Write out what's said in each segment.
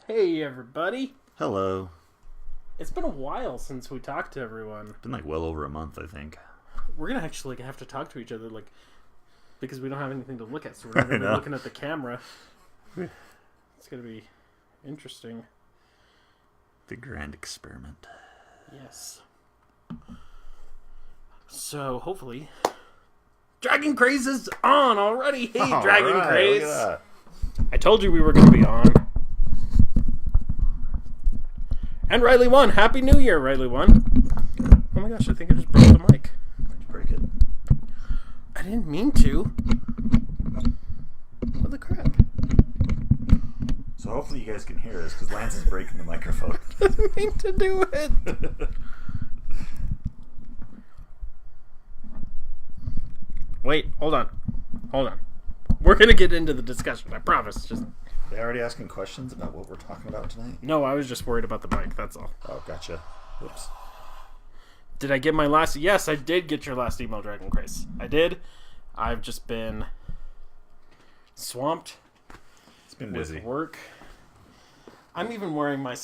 Hey everybody! Hello. It's been a while since we talked to everyone. Been like well over a month, I think. We're gonna actually have to talk to each other, because we don't have anything to look at, so we're gonna be looking at the camera. It's gonna be interesting. The grand experiment. Yes. So hopefully, Dragon Craze is on already. Hey, Dragon Craze! Look at that. I told you we were gonna be on. And Riley won. Happy New Year, Riley won. Oh my gosh, I think I just broke the mic. Did you break it? I didn't mean to. What the crap? So hopefully you guys can hear us because Lance is breaking the microphone. I didn't mean to do it. Wait, hold on. We're gonna get into the discussion, I promise. Just They already asking questions about what we're talking about tonight? no, I was just worried about the mic, that's all. Oh, gotcha. Whoops. Did I get my last? Yes, I did get your last email, Dragon Craze. I did. I've just been swamped It's been with busy. work. I'm even wearing my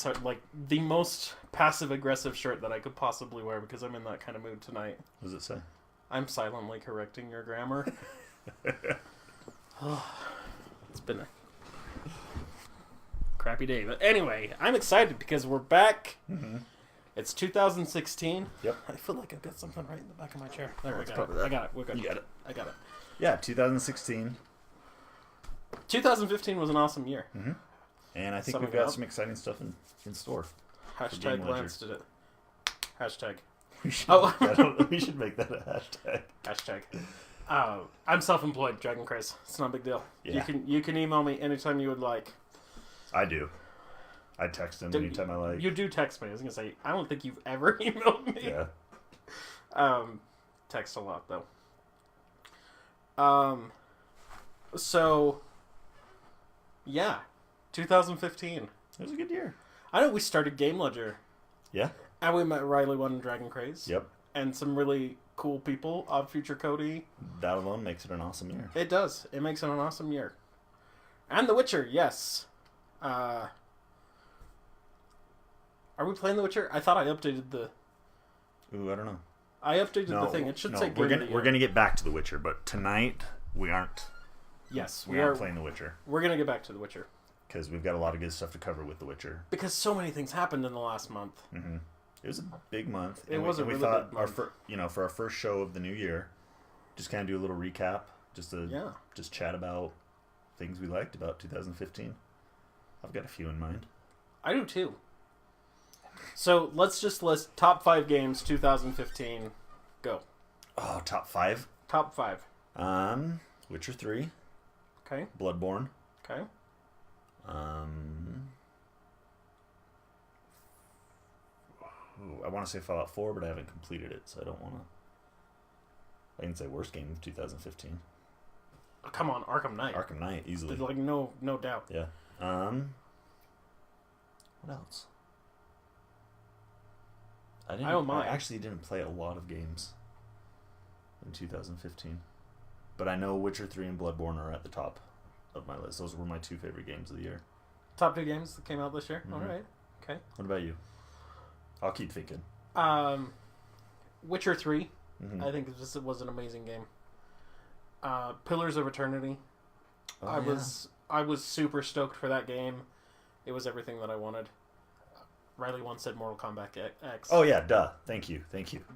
the most passive aggressive shirt that I could possibly wear because I'm in that kind of mood tonight. What does it say? I'm silently correcting your grammar. It's been a crappy day. But anyway, I'm excited because we're back. Mm-hmm. It's 2016. Yep. I feel like I've got something right in the back of my chair. There, It's we got it. probably that. I got it. We're good. You got it. I got it. Yeah, 2016. 2015 was an awesome year. Mm-hmm. And I think Summing we've got up. some exciting stuff in store. Hashtag Game Ledger. Lance did it. Hashtag. We should, Oh. we should make that a hashtag. Hashtag. I'm self-employed, Dragon Craze. It's not a big deal. Yeah. You can email me anytime you would like. I do. I text him anytime I like. You do text me. I was gonna say I don't think you've ever emailed me. Yeah. Text a lot though. So yeah, 2015. It was a good year. I know we started Game Ledger. Yeah. And we met Riley One and Dragon Craze. Yep. And some really cool people. Odd Future Cody. That alone makes it an awesome year. It does. It makes it an awesome year. And The Witcher, yes. Are we playing The Witcher? I thought I updated the... Ooh, I don't know. I updated the thing. It should say Game of the Year. we're gonna get back to The Witcher, but tonight we aren't. Yes, we aren't playing The Witcher We're going to get back to The Witcher. because we've got a lot of good stuff to cover with The Witcher. Because so many things happened in the last month. Mm-hmm. It was a big month. It was a really thought big month. for our first show of the new year, just kind of do a little recap, just chat about things we liked about 2015. I've got a few in mind. I do too. So let's just list top 5 games 2015. Go. Oh, top 5. Top 5. Witcher 3, Okay. Bloodborne. Okay. I want to say Fallout 4, but I haven't completed it, so I don't want to. I can say worst game of 2015. Oh, come on, Arkham Knight. Arkham Knight, easily. Like no doubt. Yeah. What else? I don't mind. I actually didn't play a lot of games in 2015, but I know Witcher 3 and Bloodborne are at the top of my list. Those were my 2 favorite games of the year. Top 2 games that came out this year. Mhm. All right. Okay. What about you? I'll keep thinking. Witcher 3. Mm-hmm. I think this was an amazing game. Pillars of Eternity. I was super stoked for that game. It was everything that I wanted. Riley once said Mortal Kombat X. Oh yeah, duh. Thank you.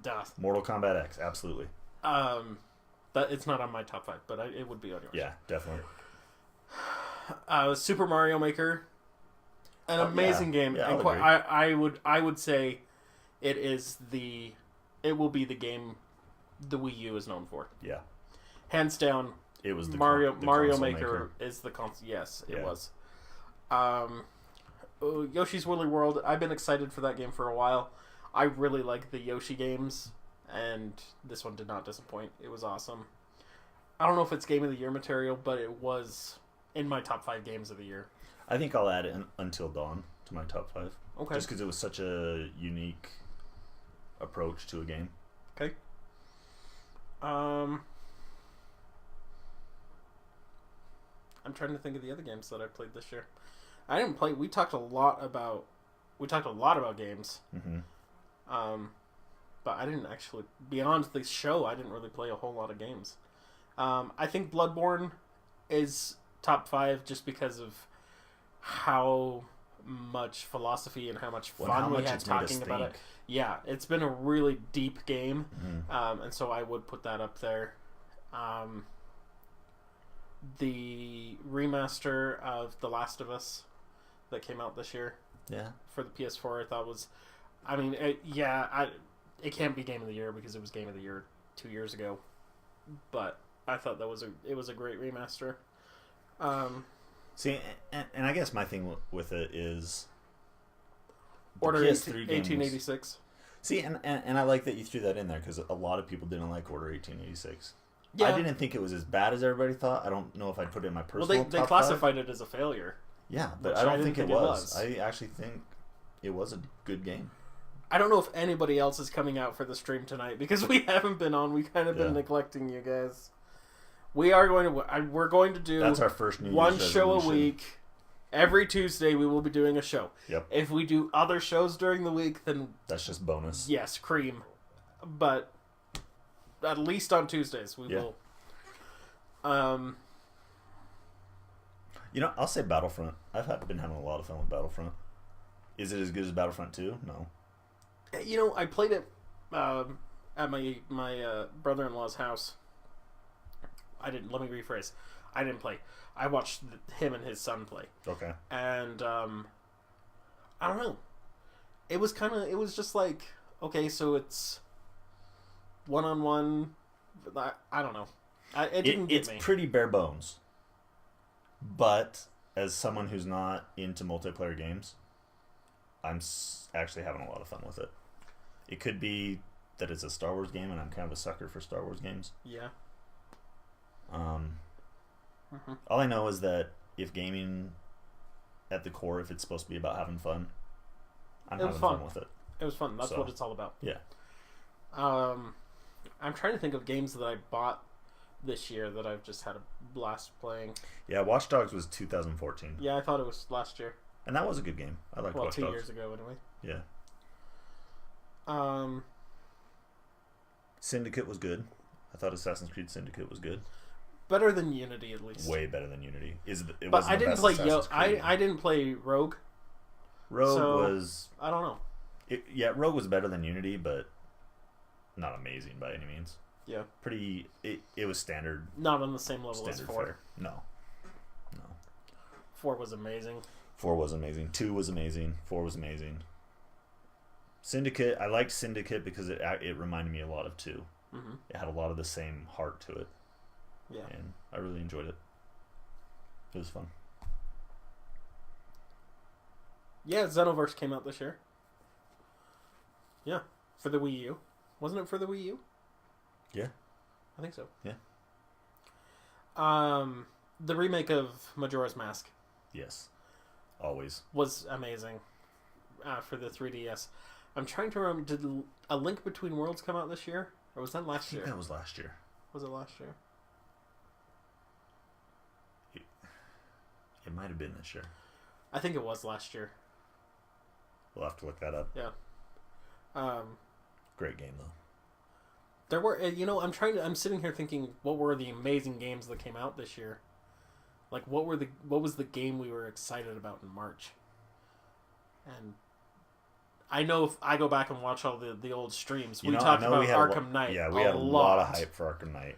Duh. Mortal Kombat X, absolutely. That it's not on my top 5, but it would be on yours. Yeah, definitely. Super Mario Maker. An amazing game. Yeah, And agree. I would say it will be the game the Wii U is known for. Yeah. Hands down, It was the Mario console Maker is the console. Yes, it Yeah. was. Yoshi's Woolly World. I've been excited for that game for a while. I really like the Yoshi games, and this one did not disappoint. It was awesome. I don't know if it's Game of the Year material, but it was in my top 5 games of the year. I think I'll add Until Dawn to my top 5. Okay. Just because it was such a unique approach to a game. Okay. I'm trying to think of the other games that I played this year. I didn't play. We talked a lot about games. Mm-hmm. But I didn't actually, beyond the show, I didn't really play a whole lot of games. I think Bloodborne is top 5 just because of how much philosophy and how much fun we had talking about it. Yeah, it's been a really deep game, and so I would put that up there. The remaster of The Last of Us that came out this year, for the PS4, I thought was, I mean, it can't be Game of the Year because it was Game of the Year 2 years ago, but I thought it was a great remaster. See, and I guess my thing with it is Order 1886. See, and I like that you threw that in there because a lot of people didn't like Order 1886. Yeah. I didn't think it was as bad as everybody thought. I don't know if I'd put it in my personal Well, they classified it as a failure. Yeah, but I don't think it was. I actually think it was a good game. I don't know if anybody else is coming out for the stream tonight because we haven't been on. We've kind of been neglecting you guys. We're going to do that's our first New Year's one resolution. show a week. Every Tuesday we will be doing a show. Yep. If we do other shows during the week, then that's just bonus. Yes, cream. But at least on Tuesdays we will. You know, I'll say Battlefront. Been having a lot of fun with Battlefront. Is it as good as Battlefront 2? No. You know, I played it at my brother-in-law's house. Let me rephrase. I didn't play. I watched him and his son play. Okay. And I don't know. It was just like, okay, so it's one-on-one. I don't know. It didn't get me. It's pretty bare bones. But as someone who's not into multiplayer games, I'm actually having a lot of fun with it. It could be that it's a Star Wars game, and I'm kind of a sucker for Star Wars games. Yeah. All I know is that if gaming, at the core, if it's supposed to be about having fun, I'm having fun with it. It was fun. That's what it's all about. Yeah. I'm trying to think of games that I bought this year that I've just had a blast playing. Yeah, Watch Dogs was 2014. Yeah, I thought it was last year. And that was a good game. I liked Watch Dogs. 2 years ago, anyway. Yeah. Syndicate was good. I thought Assassin's Creed Syndicate was good. Better than Unity, at least. Way better than Unity. But I didn't play I didn't play Rogue. Rogue was... I don't know. Rogue was better than Unity, but not amazing by any means. Yeah. It was standard. Not on the same level as 4. Fare. No. 4 was amazing. 4 was amazing. 2 was amazing. 4 was amazing. Syndicate, I liked Syndicate because it reminded me a lot of 2. Mm-hmm. It had a lot of the same heart to it. Yeah. And I really enjoyed it. It was fun. Yeah, Xenoverse came out this year. Yeah. For the Wii U. Wasn't it for the Wii U? Yeah. I think so. Yeah. The remake of Majora's Mask. Yes. Always. Was amazing. For the 3DS. I'm trying to remember, did A Link Between Worlds come out this year? Or was that last year? I think that was last year. Was it last year? It might have been this year. I think it was last year. We'll have to look that up. Yeah. Great game, though. There were, I'm sitting here thinking, what were the amazing games that came out this year? Like, what was the game we were excited about in March? And I know if I go back and watch all the old streams, we talked about Arkham Knight. Yeah, we had a lot of hype for Arkham Knight,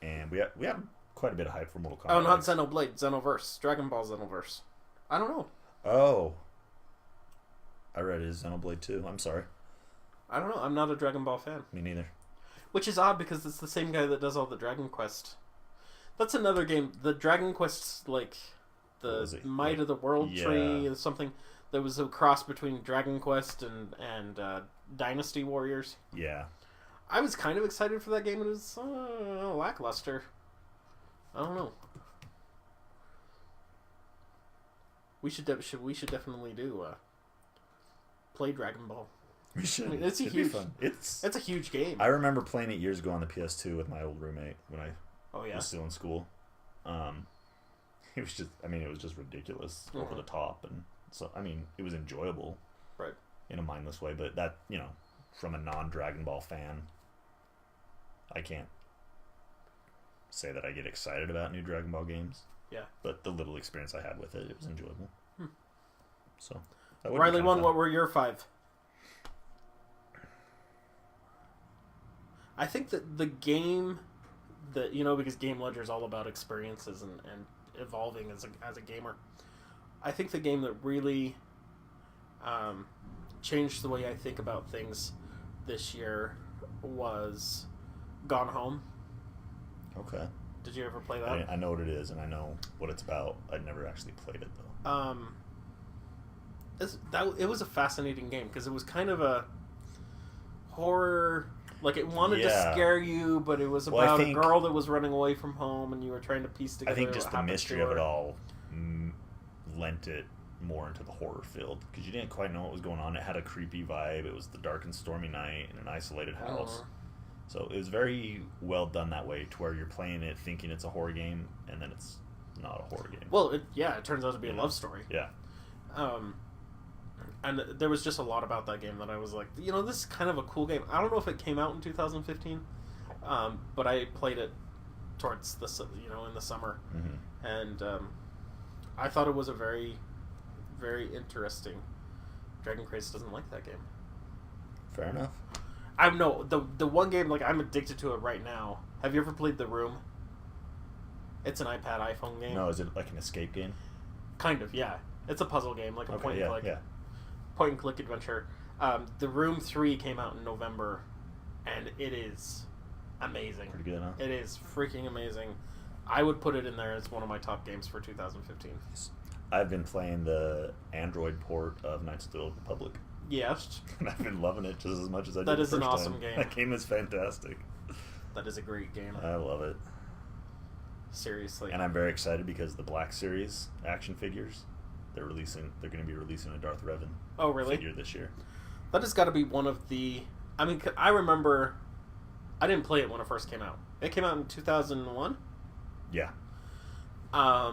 and we had quite a bit of hype for Mortal Kombat. Oh, not Xenoblade, Xenoverse, Dragon Ball Xenoverse. I don't know. Oh, I read it as Xenoblade 2. I'm sorry. I don't know. I'm not a Dragon Ball fan. Me neither. Which is odd because it's the same guy that does all the Dragon Quest. That's another game. The Dragon Quest, like the Might of the World tree or something. There was a cross between Dragon Quest and Dynasty Warriors. Yeah. I was kind of excited for that game. It was lackluster. I don't know. We should definitely do play Dragon Ball. We should. I mean, it'd be fun. It's a huge game. I remember playing it years ago on the PS2 with my old roommate when I was still in school. it was just, I mean, it was just ridiculous, over Mhm. the top, and so, I mean, it was enjoyable, Right. in a mindless way, but that, from a non-Dragon Ball fan, I can't say that I get excited about new Dragon Ball games. Yeah. But the little experience I had with it, it was enjoyable. So, that would be Riley kinda one, fun. what were your 5? I think that the game that, because Game Ledger is all about experiences and evolving as a gamer. I think the game that really changed the way I think about things this year was Gone Home. Okay. Did you ever play that? I know what it is, and I know what it's about. I'd never actually played it, though. It was a fascinating game because it was kind of a horror. Like, it wanted to Yeah. scare you, but it was Well, I about a think- girl that was running away from home, and you were trying to piece together. I think what just the happened mystery to of it her. all lent it more into the horror field, because you didn't quite know what was going on. It had a creepy vibe. It was the dark and stormy night in an isolated house. Mhm. So it was very well done that way, to where you're playing it thinking it's a horror game, and then it's not a horror game. Well, it turns out to be a Yeah. love story. Yeah. And there was just a lot about that game that I was like, this is kind of a cool game. I don't know if it came out in 2015, but I played it towards in the summer, Mm-hmm. and I thought it was a very, very interesting. Dragon Craze doesn't like that game. Fair enough. I know the one game, like, I'm addicted to it right now. Have you ever played The Room? It's an iPad iPhone game. No, is it like an escape game? Kind of, yeah. It's a puzzle game, like a Okay, point and click. yeah. Point and click adventure. The Room 3 came out in November, and it is amazing. Pretty good, huh? It is freaking amazing. I would put it in there as one of my top games for 2015. I've been playing the Android port of Knights of the Old Republic, Yes, and I've been loving it just as much as I did That the is an first awesome time. game. That game is fantastic. that is a great game. I love it. Seriously. And I'm very excited because the Black Series action figures, they're going to be releasing a Darth Revan Oh, really? figure this year. That has got to be one of the... I mean, I remember... I didn't play it when it first came out. It came out in 2001? Yeah. I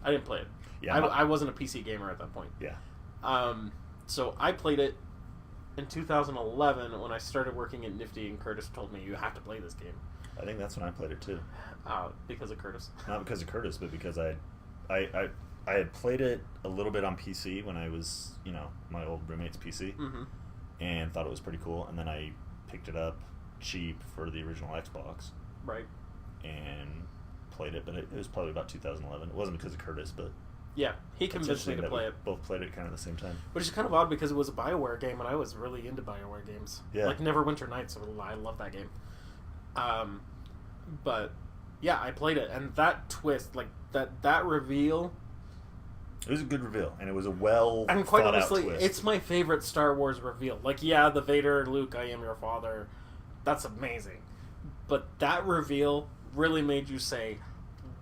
didn't play it. Yeah. I wasn't a PC gamer at that point. Yeah. So I played it in 2011 when I started working at Nifty, and Curtis told me, you have to play this game. I think that's when I played it too. Because of Curtis. Not because of Curtis, but because I had played it a little bit on PC when I was, my old roommate's PC, Mm-hmm. and thought it was pretty cool. And then I picked it up cheap for the original Xbox Right. and played it. But it was probably about 2011. It wasn't because of Curtis, but Yeah, he it's convinced me interesting to that play we it. both played it kind of at the same time. Which is kind of odd because it was a BioWare game, and I was really into BioWare games. Yeah. Like Neverwinter Nights, I love that game. But yeah, I played it, and that twist, like that reveal, It was a good reveal, and it was a well and quite thought honestly, out twist. it's my favorite Star Wars reveal. Like, yeah, the Vader, Luke, I am your father, that's amazing. But that reveal really made you say,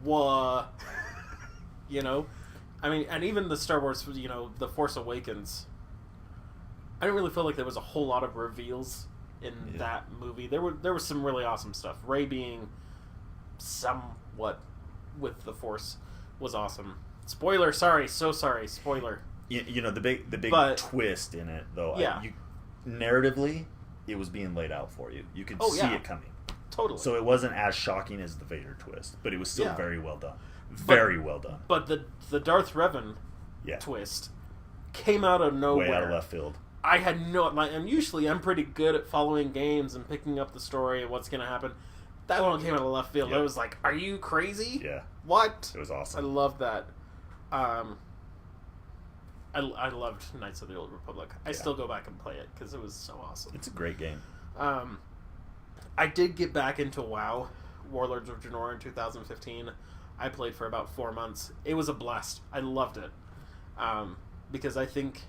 "What?" I mean, and even the Star Wars, the Force Awakens. I didn't really feel like there was a whole lot of reveals in that movie. There was some really awesome stuff. Rey being somewhat with the Force was awesome. Spoiler, sorry, so sorry, spoiler. the big But- twist in it, though. Yeah. Narratively, it was being laid out for you. You could Oh, see yeah. it coming. Totally. So it wasn't as shocking as the Vader twist, but it was still Yeah. very well done. Very well done. But the Darth Revan Yeah. twist came out of nowhere. Way out of left field. I had and usually I'm pretty good at following games and picking up the story and what's going to happen. That one came out of left field. Yep. I was like, are you crazy? Yeah. What? It was I awesome. love that. I loved Knights of the Old Republic. I still go back and play it because it was so awesome. It's a great game. I did get back into WoW, Warlords of Draenor, in 2015. I played for about 4 months. It was a blast. I loved it. Because I think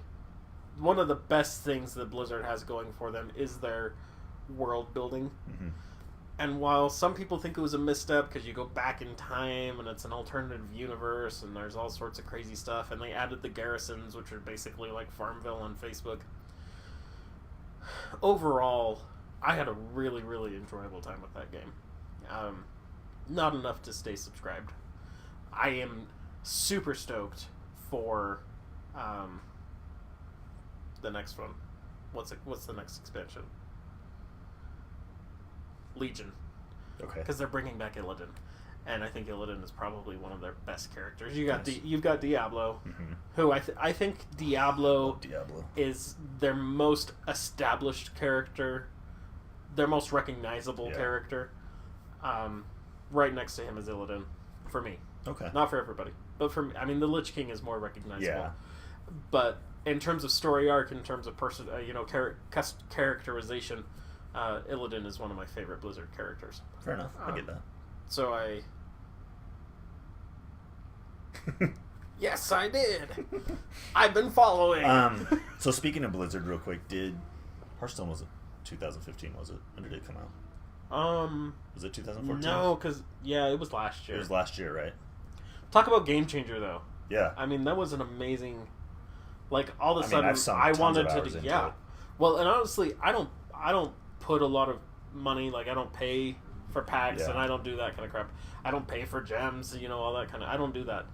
one of the best things that Blizzard has going for them is their world building. Mm-hmm. And while some people think it was a misstep because you go back in time and it's an alternative universe and there's all sorts of crazy stuff, and they added the garrisons, which are basically like Farmville on Facebook. Overall, I had a really, really enjoyable time with that game. Not enough to stay subscribed. I am super stoked for the next one. What's the next expansion? Legion, Okay. because they're bringing back Illidan, and I think Illidan is probably one of their best characters. Nice. You've got Diablo, Mm-hmm. who I think Diablo Diablo. is their most established character, their most recognizable Yeah. character. Right next to him is Illidan, for me. Okay. Not for everybody, but for me. I mean, the Lich King is more recognizable. Yeah. But in terms of story arc, in terms of characterization, Illidan is one of my favorite Blizzard characters. Fair enough. I get that. So yes, I did. I've been following. So speaking of Blizzard, real quick, did Hearthstone, was it 2015? Was it? When did it come out? Was it 2014? No, because it was last year. It was last year, right? Talk about game changer, though. Yeah. I mean, that was an amazing. Like all of a I mean, sudden, I've sunk I tons wanted of to. hours into Yeah. it. Well, and honestly, I don't put a lot of money. Like I don't pay for packs, Yeah. and I don't do that kind of crap. I don't pay for gems, all that kind of. I don't do that.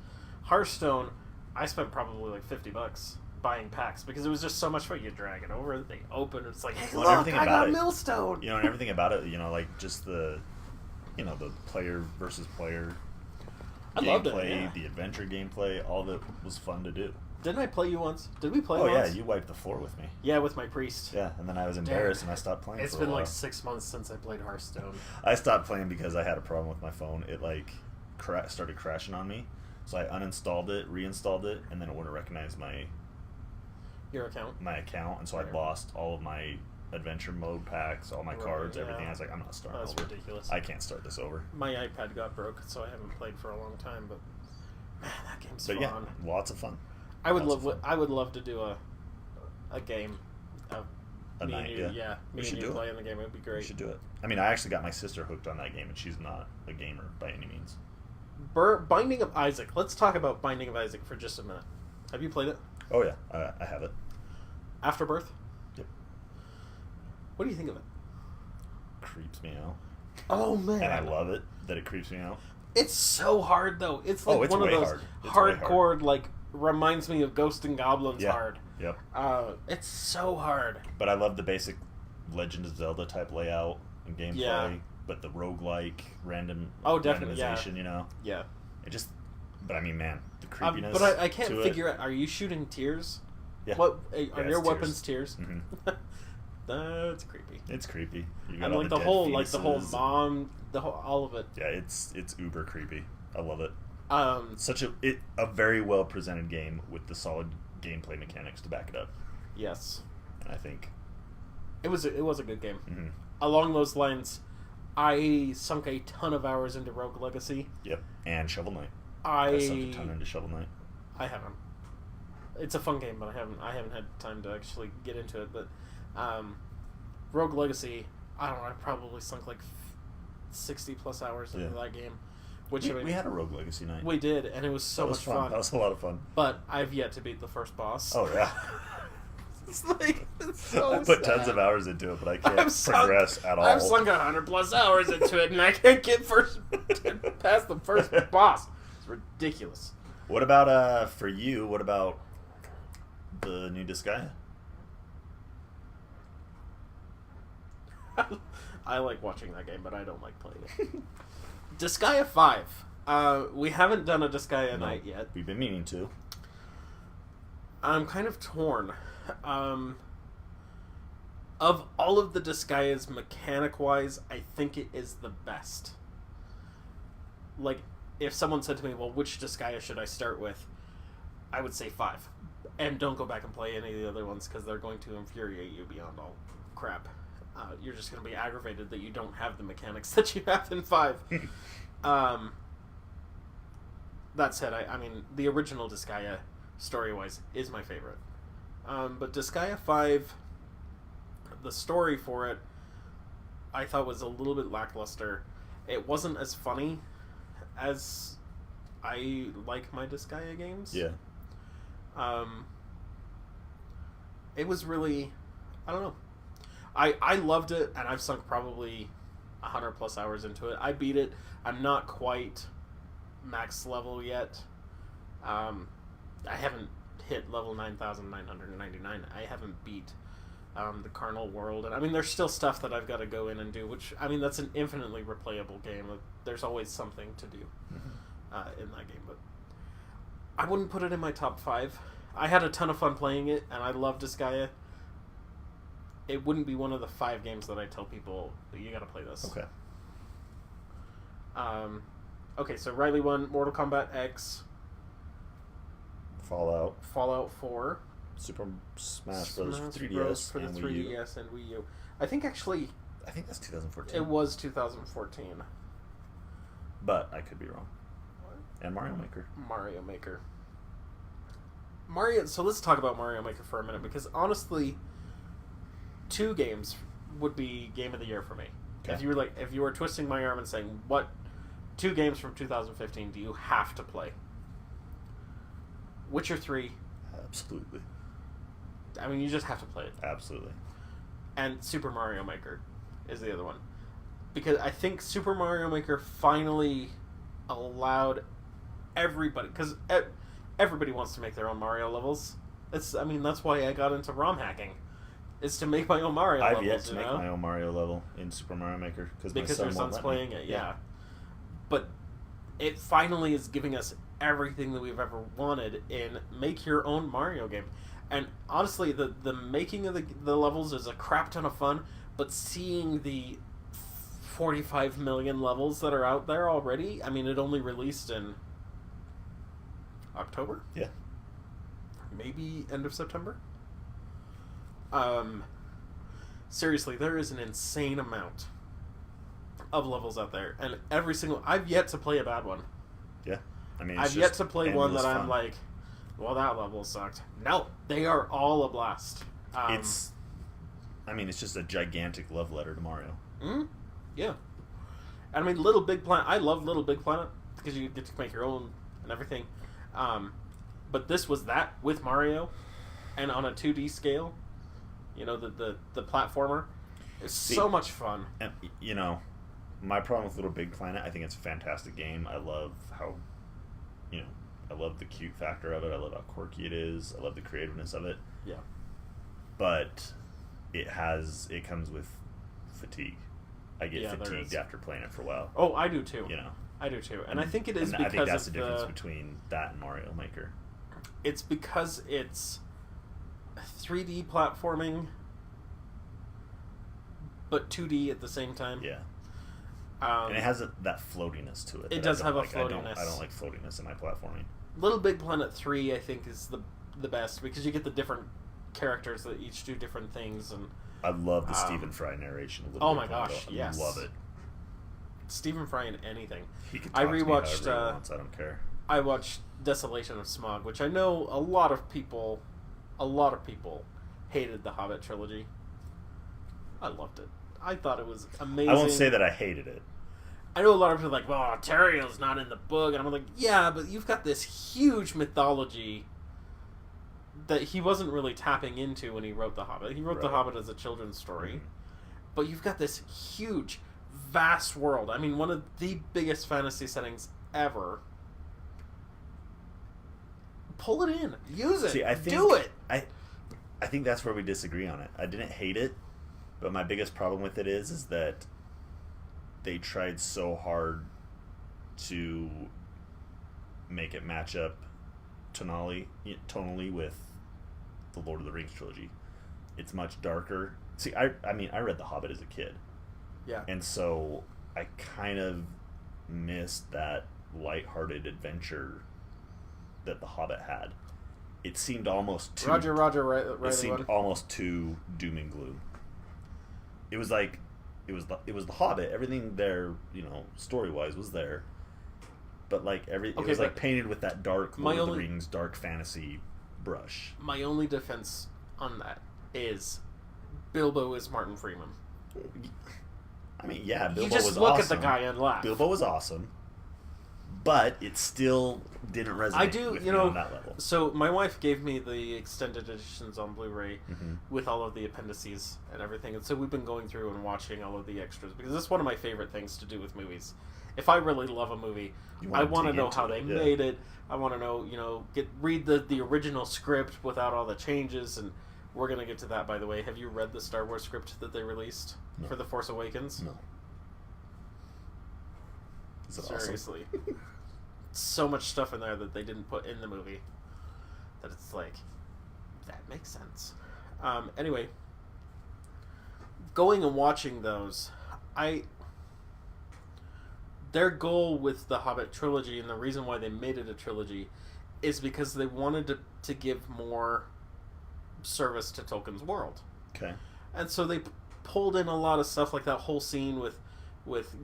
Hearthstone, I spent probably like $50 buying packs because it was just so much fun. You drag it over, they open, it's like, hey, Well, look, everything I about got it- Millstone. And everything about it, like just the player versus player I loved it. gameplay, Yeah. the adventure gameplay, all that was fun to do. Didn't I play you once? Did we play Oh yeah, once? you wiped the floor with me. Yeah, with my priest. Yeah, and then I was embarrassed and I stopped playing. It's for been a while. like 6 months since I played Hearthstone. I stopped playing because I had a problem with my phone. It started crashing on me, so I uninstalled it, reinstalled it, and then it wouldn't recognize Your account? my account, and so I Right. lost all of my adventure mode packs, all my Right, cards, yeah. everything. I was like, I'm not starting That's over. ridiculous. I can't start this over. My iPad got broke, so I haven't played for a long time. But man, that game's But fun. yeah, lots of fun. I would lots of love. fun. I would love to do a game. Of A me night, and you, yeah. me We should and you do it. playing the game. It would be We great. should do it. I mean, I actually got my sister hooked on that game, and she's not a gamer by any means. Binding of Isaac. Let's talk about Binding of Isaac for just a minute. Have you played it? Oh yeah, I have it. Afterbirth? Yep. What do you think of it? Creeps me out, Oh man, and I love it that it creeps me out. It's so hard though. It's like Oh, it's one of way those hard. It's way hardcore, like reminds me of Ghost and Goblins Yeah. hard. Yep. It's so hard. But I love the basic Legend of Zelda type layout and gameplay. Yeah. But the roguelike random Oh, definitely, yeah. randomization, Yeah. it just. But I mean, man, the creepiness. But I can't to figure out. Are you shooting tears? Yeah. What are it's your tears. weapons? Tears. hmm That's creepy. It's creepy. You got And all like the the dead whole, fetuses. mom, all of it. Yeah, it's uber creepy. I love it. Such A very well presented game with the solid gameplay mechanics to back it up. yes, And I think. it was a good game. hmm Along those lines, I sunk a ton of hours into Rogue Legacy. Yep. And Shovel Knight. I I sunk a ton into Shovel Knight. I haven't. It's a fun game, but I haven't had time to actually get into it. But Rogue Legacy, I don't know. I probably sunk like 60 plus hours into Yeah. that game, which We had a Rogue Legacy night. we did, and it was so That was much fun. That was a lot of fun. But I've yet to beat the first boss. Oh yeah. It's like it's so I put tons sad. of hours into it, but I can't I've sunk- progress at all. I've sunk 100 plus hours into it, and I can't get past the first boss. It's ridiculous. What about for you? What about the new Disgaea? I like watching that game, but I don't like playing it. Disgaea 5. We haven't done a Disgaea No. night yet. We've been meaning to. I'm kind of torn. Of all of the Disgaeas, mechanic-wise, I think it is the best. Like, if someone said to me, well, which Disgaea should I start with? I would say 5. And don't go back and play any of the other ones, because they're going to infuriate you beyond all crap. You're just going to be aggravated that you don't have the mechanics that you have in 5. That said, I mean, the original Disgaea, story-wise, is my favorite. But Disgaea 5, the story for it, I thought was a little bit lackluster. It wasn't as funny as I like my Disgaea games. Yeah. It was really, I don't know. I loved it, and I've sunk probably 100 plus hours into it. I beat it. I'm not quite max level yet. I haven't hit level 9,999. I haven't beat the Carnal World, and I mean, there's still stuff that I've got to go in and do. Which I mean, that's an infinitely replayable game. There's always something to do in that game, but I wouldn't put it in my top 5. I had a ton of fun playing it, and I love Disgaea. It wouldn't be one of the 5 games that I tell people you got to play this. Okay. Okay, so Riley won Mortal Kombat X, Fallout 4, Super Smash Bros. Smash 3DS, Bros. For the and Wii U. 3DS and Wii U. I think actually I think that's 2014. it was 2014. But I could be wrong. And Mario Maker. Mario Maker. So let's talk about Mario Maker for a minute, because honestly, 2 games would be Game of the Year for me. Okay. If you were twisting my arm and saying, what 2 games from 2015 do you have to play? Witcher 3. Absolutely. I mean, you just have to play it. Absolutely. And Super Mario Maker is the other one. Because I think Super Mario Maker finally allowed everybody... Because everybody wants to make their own Mario levels. That's why I got into ROM hacking. Is to make my own Mario levels. I've yet to make my own Mario level in Super Mario Maker. Because your son's playing it, yeah. But it finally is giving us everything that we've ever wanted in make your own Mario game. And honestly, the making of the levels is a crap ton of fun, but seeing the 45 million levels that are out there already, I mean, it only released in October? Yeah. Maybe end of September? Seriously, there is an insane amount of levels out there, and I've yet to play a bad one. Yeah. I mean, I've yet to play one that I'm like, well, that level sucked. No, they are all a blast. It's just a gigantic love letter to Mario. Yeah. And I mean, Little Big Planet, I love Little Big Planet, because you get to make your own and everything. But this was that with Mario, and on a 2D scale. You know, the platformer. It's so much fun. And, you know, my problem with Little Big Planet, I think it's a fantastic game. I love how, I love the cute factor of it. I love how quirky it is. I love the creativeness of it. Yeah. But it comes with fatigue. I get fatigued after playing it for a while. Oh, I do too. You know. I do too. And I think it is because I think that's the difference between that and Mario Maker. It's because it's 3D platforming, but 2D at the same time. Yeah. And it has that floatiness to it. It does have a floatiness. I don't like floatiness in my platforming. Little Big Planet 3, I think, is the best, because you get the different characters that each do different things. And I love the Stephen Fry narration. Oh my gosh, yes. I love it. Stephen Fry in anything. He can talk to me however he wants, I don't care. I watched Desolation of Smaug, which I know a lot of people hated the Hobbit trilogy. I loved it. I thought it was amazing. I won't say that I hated it. I know a lot of people are like, well, Ontario's not in the book. And I'm like, yeah, but you've got this huge mythology that he wasn't really tapping into when he wrote The Hobbit. He wrote The Hobbit as a children's story. But you've got this huge, vast world. I mean, one of the biggest fantasy settings ever. Pull it in. Use it. See, do it. I think that's where we disagree on it. I didn't hate it, but my biggest problem with it is that they tried so hard to make it match up tonally with the Lord of the Rings trilogy. It's much darker. See, I mean, I read The Hobbit as a kid. Yeah. And so I kind of missed that lighthearted adventure that The Hobbit had. It seemed almost too... Roger, it seemed almost too doom and gloom. It was like... It was The Hobbit. Everything there, story-wise was there. But, like, it was, like, painted with that dark Lord of the Rings, dark fantasy brush. My only defense on that is Bilbo is Martin Freeman. I mean, yeah, Bilbo was awesome. You just look at the guy and laugh. Bilbo was awesome. But it still didn't resonate with me on that level. So my wife gave me the extended editions on Blu-ray with all of the appendices and everything. And so we've been going through and watching all of the extras, because it's one of my favorite things to do with movies, If I really love a movie, I want to know how they yeah. made it. I want to know, read the original script without all the changes, and we're gonna get to that. By the way, have you read the Star Wars script that they released for The Force Awakens? No. Is it Seriously, so much stuff in there that they didn't put in the movie that it's like that makes sense. Anyway, going and watching those, their goal with the Hobbit trilogy and the reason why they made it a trilogy is because they wanted to give more service to Tolkien's world. Okay. And so they pulled in a lot of stuff like that whole scene with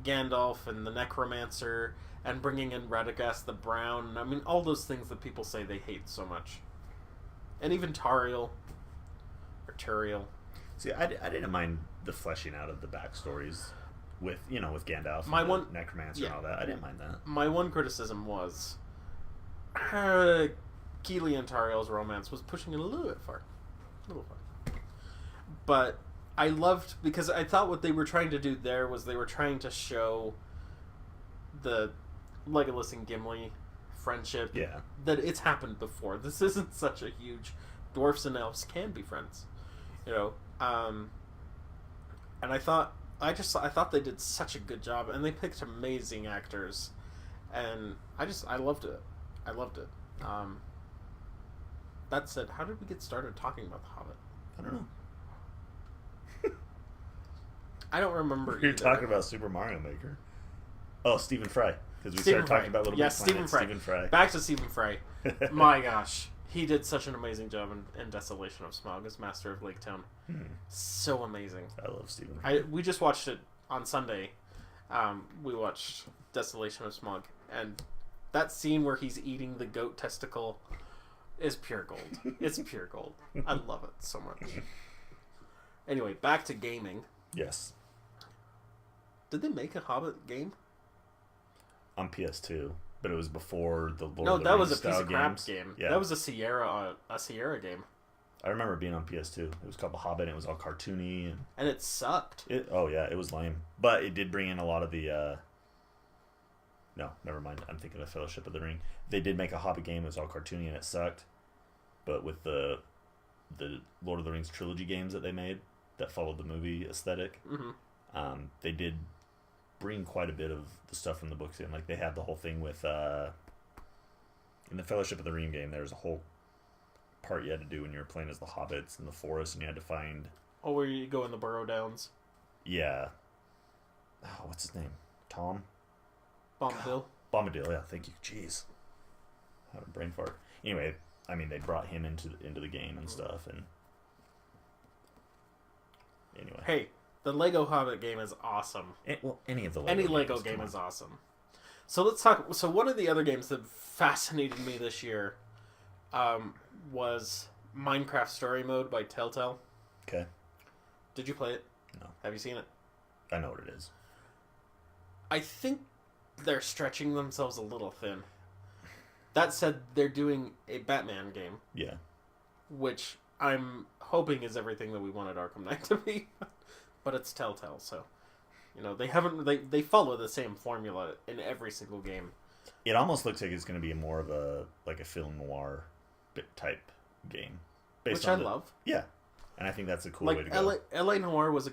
Gandalf and the Necromancer and bringing in Radagast the Brown. I mean, all those things that people say they hate so much. And even Tariel. Or Turiel. See, I didn't mind the fleshing out of the backstories with Gandalf and the Necromancer and all that. I didn't mind that. My one criticism was Keely and Tariel's romance was pushing it a little bit far. A little far. But I loved, because I thought what they were trying to do there was they were trying to show the Legolas and Gimli friendship. Yeah. That it's happened before. This isn't such a huge... Dwarfs and elves can be friends. And I thought they did such a good job, and they picked amazing actors, and I loved it. I loved it. That said, how did we get started talking about The Hobbit? I don't know. I don't remember. You're talking about Super Mario Maker. Oh, Stephen Fry, because we started talking about Little Big Planet. Stephen Fry. Back to Stephen Fry. My gosh, he did such an amazing job in Desolation of Smaug as Master of Lake Town. So amazing. I love Stephen Fry. We just watched it on Sunday. We watched Desolation of Smaug, and that scene where he's eating the goat testicle is pure gold. It's pure gold. I love it so much. Anyway, back to gaming. Yes. Did they make a Hobbit game? On PS2, but it was before the Lord of the No, that was Rings a piece of crap games. game. Yeah. That was a Sierra game. I remember being on PS2. It was called The Hobbit, and it was all cartoony. And it sucked. Oh, yeah, it was lame. But it did bring in a lot of the... No, never mind. I'm thinking of Fellowship of the Ring. They did make a Hobbit game. It was all cartoony, and it sucked. But with the Lord of the Rings trilogy games that they made that followed the movie aesthetic, they did bring quite a bit of the stuff from the books in. Like, they had the whole thing with... in the Fellowship of the Ring game, there was a whole part you had to do when you were playing as the hobbits in the forest, and you had to find... Oh, where you go in the Burrow Downs. Yeah. Oh, what's his name? Tom? Bombadil. Bombadil, yeah, thank you. Jeez. I had a brain fart. Anyway, I mean, they brought him into the game and stuff, and... Anyway. Hey, the Lego Hobbit game is awesome. Any of the Lego Any Lego game is awesome. So let's talk... So one of the other games that fascinated me this year was Minecraft Story Mode by Telltale. Okay. Did you play it? No. Have you seen it? I know what it is. I think they're stretching themselves a little thin. That said, they're doing a Batman game. Yeah. Which I'm hoping is everything that we wanted Arkham Knight to be. But it's Telltale, so... They follow the same formula in every single game. It almost looks like it's going to be more of a film noir type game. Which I love. Yeah. And I think that's a cool way to go. LA Noire was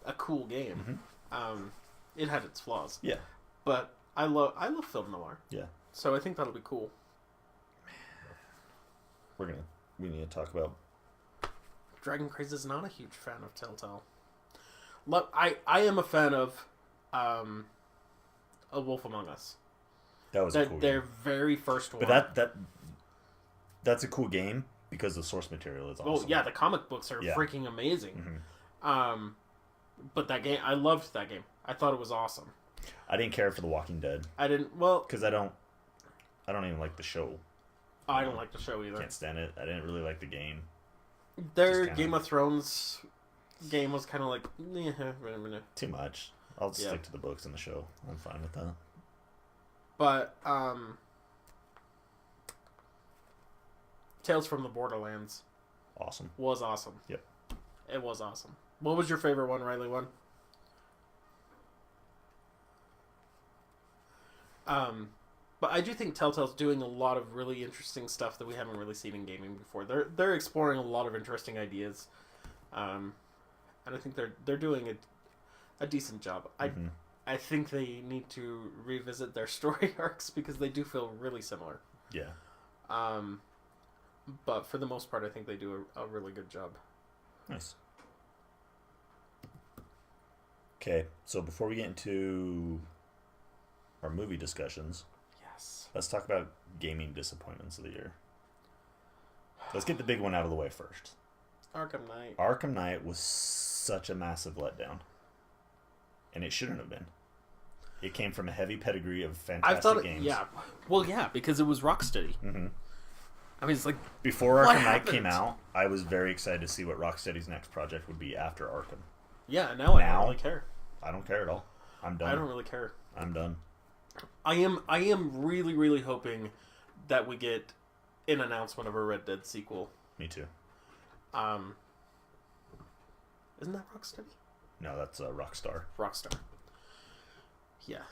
a cool game. Mm-hmm. It had its flaws. Yeah. But I love film noir. Yeah. So I think that'll be cool. We need to talk about... Dragon Craze is not a huge fan of Telltale. I am a fan of A Wolf Among Us. That was a cool their game. very first one. But that's a cool game because the source material is awesome. Oh yeah, the comic books are freaking amazing. Mm-hmm. But that game, I loved that game. I thought it was awesome. I didn't care for The Walking Dead. I didn't. Because I don't even like the show. I don't like the show either. Can't stand it. I didn't really like the game. Their Game of Thrones game was kind of like too much. I'll stick to the books and the show. I'm fine with that. But Tales from the Borderlands, awesome. Was awesome. Yep, it was awesome. What was your favorite one, Riley? One? But I do think Telltale's doing a lot of really interesting stuff that we haven't really seen in gaming before. They're exploring a lot of interesting ideas, and I think they're doing a decent job. I think they need to revisit their story arcs because they do feel really similar. Yeah. But for the most part, I think they do a really good job. Nice. Okay, so before we get into our movie discussions, Yes. let's talk about gaming disappointments of the year. Let's get the big one out of the way first. Arkham Knight. Arkham Knight was such a massive letdown. And it shouldn't have been. It came from a heavy pedigree of fantastic games. Yeah. Well, yeah, because it was Rocksteady. Mm-hmm. I mean, it's like... Before Arkham Knight came out, I was very excited to see what Rocksteady's next project would be after Arkham. Yeah, now I don't really care. I don't care at all. I'm done. I don't really care. I'm done. I am really, really hoping that we get an announcement of a Red Dead sequel. Me too. Isn't that Rocksteady? No, that's Rockstar. Rockstar. Yeah.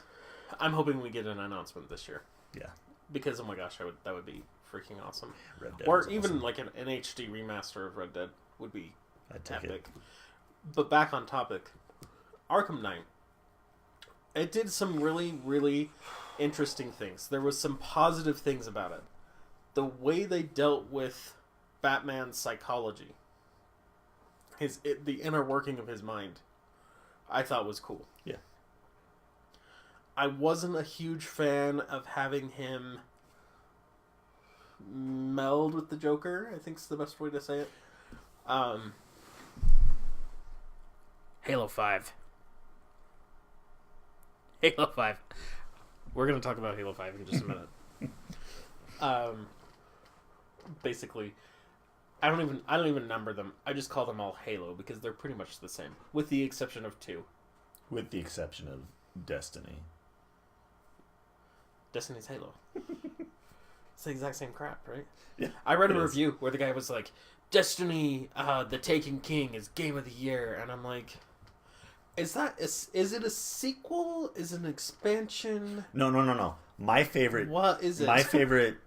I'm hoping we get an announcement this year. Yeah. Because, oh my gosh, that would be freaking awesome. Red Dead Or is even awesome. like an HD remaster of Red Dead would be I'd take epic. it. But back on topic, Arkham Knight. It did some really, really interesting things. There was some positive things about it. The way they dealt with Batman's psychology, the inner working of his mind, I thought was cool. Yeah. I wasn't a huge fan of having him meld with the Joker, I think is the best way to say it. Halo 5. Halo 5. We're going to talk about Halo 5 in just a minute. Basically, I don't even number them. I just call them all Halo because they're pretty much the same, with the exception of 2. With the exception of Destiny. Destiny's Halo. It's the exact same crap, right? Yeah. I read a it is. review where the guy was like, Destiny, The Taken King is game of the year, and I'm like, is it a sequel? Is it an expansion? No. My favorite What is it? My favorite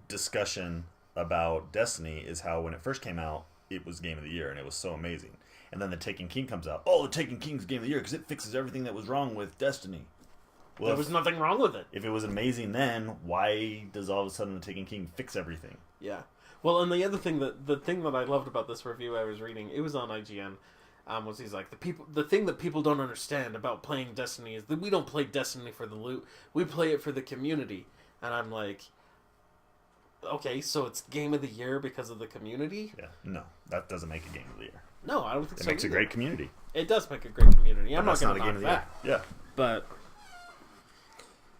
discussion about Destiny is how when it first came out, it was game of the year and it was so amazing. And then The Taken King comes out. Oh, The Taken King's game of the year because it fixes everything that was wrong with Destiny. Well, There was nothing wrong with it. if it was amazing then, why does all of a sudden The Taken King fix everything? Yeah. Well, and the other thing the thing that I loved about this review I was reading, it was on IGN, was he's like, the thing that people don't understand about playing Destiny is that we don't play Destiny for the loot. We play it for the community. And I'm like, okay, so it's game of the year because of the community? Yeah, no, that doesn't make a game of the year. No, I don't think It so. makes a either. great community. It does make a great community. I'm But not that's going to a game knock of the year. that. Yeah. But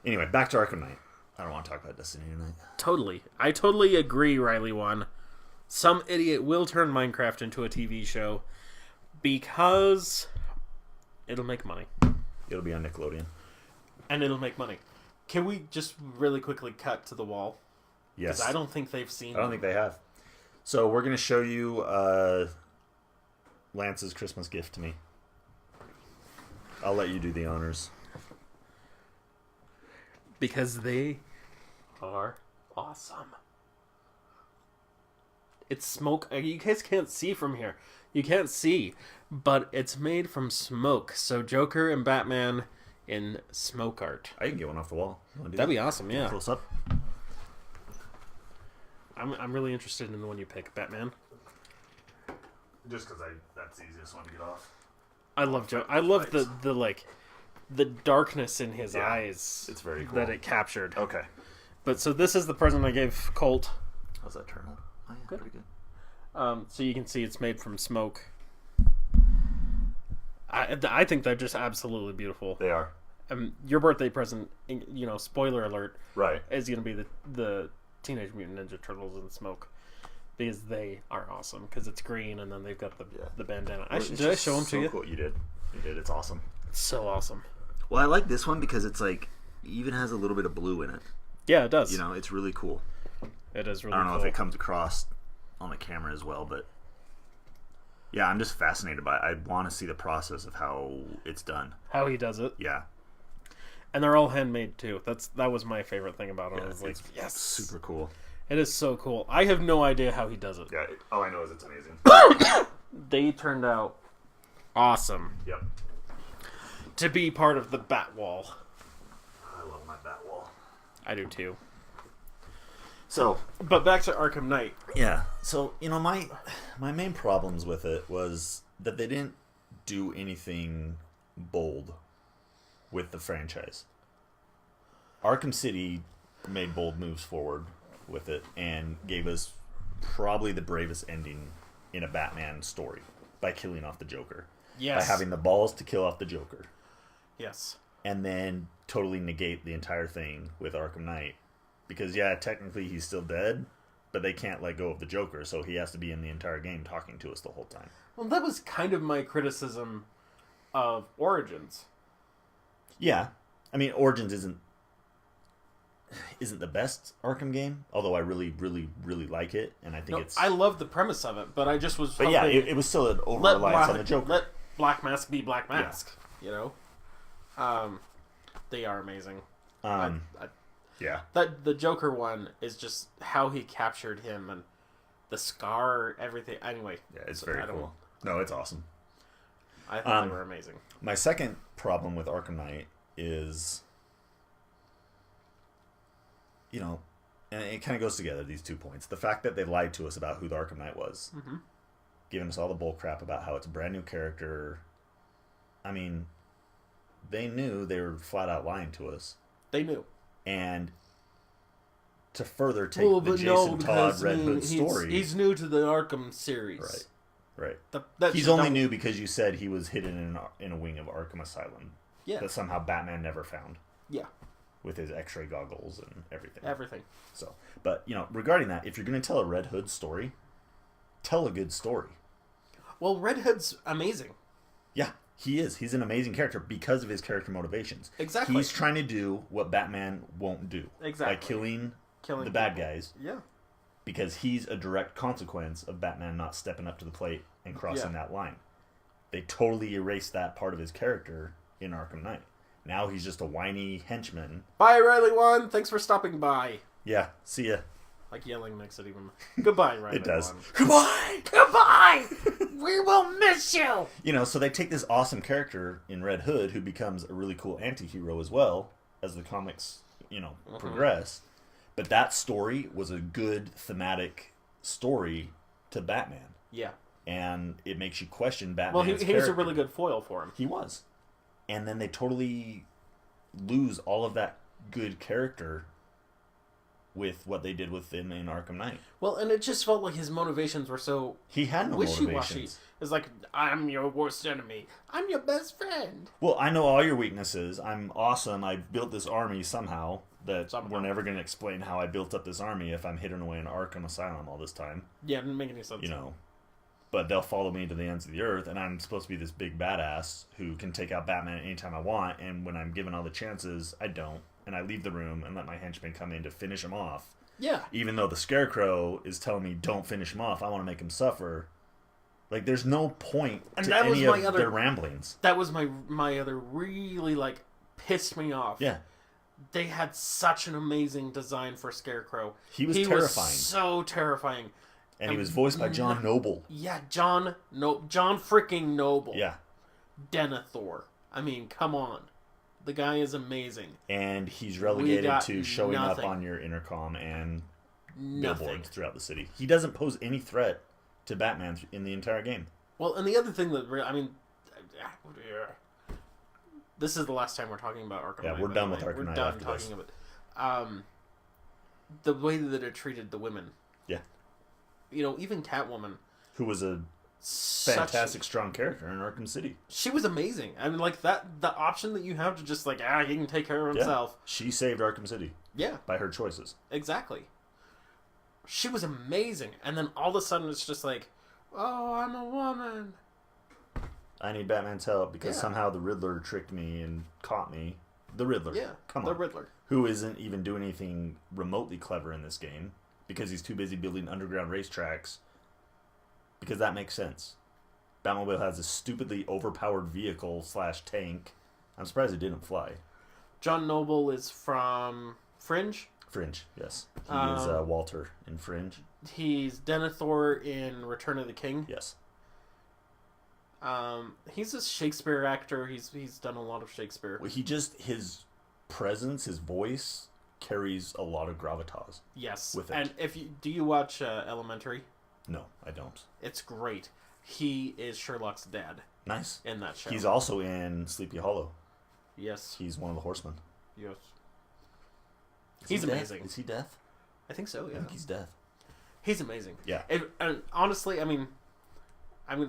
Anyway, back to Arkham Knight. I don't want to talk about Destiny tonight. totally. I totally agree, Riley One. Some idiot will turn Minecraft into a TV show because it'll make money. It'll be on Nickelodeon. And it'll make money. Can we just really quickly cut to the wall? Yes. Because I don't think they've seen I don't think they have. So we're going to show you Lance's Christmas gift to me. I'll let you do the honors. Because they are awesome. It's smoke. You guys can't see from here. You can't see. But it's made from smoke. So Joker and Batman in smoke art. I can get one off the wall. You wanna do That'd that? be awesome, yeah. Close up. I'm really interested in the one you pick, Batman. Just because that's the easiest one to get off. I love Joe. I love the like the darkness in his Yeah, eyes. it's very cool. that it captured. Okay. But so this is the present I gave Colt. How's that turn up? Oh, yeah, Good. pretty good. So you can see it's made from smoke. I think they're just absolutely beautiful. They are. Your birthday present, you know, spoiler alert, Right. is going to be the Teenage Mutant Ninja Turtles in smoke. Because they are awesome. Because it's green and then they've got the bandana. Did I show them to you? Cool. You did. You did. It's awesome. It's so awesome. Well, I like this one because it's like even has a little bit of blue in it. Yeah, it does. You know, it's really cool. It is really I don't know cool. if it comes across on the camera as well, but yeah, I'm just fascinated by it. I want to see the process of how it's done. How he does it. Yeah. And they're all handmade too. That was my favorite thing about it. I was like, it's yes, super cool. it is so cool. I have no idea how he does it. Yeah, all I know is it's amazing. They turned out awesome Yep. to be part of the Batwall. I love my Batwall. I do too. So, But back to Arkham Knight. yeah. So, my main problems with it was that they didn't do anything bold with the franchise. Arkham City made bold moves forward with it and gave us probably the bravest ending in a Batman story by killing off the Joker. Yes. By having the balls to kill off the Joker. Yes. And then totally negate the entire thing with Arkham Knight. Because, yeah, technically he's still dead, but they can't let go of the Joker, so he has to be in the entire game talking to us the whole time. Well, that was kind of my criticism of Origins. Yeah. I mean, Origins isn't the best Arkham game, although I really, really, really like it, and I think it's... I love the premise of it, but I just was... But yeah, it was still an over-reliance on the Joker. Let Black Mask be Black Mask, you know? They are amazing. Yeah. The Joker one is just how he captured him and the scar, everything. Anyway. Yeah, it's very cool. No, it's awesome. I thought they were amazing. My second problem with Arkham Knight is, and it kind of goes together, these 2 points. The fact that they lied to us about who the Arkham Knight was. Mm-hmm. Giving us all the bull crap about how it's a brand new character. I mean, they knew they were flat out lying to us. They knew. And to further take the Jason Todd Red Hood story... He's new to the Arkham series. Right. That he's only new because you said he was hidden in a wing of Arkham Asylum. Yeah. That somehow Batman never found. Yeah. With his X-ray goggles and everything. Everything. So, but, regarding that, if you're going to tell a Red Hood story, tell a good story. Well, Red Hood's amazing. Yeah, he is. He's an amazing character because of his character motivations. Exactly. He's trying to do what Batman won't do. Exactly. By killing the bad guys. Yeah. Because he's a direct consequence of Batman not stepping up to the plate and crossing that line. They totally erased that part of his character in Arkham Knight. Now he's just a whiny henchman. Bye, Riley One. Thanks for stopping by. Yeah, see ya. Like yelling makes it even... Goodbye, Riley. It does. One. Goodbye! Goodbye! We will miss you! So they take this awesome character in Red Hood who becomes a really cool anti-hero as well as the comics, progress. But that story was a good thematic story to Batman. Yeah. And it makes you question Batman's Well, he was a character. really good foil for him. He was. And then they totally lose all of that good character with what they did with him in Arkham Knight. Well, and it just felt like his motivations were so he had no wishy-washy. motivations. It's like, I'm your worst enemy. I'm your best friend. Well, I know all your weaknesses. I'm awesome. I built this army somehow that we're never going to explain how I built up this army if I'm hidden away in Arkham Asylum all this time. Yeah, it didn't make any sense. But they'll follow me to the ends of the earth, and I'm supposed to be this big badass who can take out Batman anytime I want, and when I'm given all the chances, I don't. And I leave the room and let my henchmen come in to finish him off. Yeah. Even though the Scarecrow is telling me, don't finish him off, I want to make him suffer. Like, there's no point to any of their ramblings. That was my other really, pissed me off. Yeah. They had such an amazing design for Scarecrow. He was terrifying. Was so terrifying. And he was voiced by John Noble. Yeah, John freaking Noble. Yeah. Denethor. I mean, come on. The guy is amazing. And he's relegated to showing up on your intercom and billboards throughout the city. He doesn't pose any threat to Batman in the entire game. Well, and the other thing that, this is the last time we're talking about Arkham Knight. Yeah, we're done with Arkham Knight after this. We're done talking about the way that it treated the women. Yeah. Even Catwoman. Who was a fantastic, strong character in Arkham City. She was amazing. I mean, the option that you have to just, he can take care of himself. Yeah. She saved Arkham City. Yeah. By her choices. Exactly. She was amazing. And then all of a sudden it's just like, oh, I'm a woman. I need Batman's help because somehow the Riddler tricked me and caught me. The Riddler. Yeah. Come on. The Riddler. Who isn't even doing anything remotely clever in this game because he's too busy building underground racetracks. Because that makes sense. Batmobile has a stupidly overpowered vehicle / tank. I'm surprised it didn't fly. John Noble is from Fringe. Fringe, yes. He is Walter in Fringe. He's Denethor in Return of the King. Yes. He's a Shakespeare actor. He's done a lot of Shakespeare. Well, his presence, his voice carries a lot of gravitas. Yes. With it. And do you watch Elementary? No, I don't. It's great. He is Sherlock's dad Nice. in that show. He's also in Sleepy Hollow. Yes. He's one of the horsemen. Yes. Is He's he death? amazing. Is he death? I think so. I Yeah. think he's death. He's amazing. Yeah. And honestly, I mean,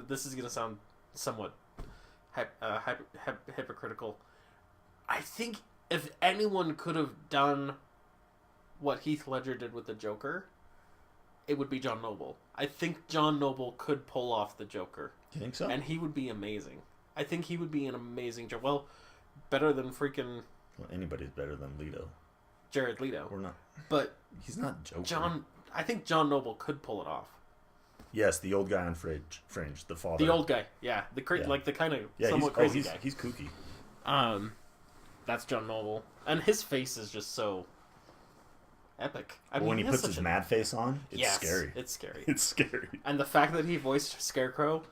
this is gonna sound somewhat hypocritical. I think if anyone could have done what Heath Ledger did with the Joker, it would be John Noble. I think John Noble could pull off the Joker. Do you think so? And he would be amazing. I think he would be an amazing Joker. Well, better than freaking Well, anybody's better than Leto. Jared Leto. We're not. But He's not Joker. I think John Noble could pull it off. Yes, the old guy on Fringe, the father. The old guy, yeah, Yeah. like the kind of yeah, somewhat crazy guy. He's kooky. That's John Noble, and his face is just so epic. When he puts his mad face on, it's scary. It's scary. It's scary. And the fact that he voiced Scarecrow,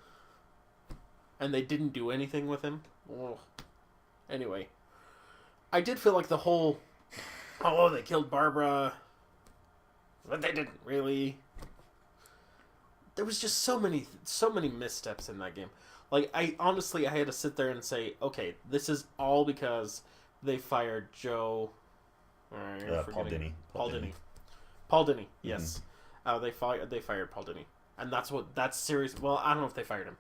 and they didn't do anything with him. Oh. Anyway, I did feel like the whole, they killed Barbara, but they didn't really. There was just so many missteps in that game. Like, I had to sit there and say, okay, this is all because they fired Joe. Paul Dini. Paul Dini. Yes. They fired Paul Dini, and that's serious. Well, I don't know if they fired him.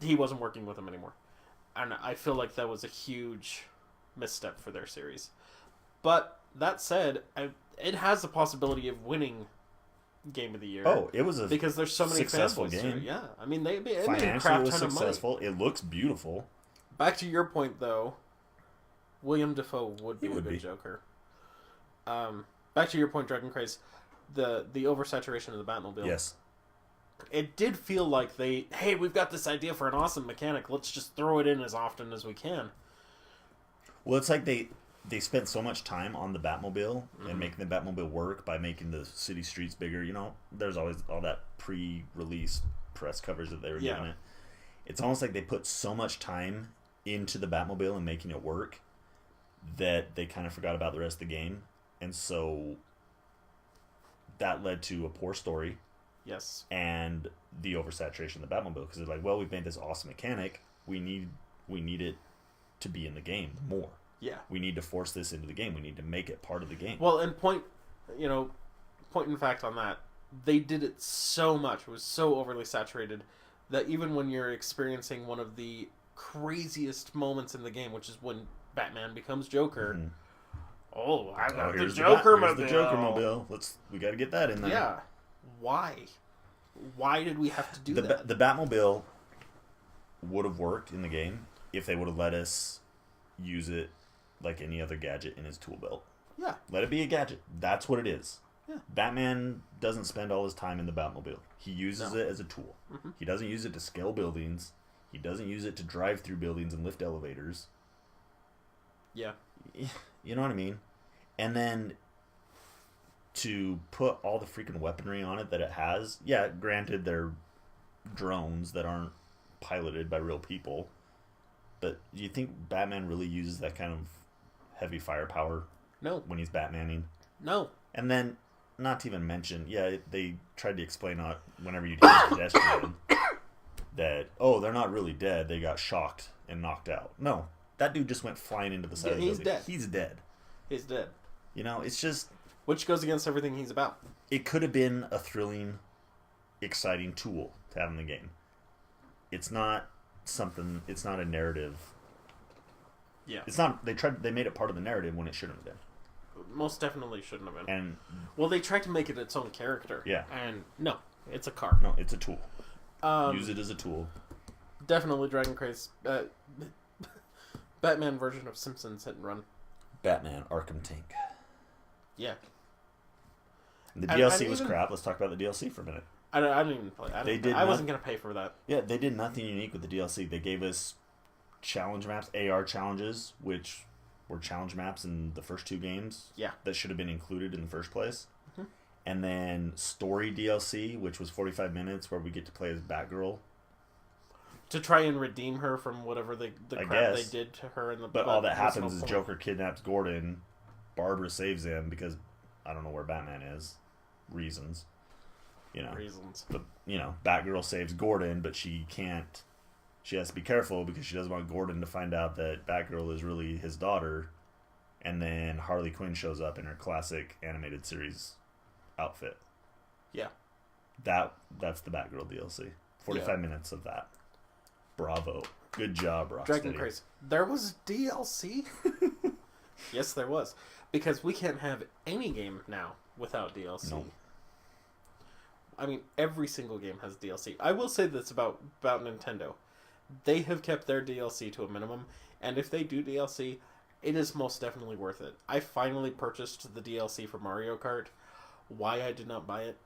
He wasn't working with them anymore, and I feel like that was a huge misstep for their series. But that said, it has the possibility of winning Game of the Year. Oh, it was a because there's so many successful fanboys game. Yeah, I mean it made a financially crap it was ton of money. successful. It looks beautiful. Back to your point, though, William Dafoe would be a would good be. Joker. Back to your point, Dragon Craze, the oversaturation of the Batmobile. Yes. It did feel like we've got this idea for an awesome mechanic. Let's just throw it in as often as we can. Well, it's like they spent so much time on the Batmobile and making the Batmobile work by making the city streets bigger. You know, there's always all that pre-release press coverage that they were giving it. It's almost like they put so much time into the Batmobile and making it work that they kind of forgot about the rest of the game. And so that led to a poor story. Yes. And the oversaturation of the Batmobile, because they're like, well, we've made this awesome mechanic. We need it to be in the game more. Yeah. We need to force this into the game. We need to make it part of the game. Well, and point in fact on that, they did it so much. It was so overly saturated that even when you're experiencing one of the craziest moments in the game, which is when Batman becomes Joker. Mhm. Oh, I got the here's Joker here's mobile. the Joker mobile. We got to get that in there. Yeah. Why? Why did we have to do that? The Batmobile would have worked in the game if they would have let us use it like any other gadget in his tool belt. Yeah. Let it be a gadget. That's what it is. Yeah. Batman doesn't spend all his time in the Batmobile. He uses it as a tool. Mm-hmm. He doesn't use it to scale buildings. He doesn't use it to drive through buildings and lift elevators. Yeah. You know what I mean? And then to put all the freaking weaponry on it that it has, yeah, granted they're drones that aren't piloted by real people, but do you think Batman really uses that kind of heavy firepower No. when he's Batmaning? No. And then, not to even mention, they tried to explain whenever you hear a pedestrian that, they're not really dead, they got shocked and knocked out. No, that dude just went flying into the side of the building. Dead. He's dead. He's dead. You know, it's just... Which goes against everything he's about. It could have been a thrilling, exciting tool to have in the game. It's not a narrative. Yeah. It's not, they made it part of the narrative when it shouldn't have been. Most definitely shouldn't have been. And well, they tried to make it its own character. Yeah. And no, it's a car. no, it's a tool. Use it as a tool. Definitely Dragon Craze. Batman version of Simpsons Hit and Run. Batman Arkham Tank. Yeah. The And DLC was even- crap. Let's talk about the DLC for a minute. I didn't even play. I wasn't going to pay for that. Yeah, they did nothing unique with the DLC. They gave us challenge maps, AR challenges, which were challenge maps in the first 2 games. Yeah. That should have been included in the first place. Mhm. And then story DLC, which was 45 minutes, where we get to play as Batgirl. To try and redeem her from whatever the I crap guess. they did to her in the. But all that there's no happens is point. Joker kidnaps Gordon, Barbara saves him because I don't know where Batman is. Reasons. Reasons. But, Batgirl saves Gordon, but she can't. She has to be careful because she doesn't want Gordon to find out that Batgirl is really his daughter. And then Harley Quinn shows up in her classic animated series outfit. Yeah. That's the Batgirl DLC. 45 minutes of that. Bravo. Good job, Rocksteady. Dragon Craze. There was DLC? Yes, there was. Because we can't have any game now without DLC. No. I mean, every single game has DLC. I will say this about Nintendo. They have kept their DLC to a minimum, and if they do DLC, it is most definitely worth it. I finally purchased the DLC for Mario Kart. Why I did not buy it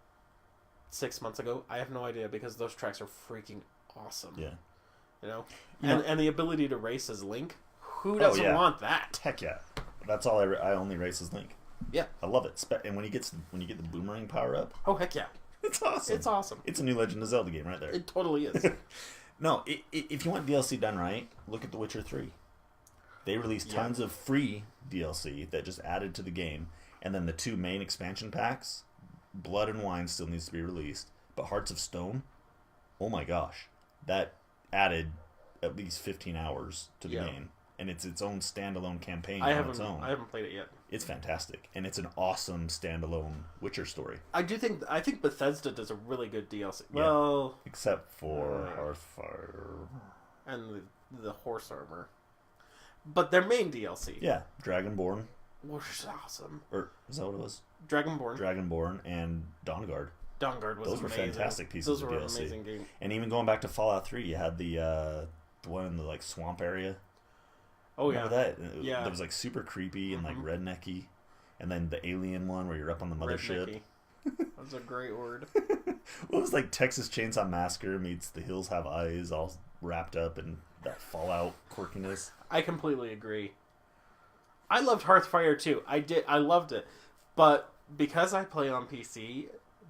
6 months ago, I have no idea, because those tracks are freaking awesome. Yeah. And the ability to race as Link, who doesn't want that? Heck yeah. That's all I only race as Link. Yeah. I love it. And when you get the boomerang power up, Oh, heck yeah. it's awesome. It's awesome. It's a new Legend of Zelda game right there. It totally is. No, if you want DLC done right, look at The Witcher 3. They released tons of free DLC that just added to the game, and then the 2 main expansion packs, Blood and Wine still needs to be released, but Hearts of Stone, oh my gosh, that added at least 15 hours to the game, and it's its own standalone campaign on its own. I haven't played it yet. It's fantastic, and it's an awesome standalone Witcher story. I think Bethesda does a really good DLC. Yeah. Well, Except for Hearthfire. and the horse armor, but their main DLC, Yeah, Dragonborn. which is awesome. Or is that what it was? Dragonborn, Dragonborn and Dawnguard. Dawnguard was Those were amazing. fantastic pieces Those of were DLC. amazing games. And even going back to Fallout 3, you had the one in the swamp area. Oh Remember yeah, that? Yeah. That was super creepy and rednecky. And then the alien one where you're up on the mothership. Rednecky. That's a great word. Well, it was like Texas Chainsaw Massacre meets The Hills Have Eyes, all wrapped up in that Fallout quirkiness. I completely agree. I loved Hearthfire too. I loved it. But because I play on PC,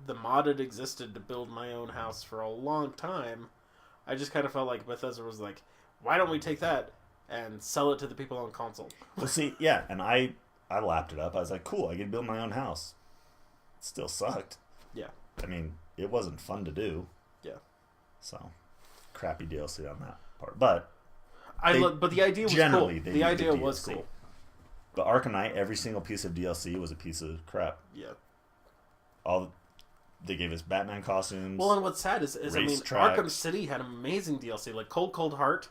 the mod had existed to build my own house for a long time. I just kind of felt like Bethesda was like, why don't we take that and sell it to the people on console? Well, see, yeah, and I lapped it up. I was like, cool, I can build my own house. It still sucked. Yeah. I mean, it wasn't fun to do. Yeah. So, crappy DLC on that part. But But the idea was generally, cool. they The need idea the was DLC. cool. But Arkham Knight, every single piece of DLC was a piece of crap. Yeah. They gave us Batman costumes. Well, and what's sad is I mean, Racetracks. Arkham City had amazing DLC, like Cold Heart.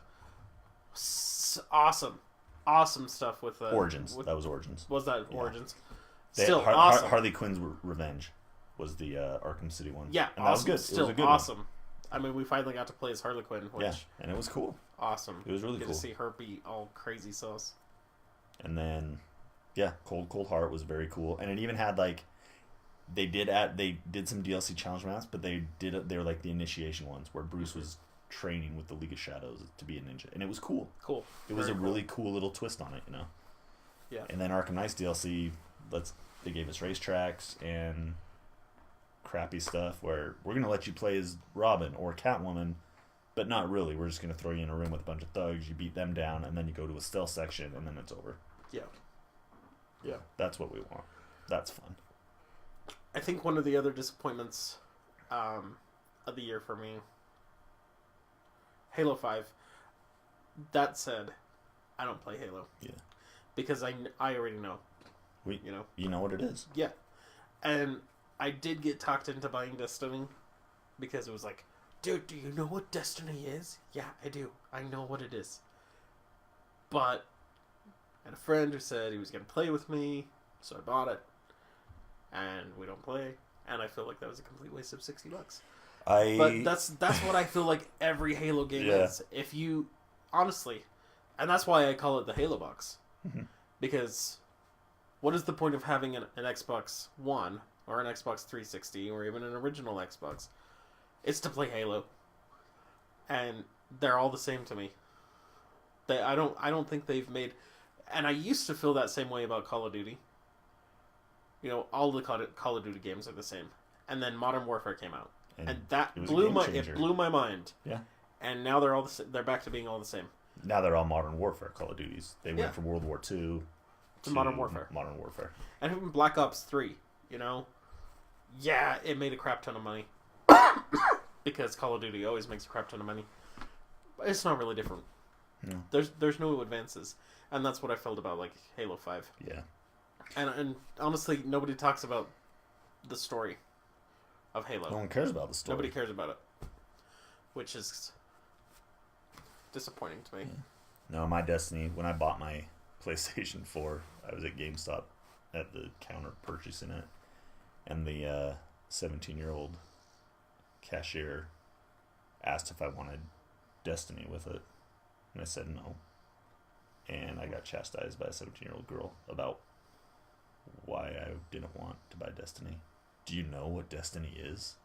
Awesome. Awesome stuff with Origins. That was Origins. Was that Yeah. Origins? They- Still awesome. Harley Quinn's Revenge was the Arkham City one. Yeah, and awesome. that was good. Still it was a good awesome. one. I mean, we finally got to play as Harley Quinn, which Yeah, and it was cool. awesome. It was really Good cool. to see her be all crazy sauce. And then, yeah, Cold Heart was very cool, and it even had they did some DLC challenge maps, but they were like the initiation ones where Bruce was training with the League of Shadows to be a ninja, and it was cool. Cool. It was Very a really cool little twist on it, Yeah. And then Arkham Knight's DLC, they gave us racetracks and crappy stuff where we're gonna let you play as Robin or Catwoman, but not really. We're just gonna throw you in a room with a bunch of thugs. You beat them down, and then you go to a stealth section, and then it's over. Yeah. Yeah, that's what we want. That's fun. I think one of the other disappointments of the year for me, Halo 5. That said, I don't play Halo. Yeah. Because I already know. You know what it is. Yeah. And I did get talked into buying Destiny because it was like, dude, do you know what Destiny is? Yeah, I do. I know what it is. But I had a friend who said he was going to play with me, so I bought it. And we don't play. And I feel like that was a complete waste of $60. But that's what I feel like every Halo game is. If you, honestly, and that's why I call it the Halo box. Mm-hmm. Because what is the point of having an Xbox One or an Xbox 360 or even an original Xbox? It's to play Halo. And they're all the same to me. I don't think they've made And I used to feel that same way about Call of Duty. You know, all the Call of Duty games are the same. And then Modern Warfare came out. And that it was a blew game changer. it blew my mind. Yeah. And now they're all they're back to being all the same. Now they're all Modern Warfare Call of Duties. They went from World War II to Modern Warfare. Modern Warfare. And even Black Ops 3, you know? Yeah, it made a crap ton of money. Because Call of Duty always makes a crap ton of money. But it's not really different. No. There's no advances. And that's what I felt about, like, Halo 5. Yeah. And honestly, nobody talks about the story of Halo. No one cares about the story. Nobody cares about it. Which is disappointing to me. Yeah. No, my Destiny, when I bought my PlayStation 4, I was at GameStop at the counter purchasing it. And the 17-year-old cashier asked if I wanted Destiny with it. And I said no. And I got chastised by a 17-year-old girl about why I didn't want to buy Destiny. Do you know what Destiny is?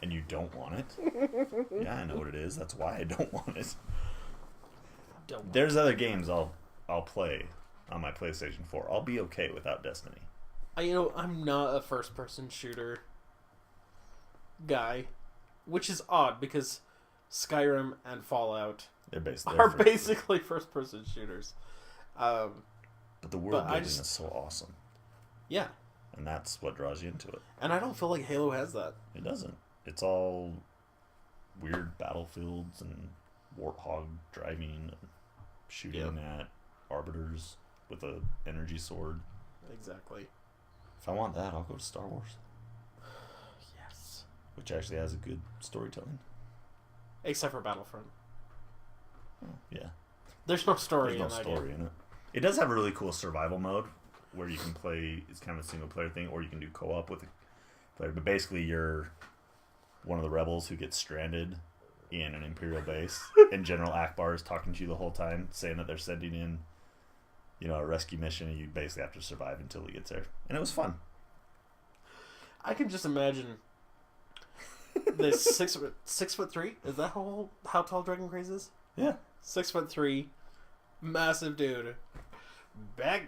And you don't want it? Yeah, I know what it is. That's why I don't want it. There's other games I'll play on my PlayStation 4. I'll be okay without Destiny. You know, I'm not a first-person shooter guy, which is odd because Skyrim and Fallout are basically first-person shooters. But the world building is so awesome. Yeah. And that's what draws you into it. And I don't feel like Halo has that. It doesn't. It's all weird battlefields and warthog driving and shooting at arbiters with a energy sword. Exactly. If I want that, I'll go to Star Wars. Yes. Which actually has a good storytelling. Except for Battlefront. Oh, yeah. There's no story in it. It does have a really cool survival mode where you can play, it's kind of a single player thing, or you can do co-op with a player. But basically you're one of the rebels who gets stranded in an Imperial base, and General Akbar is talking to you the whole time, saying that they're sending in, you know, a rescue mission, and you basically have to survive until he gets there. And it was fun. I can just imagine this 6'3". Is that how tall Dragon Craze is? Yeah. 6'3", massive dude. Back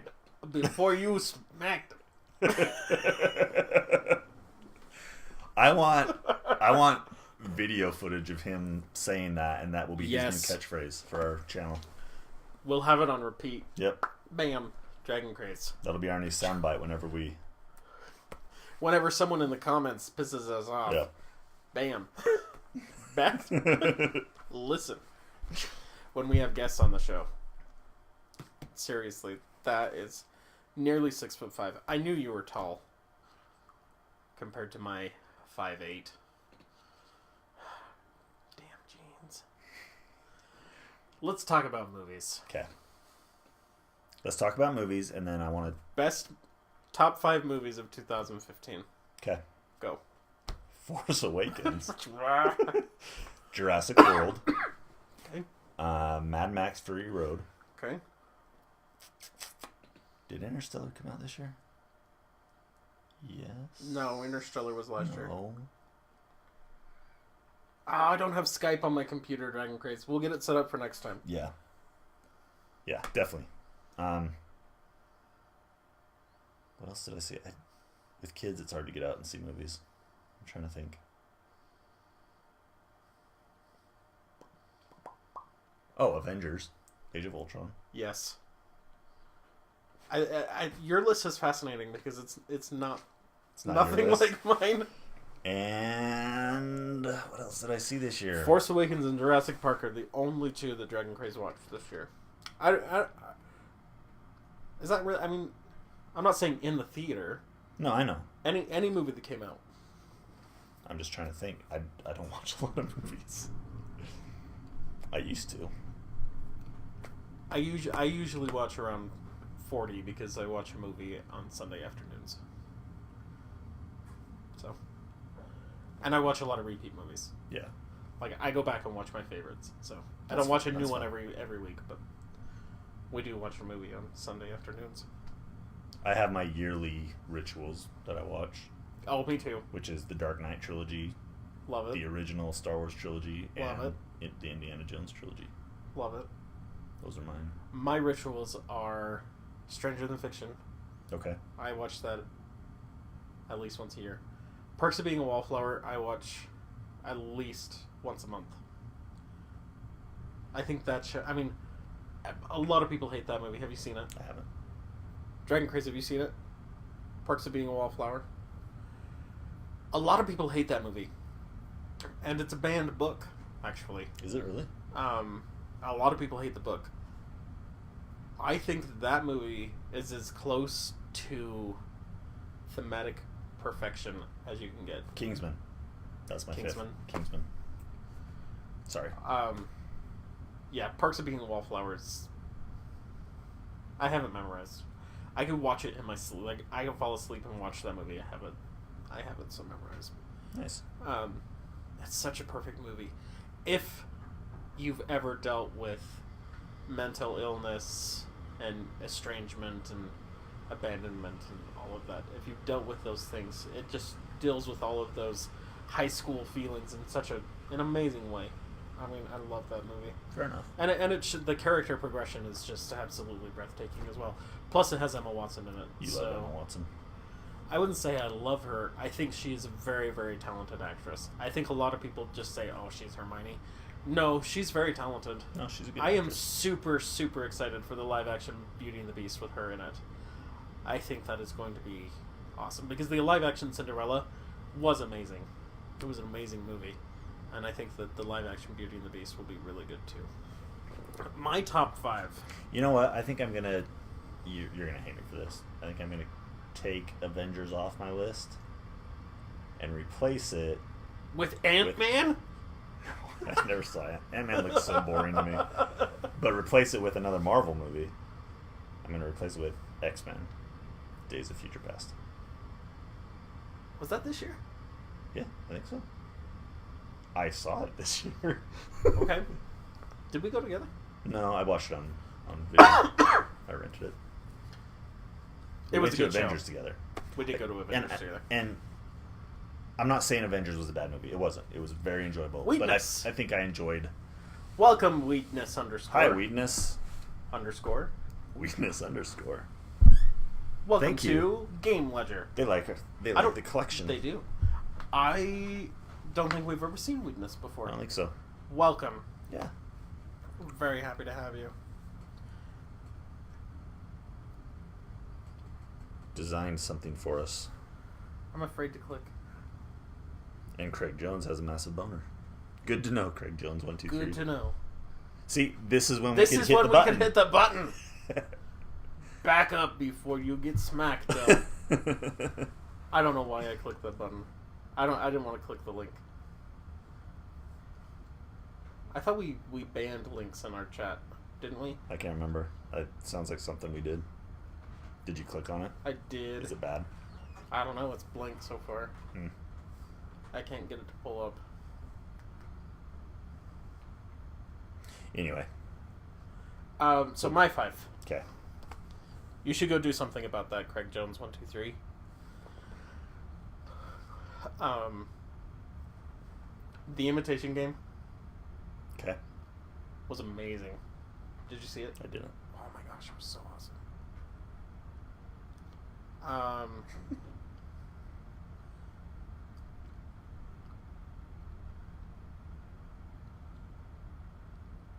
before you smacked. I want video footage of him saying that, and that will be his new catchphrase for our channel. We'll have it on repeat. Yep. Bam. Dragon Craze. That'll be our new soundbite whenever someone in the comments pisses us off. Yep. Bam. Back. Listen. When we have guests on the show. Seriously, that is nearly 6'5". I knew you were tall compared to my 5'8". Damn jeans. Let's talk about movies. Okay. Let's talk about movies, and then I want to... Best top 5 movies of 2015. Okay. Go. Force Awakens. Jurassic World. Okay. Mad Max Fury Road. Okay. Did Interstellar come out this year? Yes. No, Interstellar was last year. No. I don't have Skype on my computer, Dragon Craze. We'll get it set up for next time. Yeah. Yeah, definitely. What else did I see? With kids, it's hard to get out and see movies. I'm trying to think. Oh, Avengers. Age of Ultron. Yes. Your list is fascinating because it's not nothing like mine. And what else did I see this year? Force Awakens and Jurassic Park are the only two that Dragon Craze watched this year. Is that really? I mean, I'm not saying in the theater. No, I know. Any movie that came out. I'm just trying to think. I don't watch a lot of movies. I used to. I usually watch around 40 because I watch a movie on Sunday afternoons. So. And I watch a lot of repeat movies. Yeah. Like, I go back and watch my favorites. So I don't watch a new one every week, but we do watch a movie on Sunday afternoons. I have my yearly rituals that I watch. Oh, me too. Which is the Dark Knight trilogy. Love it. The original Star Wars trilogy. Love and the Indiana Jones trilogy. Love it. Those are mine. My rituals are Stranger Than Fiction. Okay. I watch that at least once a year. Perks of Being a Wallflower, I watch at least once a month. I think that show... I mean, a lot of people hate that movie. Have you seen it? I haven't. Dragon Craze, have you seen it? Perks of Being a Wallflower? A lot of people hate that movie. And it's a banned book, actually. Is it really? A lot of people hate the book. I think that movie is as close to thematic perfection as you can get. Kingsman. That's my Kingsman. fifth. Kingsman. Sorry. Yeah, Perks of Being a Wallflower is... I have it memorized. I could watch it in my sleep. Like, I can fall asleep and watch that movie. I have it so memorized. Nice. It's such a perfect movie. If you've ever dealt with mental illness and estrangement and abandonment and all of that, if you've dealt with those things, it just deals with all of those high school feelings in such an amazing way. I mean, I love that movie. Fair enough. And it should, the character progression is just absolutely breathtaking as well. Plus, it has Emma Watson in it. You so love Emma Watson. I wouldn't say I love her. I think she is a very, very talented actress. I think a lot of people just say, oh, she's Hermione. No, she's very talented. No, she's a good I am actress. super, super excited for the live-action Beauty and the Beast with her in it. I think that is going to be awesome. Because the live-action Cinderella was amazing. It was an amazing movie. And I think that the live-action Beauty and the Beast will be really good, too. My top 5. You know what? I think I'm gonna... You're gonna hate me for this. I think I'm gonna take Avengers off my list and replace it... With Ant-Man? I never saw it. Ant-Man looks so boring to me. But replace it with another Marvel movie. I'm going to replace it with X-Men, Days of Future Past. Was that this year? Yeah, I think so. I saw it this year. Okay. Did we go together? No, I watched it on video. I rented it. It was went a to good show. Avengers together. We did go to Avengers together. And I'm not saying Avengers was a bad movie. It wasn't. It was very enjoyable. Weakness. But I think I enjoyed... Welcome, Weakness underscore. Hi, Weakness. Underscore. Weakness underscore. Welcome Thank to you. Game Ledger. They like it. They I like don't- the collection. They do. I don't think we've ever seen Weakness before. I don't think so. Welcome. Yeah. Very happy to have you. Designed something for us. I'm afraid to click. And Craig Jones has a massive boner. Good to know, Craig Jones. 1, 2, 3. Good to know. See, this is when This we can is hit when the we button. can hit the button. Back up before you get smacked, though. I don't know why I clicked that button. I didn't want to click the link. I thought we banned links in our chat, didn't we? I can't remember. It sounds like something we did. Did you click on it? I did. Is it bad? I don't know. It's blank so far. Hmm. I can't get it to pull up. Anyway. So my 5. Okay. You should go do something about that, Craig Jones 123. The Imitation Game Okay. was amazing. Did you see it? I didn't. Oh my gosh, it was so awesome.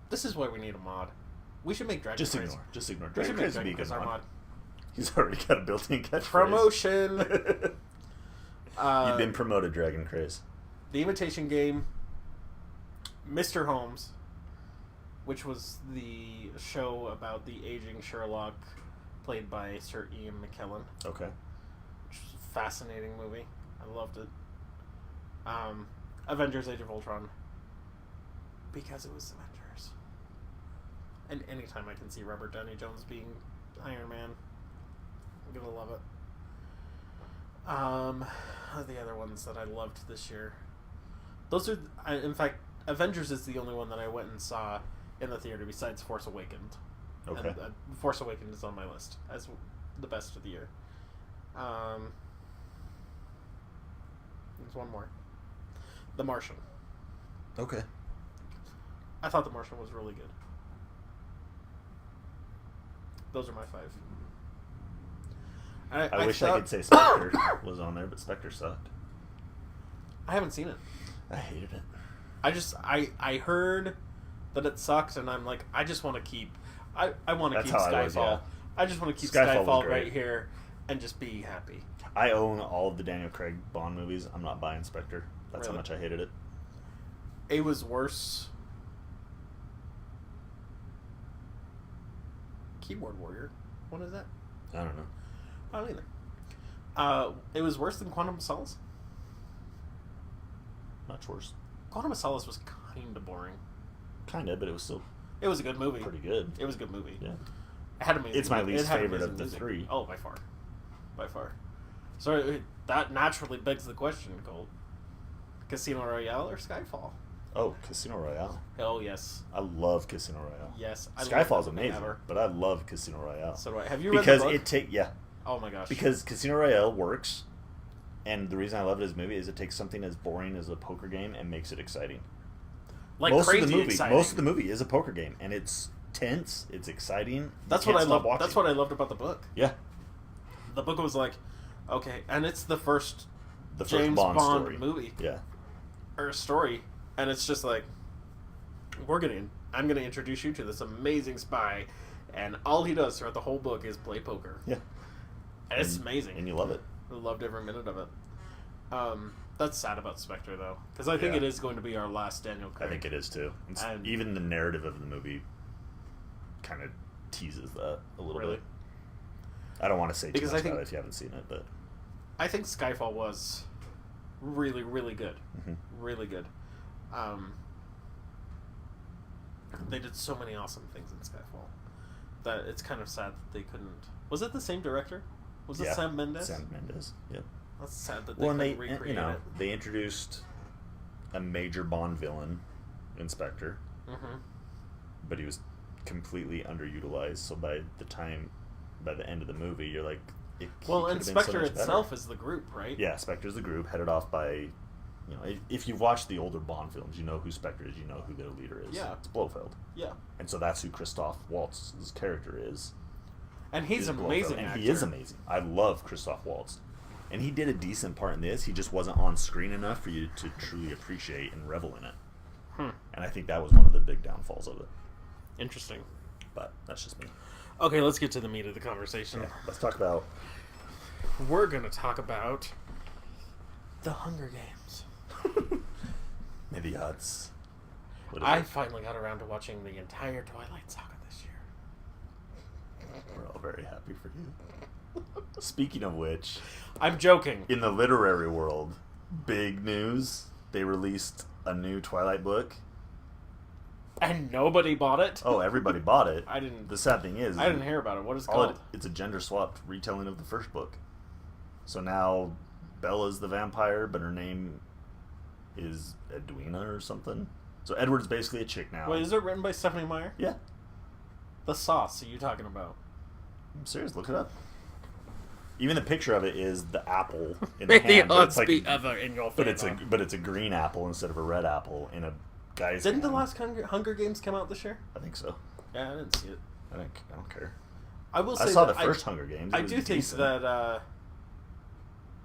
This is why we need a mod. We should make Dragon Just Craze. ignore. Just ignore. We Dragon should make Craze would be a Dragon Craze good our mod. mod. He's already got a built-in catchphrase. Promotion. You've been promoted, Dragon Craze. The Imitation Game, Mr. Holmes, which was the show about the aging Sherlock, played by Sir Ian McKellen, Okay. which was a fascinating movie. I loved it. Avengers: Age of Ultron, because it was Avengers. And anytime I can see Robert Downey Jones being Iron Man, I'm gonna love it. The other ones that I loved this year. Those are, in fact, Avengers is the only one that I went and saw in the theater besides Force Awakens. Okay. And, Force Awakens is on my list as the best of the year. There's one more. The Martian. Okay. I thought The Martian was really good. Those are my 5. I wish I could say Spectre was on there, but Spectre sucked. I haven't seen it. I hated it. I heard that it sucks, and I'm like, I just want to keep. I want to That's keep how I was, Skyfall. yeah. I just want to keep Skyfall was Skyfall great. right here, and just be happy. I own all of the Daniel Craig Bond movies. I'm not buying Spectre. That's Really? how much I hated it. It was worse. Keyboard Warrior. What is that? I don't know. I don't either. It was worse than Quantum of Solace. Much worse. Quantum of Solace was kind of boring. Kind of, but it was still It was a good movie. pretty good. It was a good movie. Yeah. It had amazing. It's my least it had favorite amazing of the music. 3. Oh, by far, by far. So that naturally begs the question, Colt: Casino Royale or Skyfall? Oh, Casino Royale. Oh yes, I love Casino Royale. yes. I love Skyfall's that movie amazing, ever. but I love Casino Royale. So do I. Have you read Because the book? yeah. Oh my gosh. Because Casino Royale works, and the reason I love it as a movie is it takes something as boring as a poker game and makes it exciting. like most crazy of the movie, exciting. most of the movie is a poker game, and it's tense, it's exciting. That's you what I can't stop love. watching. That's what I loved about the book. Yeah, The book was like, okay, and it's the first the first James Bond, story. movie Yeah, or story, and it's just like, I'm gonna introduce you to this amazing spy, and all he does throughout the whole book is play poker. yeah, And it's amazing. and you love it. I loved every minute of it. That's sad about Spectre, though, because I think Yeah. it is going to be our last Daniel Craig. I think it is too. And- Even the narrative of the movie kind of teases that a little Really? bit. I don't want to say too Because much I think- about it if you haven't seen it, but I think Skyfall was really, really good. Mhm. Really good. They did so many awesome things in Skyfall that it's kind of sad that they couldn't. Was it the same director? Was it Yeah. Sam Mendes? Sam Mendes. Yep. That's sad that they Well, and couldn't they recreate it. they introduced a major Bond villain, Inspector, Mm-hmm. but he was completely underutilized. So by the end of the movie, you're like, he Well, could've been so Inspector much better. itself is the group, right? Yeah, Spectre's the group headed off by, if you've watched the older Bond films, you know who Spectre is, you know who their leader is. Yeah. It's Blofeld. Yeah. And so that's who Christoph Waltz's character is. And he's is an Blofeld. amazing And actor. he is amazing. I love Christoph Waltz. And he did a decent part in this. He just wasn't on screen enough for you to truly appreciate and revel in it. And I think that was one of the big downfalls of it. Interesting. But that's just me. Okay, let's get to the meat of the conversation. Yeah. Let's talk about We're going to talk about the Hunger Games. maybe odds. What is I it? finally got around to watching the entire Twilight Saga this year. We're all very happy for you. Speaking of which, I'm joking. in the literary world, big news. They released a new Twilight book. And nobody bought it? Oh, everybody bought it. I didn't. The sad thing is, I didn't hear about it. What is it all called? it's a gender swapped retelling of the first book. So now Bella's the vampire, but her name is Edwina or something. So Edward's basically a chick now. Wait, is it written by Stephanie Meyer? Yeah, The Sauce are you talking about? I'm serious. Look it up. Even the picture of it is the apple in the hand, but it's like, ever in your but it's a green apple instead of a red apple in a guy's. Didn't the hand. last Hunger Games come out this year? I think so. Yeah, I didn't see it. I don't care. I will say I saw that the first Hunger Games. It I was do think decent. that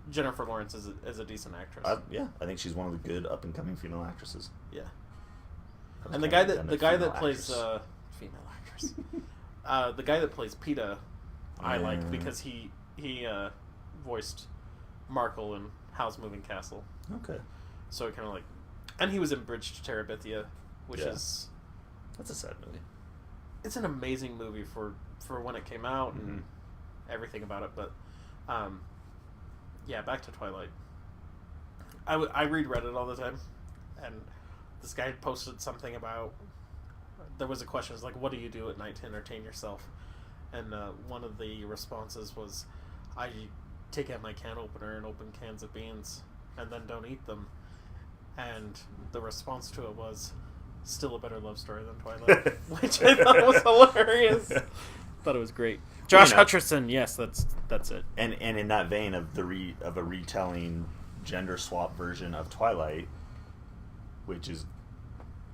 Jennifer Lawrence is a decent actress. I think she's one of the good up and coming female actresses. Yeah. I was And the calling guy them that a female plays actress. female actress, the guy that plays Peeta, I like Mm. because he voiced Markle in Howl's Moving Castle, Okay, so it kind of like, and he was in Bridge to Terabithia, which Yeah. is that's a sad movie. it's an amazing movie for when it came out and Mhm. everything about it. But yeah, back to Twilight. I read Reddit all the time, and this guy posted something about, there was a question, it's like, what do you do at night to entertain yourself? And one of the responses was, I take out my can opener and open cans of beans and then don't eat them. And the response to it was, still a better love story than Twilight, which I thought was hilarious. Thought it was great. Josh Hutcherson, yes, that's it. And in that vein of a retelling gender swap version of Twilight, which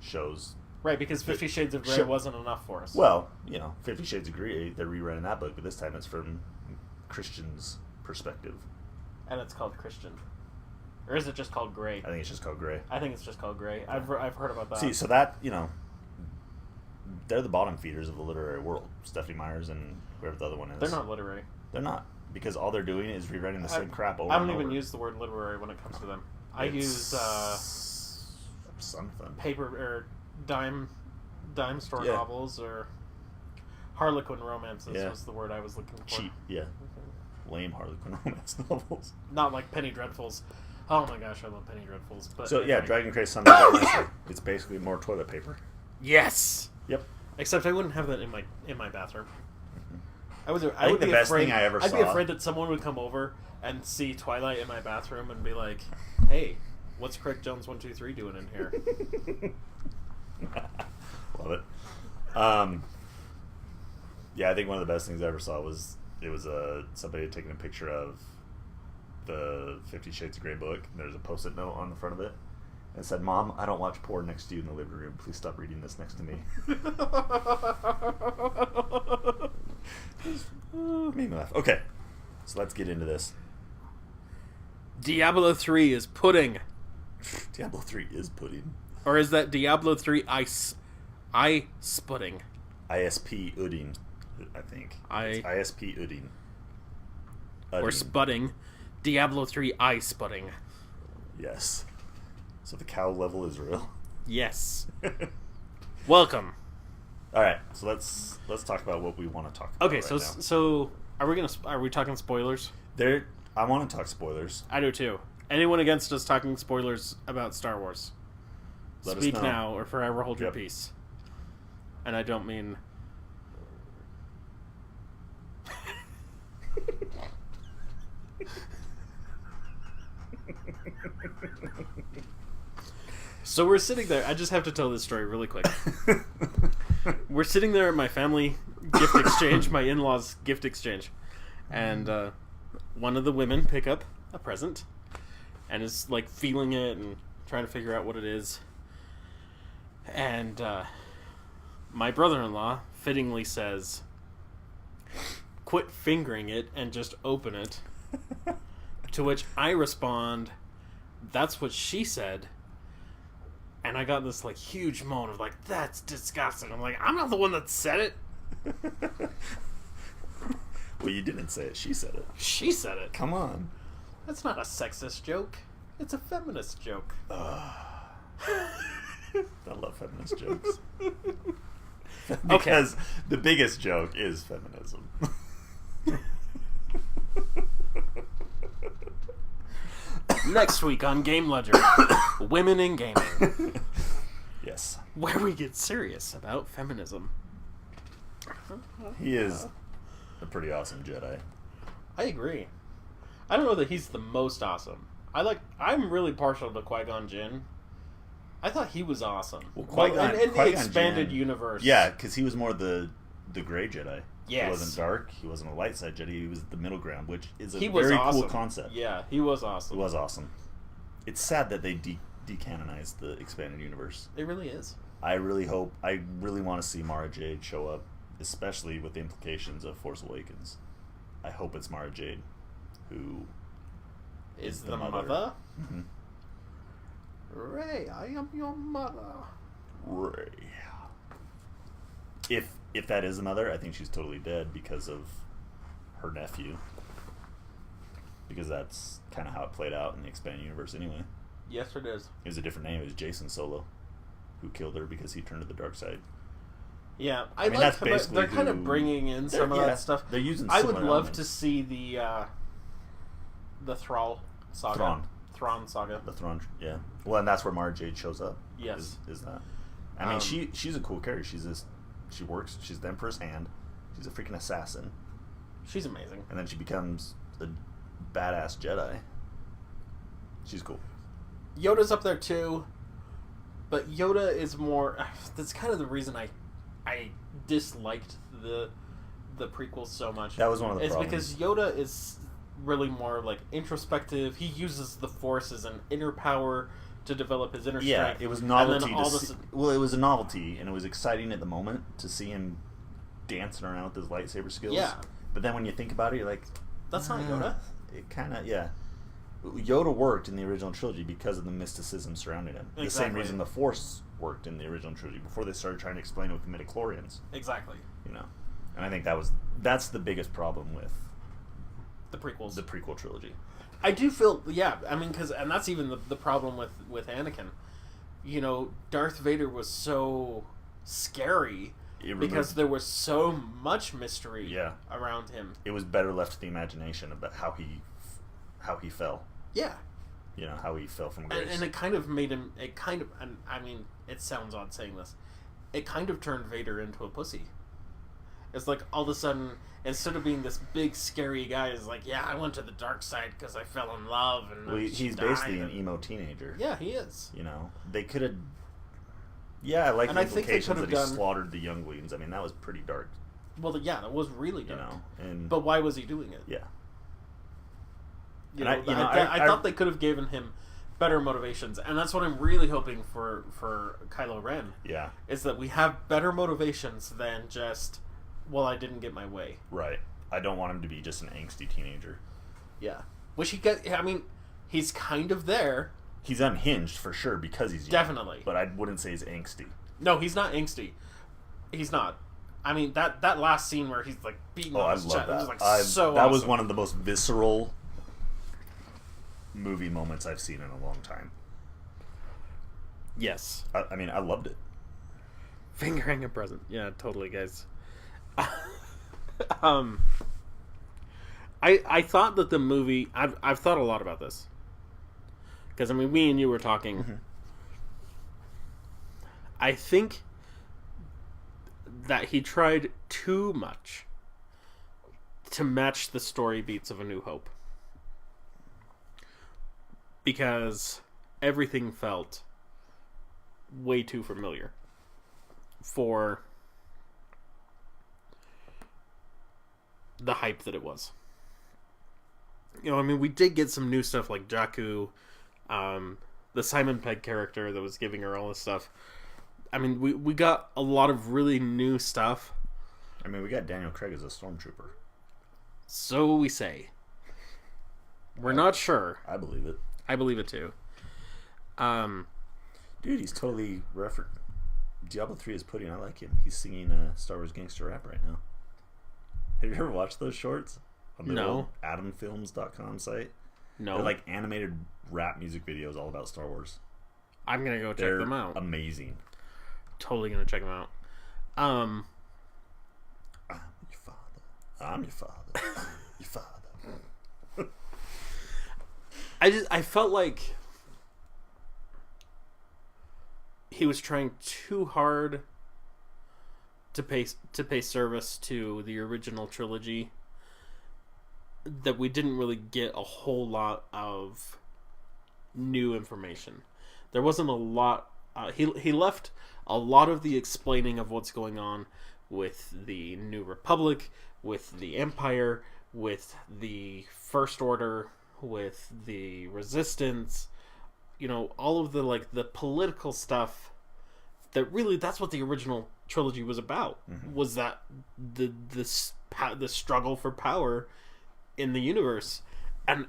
shows Right, because 50 Shades of Grey Sure. wasn't enough for us. Well, 50 Shades of Grey, they're rewriting that book, but this time it's from Christian's perspective. And it's called Christian. Or is it just called Grey? I think it's just called Grey. I think it's just called Grey. I've heard about that. See, so that, they're the bottom feeders of the literary world. Stephanie Myers and whoever the other one is. They're not literary. They're not. Because all they're doing is rewriting the same crap over I don't and even over. use the word literary when it comes to them. I It's use something. paper or dime store Yeah. novels or Harlequin romances Yeah. was the word I was looking for. Cheap, yeah. Lame Harlequin romance novels. Not like Penny Dreadfuls. Oh my gosh, I love Penny Dreadfuls. But So, yeah, anyway. Dragon Craze Sunday Darkness, it's basically more toilet paper. Yes. Yep. Except I wouldn't have that in my bathroom. I think would the be best afraid, thing I ever I'd be saw- afraid that someone would come over and see Twilight in my bathroom and be like, "Hey, what's Craig Jones 123 doing in here?" Love it. Yeah, I think one of the best things I ever saw was somebody had taken a picture of the 50 Shades of Grey book. And there's a post-it note on the front of it. And it said, "Mom, I don't watch porn next to you in the living room. Please stop reading this next to me." Made me laugh. Okay, so let's get into this. Diablo 3 is pudding. Diablo 3 is pudding. Or is that Diablo 3 ice pudding? ISP Udin, I think. It's ISP Udin. Or spudding. Diablo 3 ice pudding. Yes. So the cow level is real. Yes. Welcome. All right, so let's talk about what we want to talk about. Okay, right so now. so are we talking spoilers? I want to talk spoilers. I do too. Anyone against us talking spoilers about Star Wars? Let us Speak know. now or forever hold your Yep. peace. And I don't mean So we're sitting there. I just have to tell this story really quick. We're sitting there at my family gift exchange, my in-laws gift exchange, and one of the women pick up a present and is like feeling it and trying to figure out what it is. And my brother-in-law fittingly says, "Quit fingering it and just open it." To which I respond, "That's what she said." And I got this like huge moan of like, "That's disgusting." I'm like, I'm not the one that said it. Well, you didn't say it. She said it. She said it. Come on. That's not a sexist joke. It's a feminist joke. I love feminist jokes. Because the biggest joke is feminism. Next week on Game Ledger, Women in Gaming, Yes. where we get serious about feminism. He is a pretty awesome Jedi. I agree. I don't know that he's the most awesome. I'm really partial to Qui-Gon Jinn. I thought he was awesome. Well, in the Qui-Gon expanded Jinn- universe. Yeah, because he was more the gray Jedi. Yes. He wasn't dark. He wasn't a light side Jedi. He was the middle ground, which is a He was very awesome. cool concept. Yeah, he was awesome. It was awesome. It's sad that they decanonized the expanded universe. It really is. I really want to see Mara Jade show up, especially with the implications of Force Awakens. I hope it's Mara Jade, who Is the the mother. mother? Mhm. Rey, I am your mother. Rey. If that is the mother, I think she's totally dead because of her nephew. Because that's kind of how it played out in the expanded universe anyway. Yes, it is. It was a different name. It was Jason Solo, who killed her because he turned to the dark side. Yeah, I mean, like that's how basically they're kind of who- bringing in some of yeah, that stuff. They're using I would similar love elements. to see the Thrall saga. Thrawn saga. The Thrawn, yeah. Well, and that's where Mara Jade shows up. Yes. Is that? I mean, she's a cool character. She works. She's the Emperor's hand. She's a freaking assassin, She's amazing. and then she becomes a badass Jedi. She's cool. Yoda's up there too, but Yoda is more. That's kind of the reason I disliked the prequels so much. That was one of the It's problems. because Yoda is really more like introspective. He uses the Force as an inner power to develop his inner Yeah, strength. it was And novelty. then all Well, it was a novelty, and it was exciting at the moment to see him dancing around with his lightsaber skills. Yeah. But then when you think about it, you're like, that's not Yoda. It kind of, yeah. Yoda worked in the original trilogy because of the mysticism surrounding him. The same Exactly. reason the Force worked in the original trilogy before they started trying to explain it with the midichlorians. Exactly. You know, and I think that's the biggest problem with The prequels. the prequel trilogy. I do feel, yeah, I mean, and that's even the problem with Anakin. You know, Darth Vader was so scary because there was so much mystery around him. It was better left to the imagination about how he fell. Yeah. You know, how he fell from grace. And it kind of made him, and I mean, it sounds odd saying this, it kind of turned Vader into a pussy. It's like, all of a sudden, instead of being this big, scary guy, it's like, yeah, I went to the dark side because I fell in love. And well, he's basically an emo teenager. Yeah, he is. You know, they could have... Yeah, I like the implications that he done... slaughtered the younglings. I mean, that was pretty dark. Well, yeah, that was really dark. You know, and... But why was he doing it? Yeah. I thought they could have given him better motivations, and that's what I'm really hoping for Kylo Ren. Yeah. Is that we have better motivations than just, well, I didn't get my way. Right. I don't want him to be just an angsty teenager. Yeah. Which I mean, he's kind of there. He's unhinged for sure because he's young. Definitely. But I wouldn't say he's angsty. No, he's not angsty. He's not. I mean, that last scene where he's like beating on his chest, that. it was like that awesome. was one of the most visceral movie moments I've seen in a long time. Yes. I mean, I loved it. Fingering a present. Yeah, totally, guys. I thought that the movie... I've thought a lot about this. Because, I mean, me and you were talking. Mm-hmm. I think that he tried too much to match the story beats of A New Hope. Because everything felt way too familiar for the hype that it was. You know, I mean, we did get some new stuff like Jakku, the Simon Pegg character that was giving her all this stuff. I mean, we got a lot of really new stuff. I mean, we got Daniel Craig as a stormtrooper. So we say. We're not sure. I believe it. I believe it too. Dude, he's totally Diablo 3 is pudding. I like him. He's singing Star Wars gangster rap right now. Have you ever watched those shorts? On the old AdamFilms.com site? No. They're like animated rap music videos all about Star Wars. I'm going to go check them out. Amazing. Totally going to check them out. I'm your father. I'm your father. Your father. I felt like he was trying too hard to pay service to the original trilogy, that we didn't really get a whole lot of new information. There wasn't a lot. He left a lot of the explaining of what's going on with the New Republic, with the Empire, with the First Order, with the Resistance, you know, all of the political stuff that really, that's what the original trilogy was about. Mm-hmm. Was that the struggle for power in the universe. And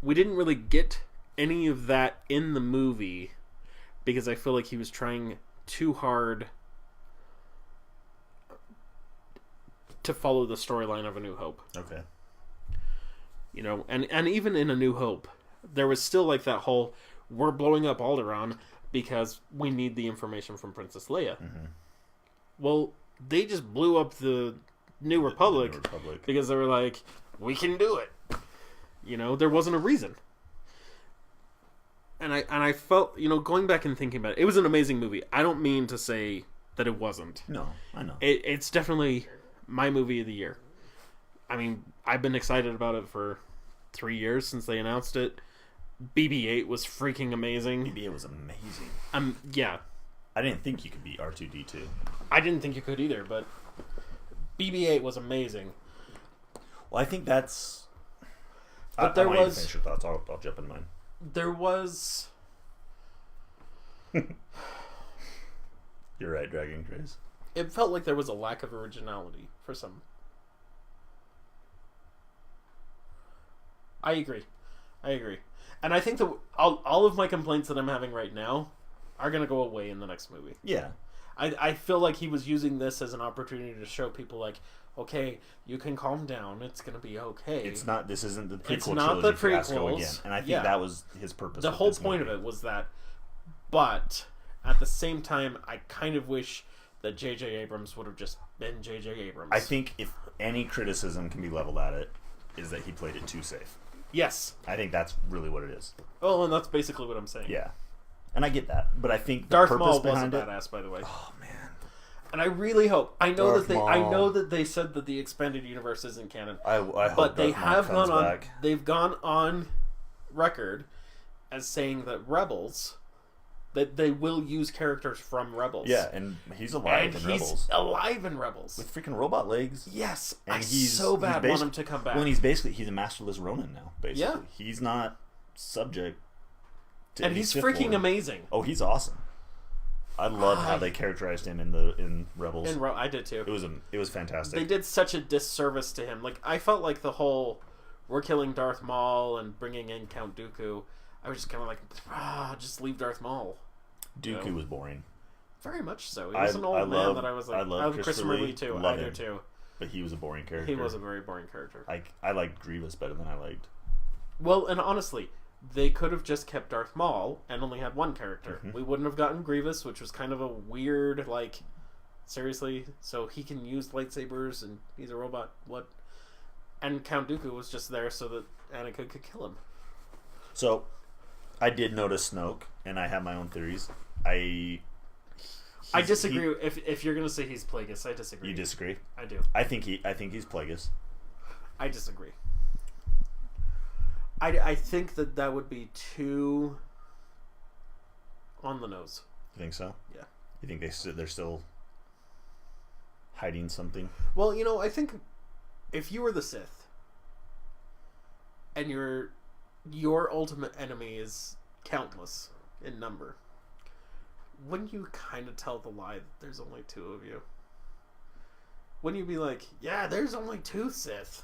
we didn't really get any of that in the movie because I feel like he was trying too hard to follow the storyline of A New Hope. Okay. You know, and even in A New Hope, there was still like that whole, we're blowing up Alderaan because we need the information from Princess Leia. Mm-hmm. Well, they just blew up the New Republic because they were like, we can do it. You know, there wasn't a reason. And I felt, you know, going back and thinking about it, it was an amazing movie. I don't mean to say that it wasn't. No, I know. It's definitely my movie of the year. I mean, I've been excited about it for 3 years since they announced it. BB-8 was freaking amazing. BB-8 was amazing. Yeah. I didn't think you could beat R2-D2. I didn't think you could either, but BB-8 was amazing. Well, I think that's... But there was... Finish your thoughts. I'll jump in mine. There was... You're right, Dragon Craze. It felt like there was a lack of originality for some. I agree. And I think that all of my complaints that I'm having right now are going to go away in the next movie. Yeah. I feel like he was using this as an opportunity to show people, like, okay, you can calm down. It's going to be okay. It's not. This isn't the prequel It's not trilogy the for Asco prequels. again. And I think Yeah. that was his purpose. The with whole this point movie. of it was that. But at the same time, I kind of wish that J.J. Abrams would have just been J.J. Abrams. I think if any criticism can be leveled at it, is that he played it too safe. Yes. I think that's really what it is. Oh, and that's basically what I'm saying. Yeah. And I get that. But I think the Darth purpose Maul was a behind it... badass, by the way. Oh, man. And I really hope. I know Darth that Maul. I know that they said that the expanded universe isn't canon, I hope but they Darth Maul have comes gone on. back. They've gone on record as saying that Rebels, that they will use characters from Rebels. Yeah, and he's alive and in he's Rebels. alive in Rebels. With freaking robot legs. Yes, And I he's so bad want basi- him to come back. Well, and he's a masterless Ronin now, basically. Yeah. He's not subject to and any he's Sith freaking Lord. amazing. Oh, he's awesome. I love how they characterized him in Rebels. I did too. It was fantastic. They did such a disservice to him. Like, I felt like the whole we're killing Darth Maul and bringing in Count Dooku, I was just kind of like, just leave Darth Maul. Dooku you know? was boring, Very much so. He was an old man that I was like, I love Christopher Lee too. Love I do him. too. But he was a boring character. He was a very boring character. I liked Grievous better than I liked. Well, and honestly, they could have just kept Darth Maul and only had one character. Mhm. We wouldn't have gotten Grievous, which was kind of a weird, like, seriously? So he can use lightsabers and he's a robot? What? And Count Dooku was just there so that Anakin could kill him. So, I did notice Snoke, and I have my own theories. I disagree. If you're going to say he's Plagueis, I disagree. You disagree? I do. I think he's Plagueis. I disagree. I think that would be too on the nose. You think so? Yeah. You think they're still hiding something? Well, you know, I think if you were the Sith and your ultimate enemy is countless in number, wouldn't you kind of tell the lie that there's only two of you? Wouldn't you be like, yeah, there's only two Sith?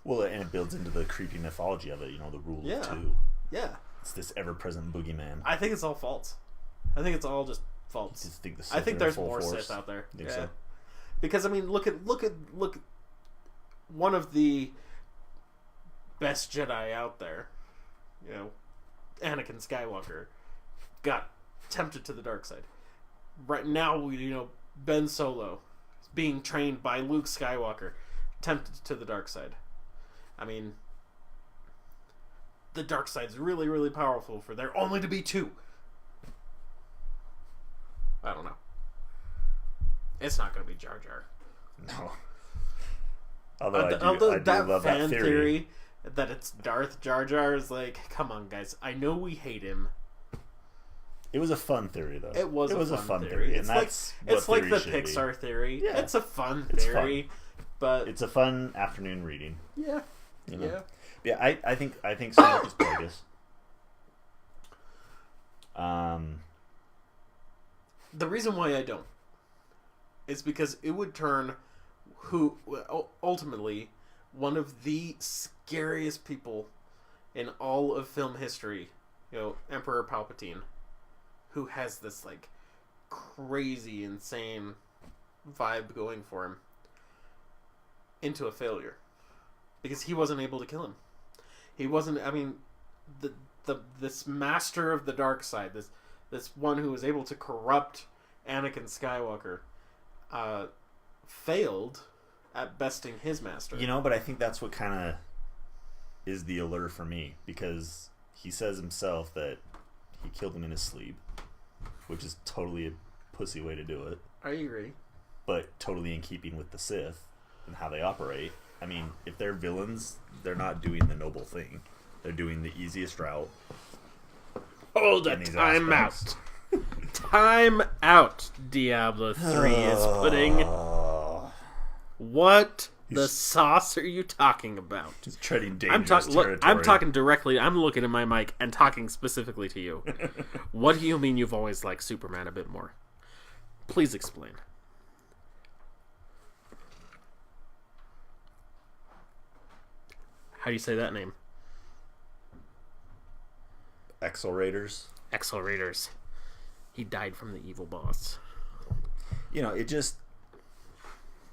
Well, and it builds into the creepy mythology of it, the rule Yeah. of two. Yeah. It's this ever-present boogeyman. I think it's all false. I think it's all just false. Just think the I Sith think are there's full more force. Sith out there. Think so? Because I mean, look at one of the best Jedi out there. Anakin Skywalker got tempted to the dark side. Right now, Ben Solo is being trained by Luke Skywalker, tempted to the dark side. I mean, the dark side's really, really powerful for there only to be two. I don't know. It's not going to be Jar Jar. No. Although I do that love fan that theory. that it's Darth Jar Jar is like, come on, guys. I know we hate him. It was a fun theory, though. It was a fun theory, It's and like that's it's what like the theory should Pixar theory. Yeah. It's a fun It's theory, but It's a fun afternoon reading. yeah, You know? yeah. Yeah, I think Snoke is Plagueis. The reason why I don't is because it would turn ultimately one of the scariest people in all of film history, Emperor Palpatine, who has this like crazy, insane vibe going for him, into a failure because he wasn't able to kill him. He wasn't. I mean, this master of the dark side, this one who was able to corrupt Anakin Skywalker, failed at besting his master. But I think that's what kind of is the allure for me, because he says himself that he killed him in his sleep, which is totally a pussy way to do it, I agree. but totally in keeping with the Sith and how they operate. I mean, if they're villains, they're not doing the noble thing. They're doing the easiest route. Hold in it. these Time aspects. out. Time out. Diablo 3 is putting. What the sauce are you talking about? He's treading dangerous territory. I'm talking directly. I'm looking at my mic and talking specifically to you. What do you mean you've always liked Superman a bit more? Please explain. How do you say that name? Accelerators. Accelerators. He died from the evil boss. You know, it just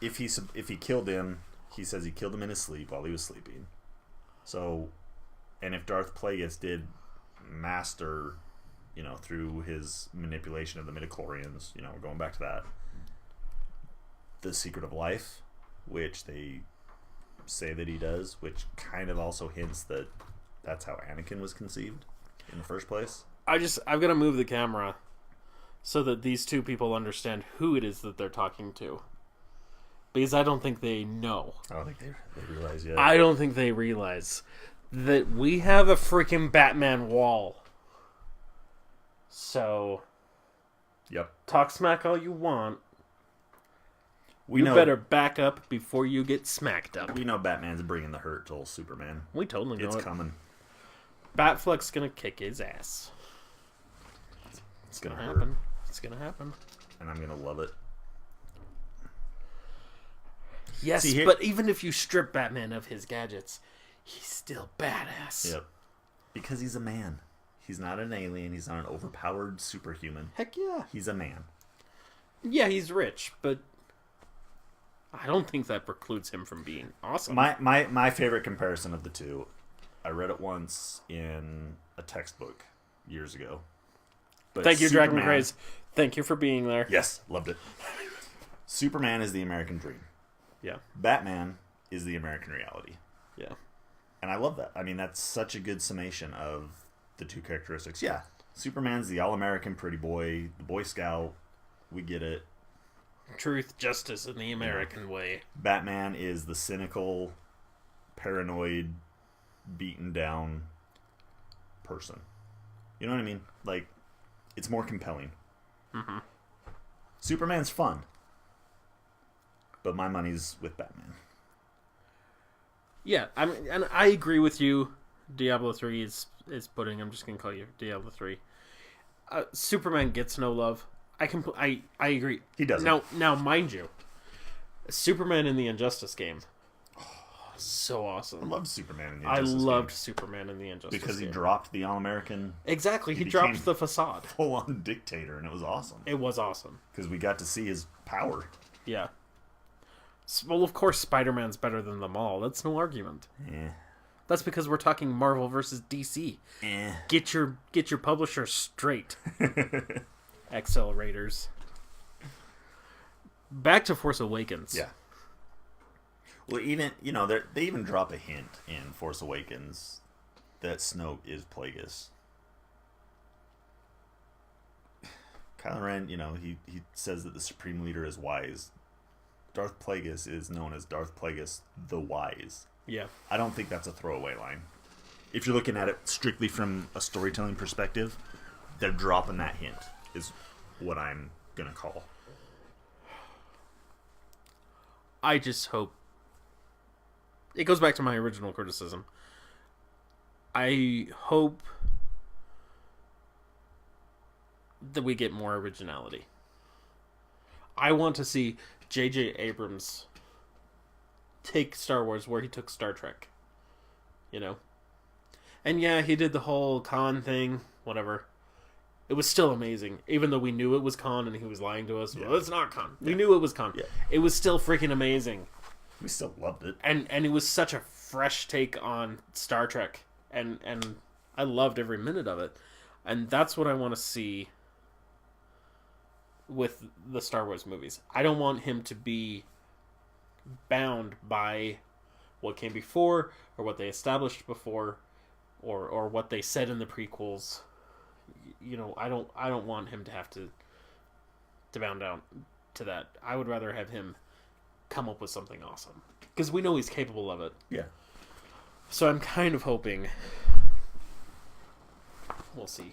if he killed him, he says he killed him in his sleep while he was sleeping. So, and if Darth Plagueis did master, you know, through his manipulation of the midichlorians, you know, we're going back to that, the secret of life, which they say that he does, which kind of also hints that that's how Anakin was conceived in the first place. I've got to move the camera so that these two people understand who it is that they're talking to. Because I don't think they know. I don't think they realize yet. I don't think they realize that we have a freaking Batman wall. So, Yep. talk smack all you want. We You know, better back up before you get smacked up. we know Batman's bringing the hurt to old Superman. We totally know It's it. coming. Batfleck's gonna kick his ass. It's gonna Happen. hurt, It's gonna happen. and I'm gonna love it. Yes, See, here- but even if you strip Batman of his gadgets, he's still badass. Yep. Because he's a man. He's not an alien. He's not an overpowered superhuman. Heck yeah. He's a man. Yeah, he's rich, but I don't think that precludes him from being awesome. My favorite comparison of the two, I read it once in a textbook years ago. But Thank you, Dragon Superman- Craze. Thank you for being there. Yes, loved it. Superman is the American dream. Yeah. Batman is the American reality. Yeah. And I love that. I mean, that's such a good summation of the two characteristics. Yeah, Superman's the all-American pretty boy, the Boy Scout. We get it. Truth, justice, in the American way. Batman is the cynical, paranoid, beaten down person. You know what I mean? Like, it's more compelling. Mm-hmm. Superman's fun. But my money's with Batman. Yeah, I mean, and I agree with you. Diablo 3 is pudding. I'm just gonna call you Diablo 3. Superman gets no love. I agree. He doesn't. Now, mind you, Superman in the Injustice game, so I awesome. loved Superman in the I Injustice loved game Superman in the Injustice because he game. dropped the all-American Exactly, he he dropped became- the facade. full-on dictator, and it was awesome. It was awesome. Because we got to see his power. Yeah. Well, of course, Spider-Man's better than them all. That's no argument. That's because we're talking Marvel versus DC. Get your publisher straight. Accelerators. Back to Force Awakens. Yeah. Well, even, you know, they even drop a hint in Force Awakens that Snoke is Plagueis. Kylo Ren, you know, he says that the Supreme Leader is wise. Darth Plagueis is known as Darth Plagueis the Wise. Yeah. I don't think that's a throwaway line. If you're looking at it strictly from a storytelling perspective, they're dropping that hint, is what I'm going to call. I just hope... It goes back to my original criticism. I hope that we get more originality. I want to see J.J. Abrams take Star Wars where he took Star Trek. You know? And yeah, he did the whole Khan thing, whatever. It was still amazing. Even though we knew it was Khan and he was lying to us. Yeah. Well, it's not Khan. We knew it was Khan. Yeah. It was still freaking amazing. We still loved it. And it was such a fresh take on Star Trek. And I loved every minute of it. And that's what I want to see with the Star Wars movies. I don't want him to be bound by what came before or what they established before or what they said in the prequels. You know, I don't want him to have to bound down to that. I would rather have him come up with something awesome because we know he's capable of it. Yeah. So I'm kind of hoping we'll see.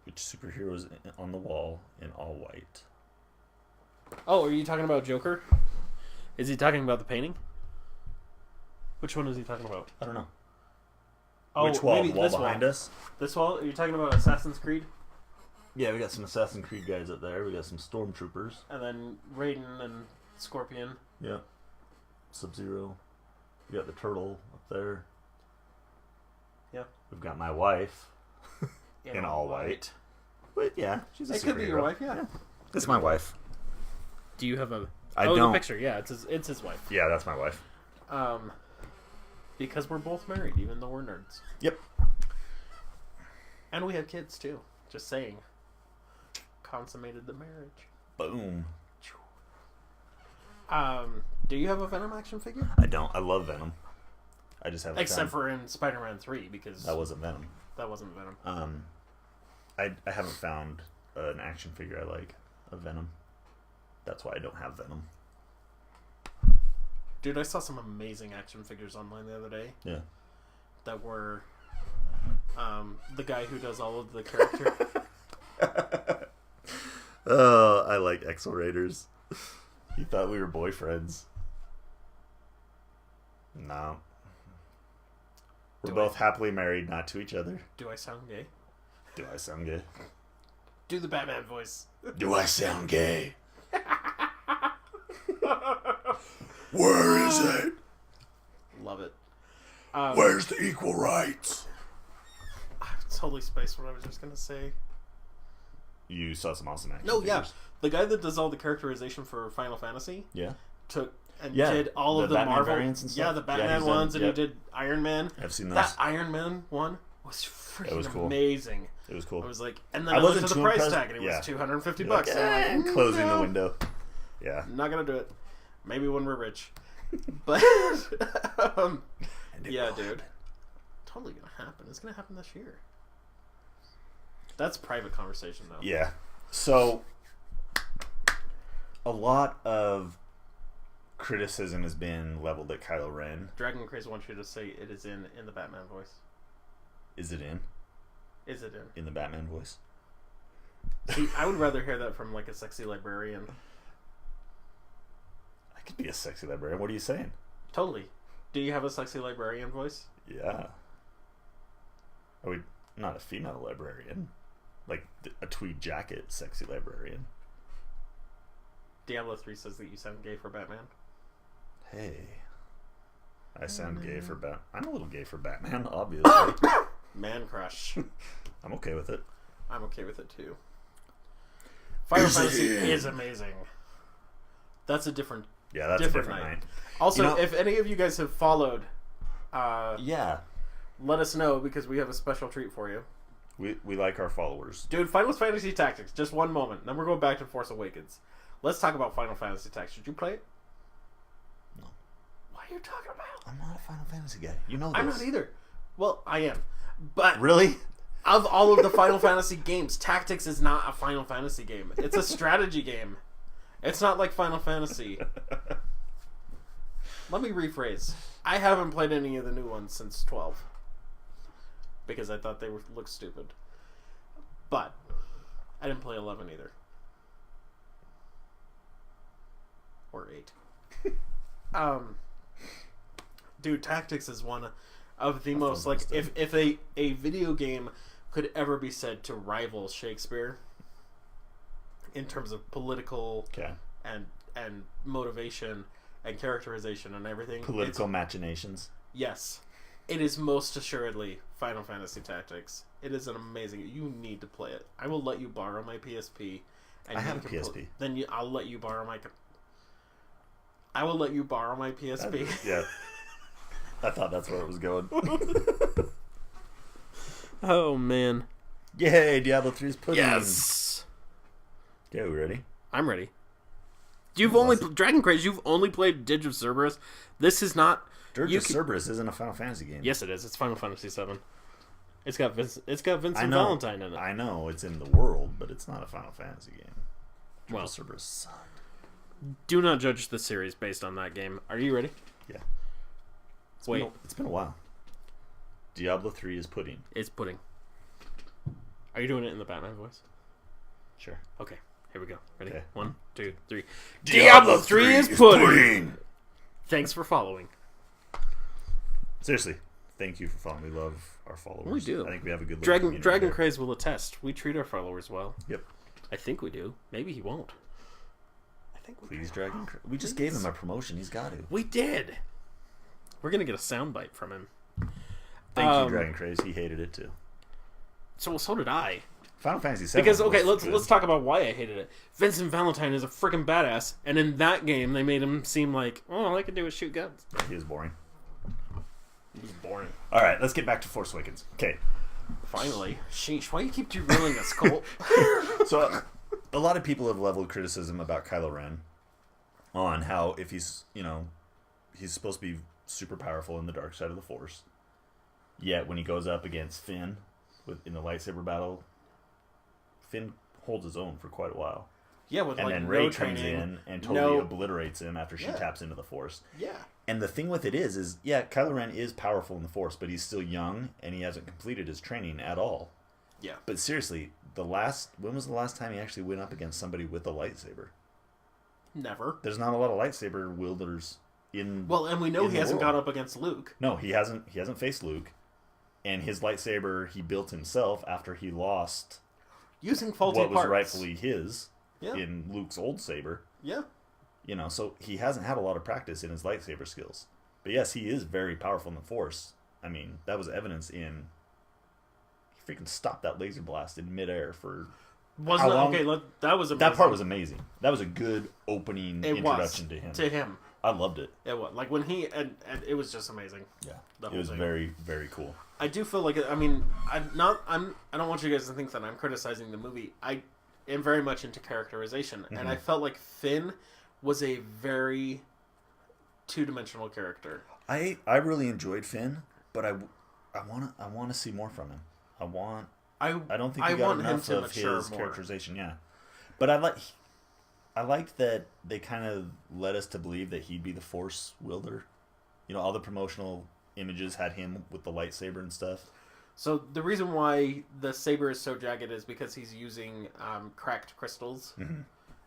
Which superheroes on the wall in all white? Oh, are you talking about Joker? Is he talking about the painting? Which one is he talking about? I don't know. Oh, Which wall? maybe The wall this behind wall. us? This wall? Are you talking about Assassin's Creed? Yeah, we got some Assassin's Creed guys up there. We got some stormtroopers. And then Raiden and Scorpion. Yeah. Sub-Zero. We got the turtle up there. Yeah. We've got my wife in all white. But yeah, she's a It could be your superhero. wife, yeah. That's my wife. Do you have a... I the don't. picture, yeah. It's his wife. Yeah, that's my wife. Because we're both married, even though we're nerds. Yep. And we have kids, too. Just saying. Consummated the marriage. Boom. Do you have a Venom action figure? I don't. I love Venom. I just haven't. Except for in Spider-Man 3, because that wasn't Venom. that wasn't Venom. I haven't found an action figure I like of Venom. That's why I don't have Venom. Dude, I saw some amazing action figures online the other day Yeah. that were the guy who does all of the character. Oh, I like Exo Raiders. He thought we were boyfriends. No. We're Do both happily married, not to each other. Do I sound gay? Do I sound gay? Do the Batman voice. Do I sound gay? Where is it? Love it. Where's the equal rights? I totally spaced what I was just going to say. You saw some awesome action No, yeah. figures. The guy that does all the characterization for Final Fantasy Yeah. took and Yeah, did all of the the Batman Marvel variants and stuff. Yeah, the Yeah, Batman he's done- ones, and yep. he did Iron Man. I've seen those. That Iron Man one was freaking was cool. amazing. It was cool. I was like, and then I I looked wasn't at the too price impressed- tag, and it yeah. was $250. You're like, And I'm like, closing no, the window. Yeah. Not gonna do it. Maybe when we're rich. But yeah, dude, totally gonna happen. It's gonna happen this year. That's private conversation, though. Yeah. So, a lot of criticism has been leveled at Kylo Ren. Dragon Craze wants you to say it is in the Batman voice. Is it in? Is it in? In the Batman voice? See, I would rather hear that from like a sexy librarian. I could be a sexy librarian. What are you saying? Totally. Do you have a sexy librarian voice? Yeah. Are we not a female librarian? Like a tweed jacket sexy librarian. Diablo 3 says that you sound gay for Batman. Hey. I sound gay for Batman. I'm a little gay for Batman, obviously. Man crush. I'm okay with it. I'm okay with it too. Final Fantasy is amazing. That's a different. Yeah, that's Different a different night. night. Also, You know- if any of you guys have followed, Yeah. let us know because we have a special treat for you. We like our followers. Dude, Final Fantasy Tactics. Just one moment. Then we're going back to Force Awakens. Let's talk about Final Fantasy Tactics. Did you play it? No. What are you talking about? I'm not a Final Fantasy guy. You know this. I'm not either. Well, I am. But Really? of all of the Final Fantasy games, Tactics is not a Final Fantasy game. It's a strategy game. It's not like Final Fantasy. Let me rephrase. I haven't played any of the new ones since 12. Because I thought they looked stupid. But I didn't play 11 either. Or 8. Dude, Tactics is one of the most, like, if a video game could ever be said to rival Shakespeare in terms of political Okay. and motivation and characterization and everything. Political machinations. Yes. It is most assuredly Final Fantasy Tactics. It is an amazing... You need to play it. I will let you borrow my PSP. And I you have a can PSP. Then I'll let you borrow my... I will let you borrow my PSP. Yeah. I thought that's where it was going. Oh, man. Yay, Diablo 3's pudding. Yes! Okay, we ready? I'm ready. You've only... Dragon Craze, you've only played Dirge of Cerberus. This is not... Dirge You of can- Cerberus isn't a Final Fantasy game. Yes, it is. It's Final Fantasy VII. It's got Vincent I know. Valentine in it. I know it's in the world, but it's not a Final Fantasy game. Dirge Well. of Cerberus sucked. Do not judge the series based on that game. Are you ready? Yeah. Wait. It's been a while. Diablo 3 is pudding. It's pudding. Are you doing it in the Batman voice? Sure. Okay. Here we go. Ready? Okay. 1, 2, 3. Diablo 3 is pudding. Thanks for following. Seriously, thank you for following. We love our followers. We do. I think we have a good Dragon here. Craze will attest. We treat our followers well. Yep. I think we do. Maybe he won't. I think we Please, do. Dragon. We just gave him a promotion. He's got to. We did. We're gonna get a soundbite from him. Thank you, Dragon Craze. He hated it too. So did I. Final Fantasy VII. Because okay, was let's talk about why I hated it. Vincent Valentine is a freaking badass, and in that game they made him seem like all I can do is shoot guns. He was boring. It was boring. All right, let's get back to Force Awakens. Okay. Finally, sheesh! Why do you keep derailing us, Colt? So, a lot of people have leveled criticism about Kylo Ren on how if he's supposed to be super powerful in the dark side of the Force, yet when he goes up against Finn in the lightsaber battle, Finn holds his own for quite a while. Yeah, with And like then Rey no comes training, in and totally obliterates him after she taps into the Force. Yeah. And the thing with it is Kylo Ren is powerful in the Force, but he's still young and he hasn't completed his training at all. Yeah. But seriously, when was the last time he actually went up against somebody with a lightsaber? Never. There's not a lot of lightsaber wielders in. Well, and we know in he the hasn't world. gone up against Luke. No, he hasn't. He hasn't faced Luke, and his lightsaber he built himself after he lost Using faulty what was parts. rightfully his Yeah. in Luke's old saber. Yeah. So he hasn't had a lot of practice in his lightsaber skills. But yes, he is very powerful in the Force. I mean, that was evidence in. He freaking stopped that laser blast in midair for. Wasn't How long- okay? That was amazing. That part was amazing. That was a good opening It introduction was, to him. To him. I loved it. It was like when he and it was just amazing. Yeah, The it whole was thing. very, very cool. I do feel like I don't want you guys to think that I'm criticizing the movie. I am very much into characterization, and I felt like Finn was a very two-dimensional character. I really enjoyed Finn, but I want to see more from him. I don't think we got want him enough to of mature his more. characterization. Yeah, but I liked that they kind of led us to believe that he'd be the Force wielder. All the promotional images had him with the lightsaber and stuff. So the reason why the saber is so jagged is because he's using cracked crystals,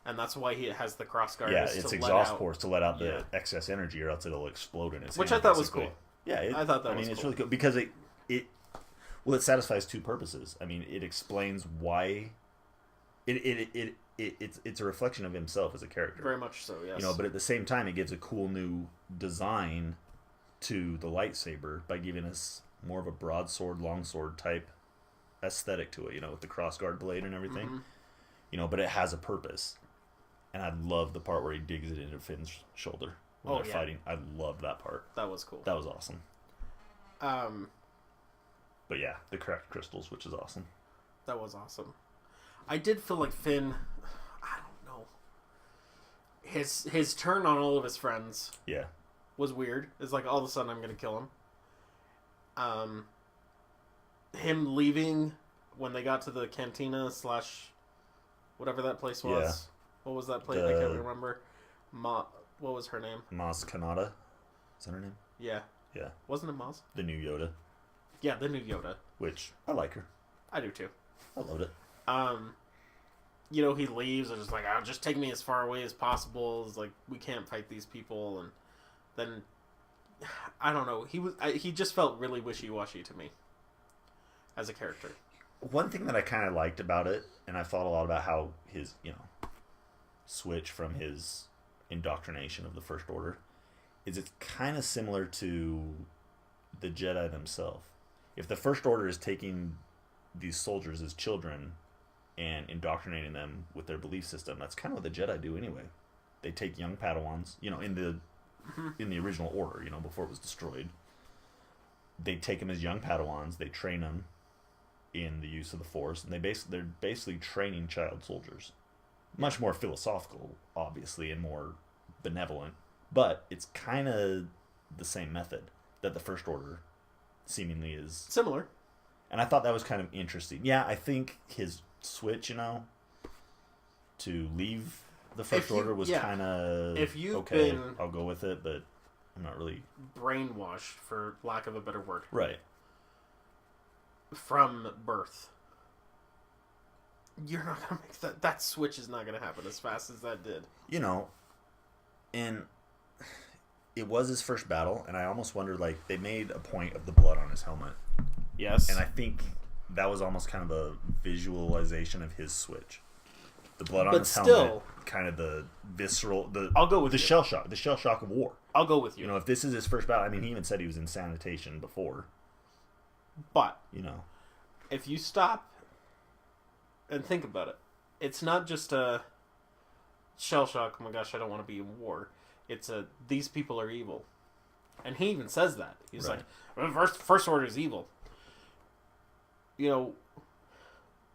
and that's why he has the crossguard. Yeah, is it's to exhaust let out, pores to let out the Yeah. excess energy, or else it'll explode in its which hand, I thought was basically. cool. Yeah, I thought that I was mean, it's cool. really cool because it satisfies two purposes. I mean, it explains why it's a reflection of himself as a character. Very much so, yes. But at the same time, it gives a cool new design to the lightsaber by giving us more of a broadsword, longsword type aesthetic to it. With the crossguard blade and everything. But it has a purpose. And I love the part where he digs it into Finn's shoulder when they're fighting. I love that part. That was cool. That was awesome. Um, But yeah, the correct crystals, which is awesome. that was awesome. I did feel like Finn. I don't know. His turn on all of his friends Yeah. was weird. It's like all of a sudden I'm gonna kill him. Him leaving when they got to the cantina / whatever that place was. Yeah. What was that place? I can't remember. What was her name? Maz Kanata. Is that her name? Yeah. Yeah. Wasn't it Maz? The new Yoda. Yeah, the new Yoda. Which, I like her. I do too. I loved it. He leaves and just like, "I'll just take me as far away as possible." It's like, we can't fight these people, and then I don't know. He just felt really wishy-washy to me as a character. One thing that I kind of liked about it, and I thought a lot about how his, switch from his indoctrination of the First Order, is it's kind of similar to the Jedi themselves. If the First Order is taking these soldiers as children and indoctrinating them with their belief system, that's kind of what the Jedi do anyway. They take young Padawans, in the original order, before it was destroyed. They take them as young Padawans, they train them in the use of the Force, and they're basically training child soldiers. Much more philosophical, obviously, and more benevolent, but it's kind of the same method that the First Order seemingly is. Similar. And I thought that was kind of interesting. Yeah, I think his switch, to leave the First Order was kind of If you've okay. been I'll go with it, but I'm not really brainwashed, for lack of a better word, right. from birth. You're not gonna make that. That switch is not gonna happen as fast as that did. You know, and it was his first battle, and I almost wondered, like, they made a point of the blood on his helmet. Yes. And I think that was almost kind of a visualization of his switch. The blood on But his still, helmet, kind of the visceral, I'll go with the you. shell shock of war. I'll go with you. You know, if this is his first battle, I mean, he even said he was in sanitation before. But You know, if you stop and think about it, it's not just a shell shock. Oh my gosh, I don't want to be in war. It's a these people are evil, and he even says that. He's Right. like, first order is evil. You know,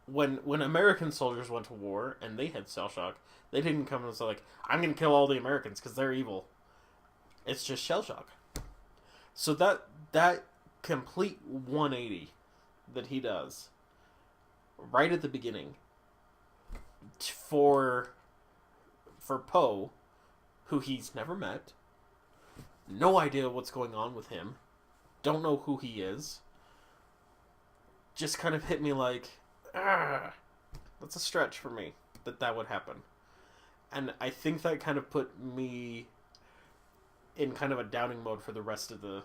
when American soldiers went to war and they had shell shock, they didn't come and say like, I'm going to kill all the Americans because they're evil. It's just shell shock. So that complete 180 that he does right at the beginning for Poe, who he's never met, no idea what's going on with him, don't know who he is, just kind of hit me like, that's a stretch for me that would happen. And I think that kind of put me in kind of a downing mode for the rest of the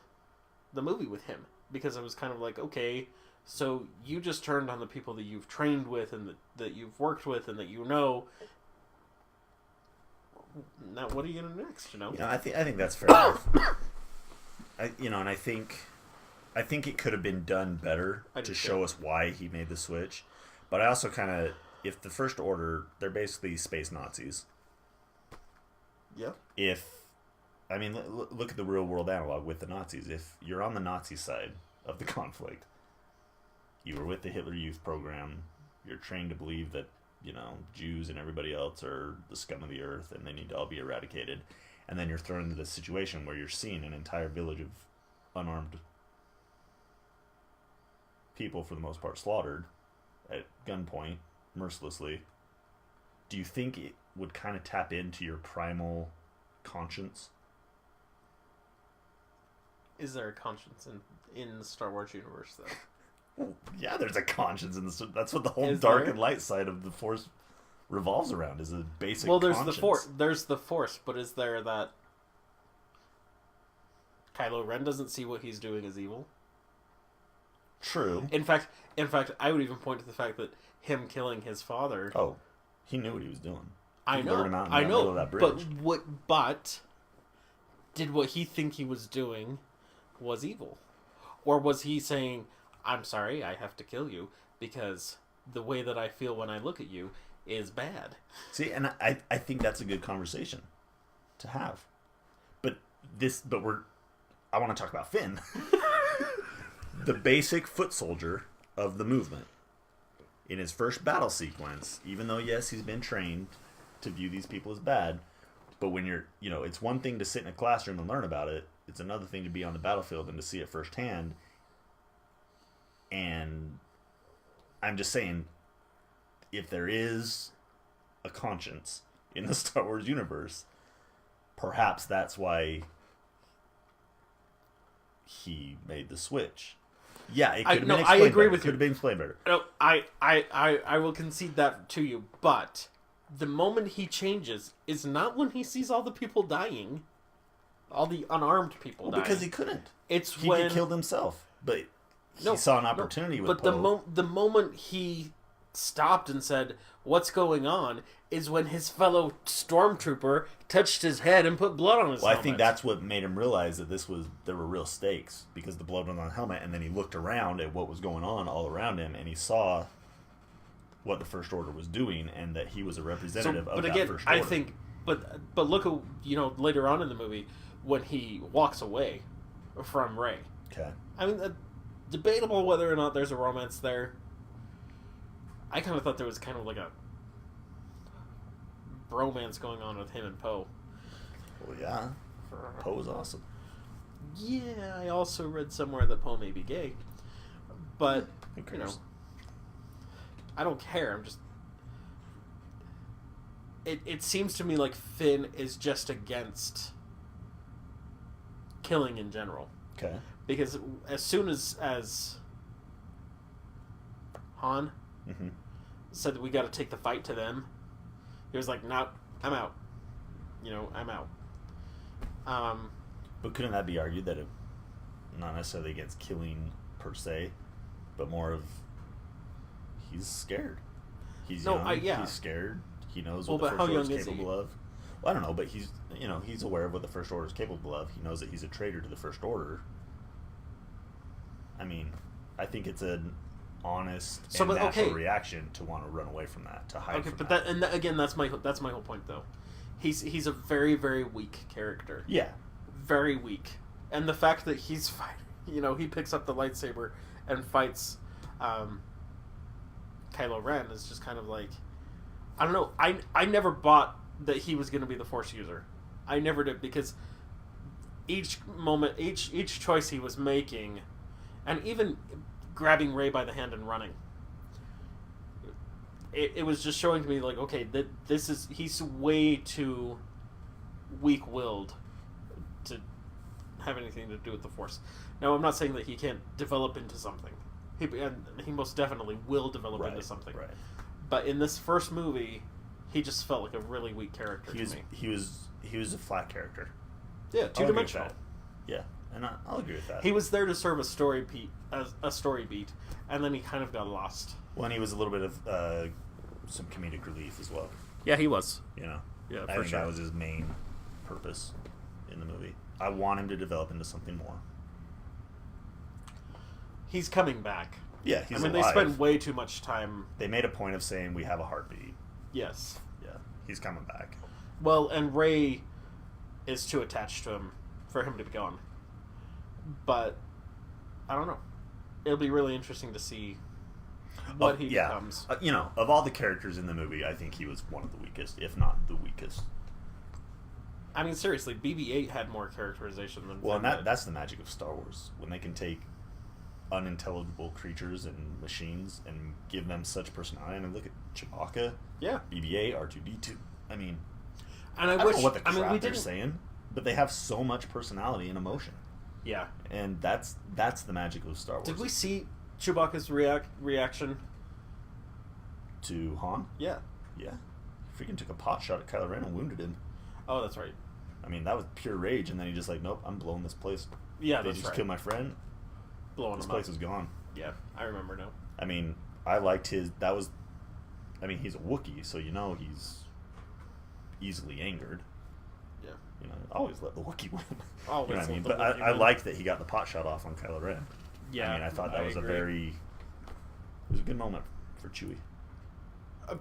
movie with him, because I was kind of like, okay, so you just turned on the people that you've trained with and that you've worked with and that you know. Now what are you gonna do next? You know, I think that's fair enough. And I think it could have been done better to show us why he made the switch. But I also kind of, if the First Order, they're basically space Nazis. yeah. Look at the real world analog with the Nazis. If you're on the Nazi side of the conflict, you were with the Hitler Youth program, you're trained to believe that, Jews and everybody else are the scum of the earth and they need to all be eradicated. And then you're thrown into this situation where you're seeing an entire village of unarmed people, for the most part, slaughtered at gunpoint, mercilessly. Do you think it would kind of tap into your primal conscience? Is there a conscience in the Star Wars universe, though? Well, yeah, there's a conscience in this. That's what the whole Is dark there? and light side of the Force revolves around, is a basic Well, there's conscience. the Force. There's the Force, but is there that Kylo Ren doesn't see what he's doing as evil? True. In fact, I would even point to the fact that him killing his father. Oh, he knew what he was doing. I He know. lured him out in I the know. middle of that bridge. But did what he think he was doing was evil, or was he saying, "I'm sorry, I have to kill you because the way that I feel when I look at you is bad"? See, and I think that's a good conversation to have. I want to talk about Finn. The basic foot soldier of the movement. In his first battle sequence, even though, yes, he's been trained to view these people as bad, but when you're, it's one thing to sit in a classroom and learn about it, it's another thing to be on the battlefield and to see it firsthand. And I'm just saying, if there is a conscience in the Star Wars universe, perhaps that's why he made the switch. Yeah, it could have been explained I agree better. with It could you. have been explained better. No, I will concede that to you, but the moment he changes is not when he sees all the people dying, all the unarmed people dying. Because he couldn't. It's He when killed himself, but he No, saw an opportunity with But Poe. the moment he stopped and said, "What's going on?" is when his fellow stormtrooper touched his head and put blood on his Well, I helmet. think that's what made him realize that there were real stakes, because the blood was on the helmet, and then he looked around at what was going on all around him, and he saw what the First Order was doing, and that he was a representative of but that again, First Order. I think, but look at later on in the movie when he walks away from Rey. Okay. I mean, debatable whether or not there's a romance there. I kind of thought there was kind of like a bromance going on with him and Poe. Well, yeah. Poe was awesome. Yeah, I also read somewhere that Poe may be gay, but Who cares? I don't care. I'm just. It seems to me like Finn is just against killing in general, Okay. because as soon as Han Mm-hmm. said that we got to take the fight to them. He was like, "No, I'm out. I'm out." But couldn't that be argued that not necessarily against killing per se, but more of he's scared. He's young. He's scared. He knows what the First Order is capable of. Well, I don't know, but he's aware of what the First Order is capable of. He knows that he's a traitor to the First Order. I mean, I think it's an honest and natural reaction to want to run away from that, to hide from that. Again, that's my whole point, though. He's a very, very weak character. Yeah. Very weak. And the fact that he's fighting, he picks up the lightsaber and fights Kylo Ren is just kind of like, I don't know. I never bought that he was going to be the Force user. I never did, because each moment, each choice he was making, and even grabbing Rey by the hand and running, it was just showing to me like, okay, he's way too weak-willed to have anything to do with the Force. Now, I'm not saying that he can't develop into something. He most definitely will develop into something. Right. But in this first movie, he just felt like a really weak character to me. He was a flat character. Yeah, two-dimensional. Yeah, and I'll agree with that. He was there to serve a story beat, and then he kind of got lost. Well, and he was a little bit of some comedic relief as well. Yeah, he was. Yeah, for I think sure. that was his main purpose in the movie. I want him to develop into something more. He's coming back. Yeah, he's alive. They spend way too much time. They made a point of saying we have a heartbeat. Yes. Yeah, he's coming back. Well, and Rey is too attached to him for him to be gone. But I don't know. It'll be really interesting to see what he becomes. Of all the characters in the movie, I think he was one of the weakest, if not the weakest. I mean, seriously, BB-8 had more characterization than. Well, and that's the magic of Star Wars, when they can take unintelligible creatures and machines and give them such personality. I mean, look at Chewbacca. Yeah. BB-8, R2-D2. I mean, and I don't know what the crap they're saying, but they have so much personality and emotion. Yeah. And that's the magic of Star Wars. Did we see Chewbacca's reaction to Han? Yeah. Yeah. He freaking took a pot shot at Kylo Ren and wounded him. Oh, that's right. I mean, that was pure rage, and then he just like, nope, I'm blowing this place. Yeah, they just killed my friend. Blowing this place is gone. Yeah, I remember now. I mean, I liked his. He's a Wookiee, so he's easily angered. Yeah. Always let the Wookiee win. Always. You know what I mean? But I liked that he got the pot shot off on Kylo Ren. Yeah. I mean, I thought that was a very. It was a good moment for Chewie.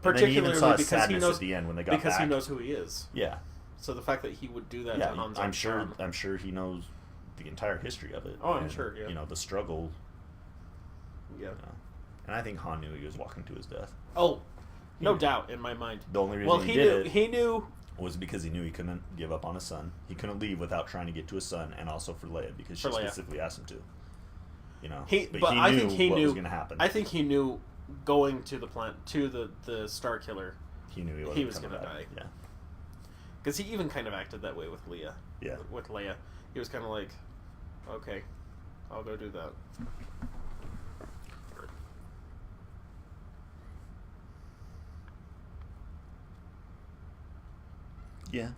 Particularly because he knows at the end when they got because back. he knows who he is. Yeah. So the fact that he would do that to Han's I'm sure he knows the entire history of it. Oh, I'm sure. Yeah. The struggle. Yeah. And I think Han knew he was walking to his death. Oh, no doubt in my mind. The only reason he knew was because he knew he couldn't give up on his son. He couldn't leave without trying to get to his son, and also for Leia because she specifically asked him to. I think he knew what was going to happen. I think he knew going to the plant to the Star Killer. He knew he was going to die. Yeah. Because he even kind of acted that way with Leia. Yeah. With Leia, he was kind of like, "Okay, I'll go do that." Yeah.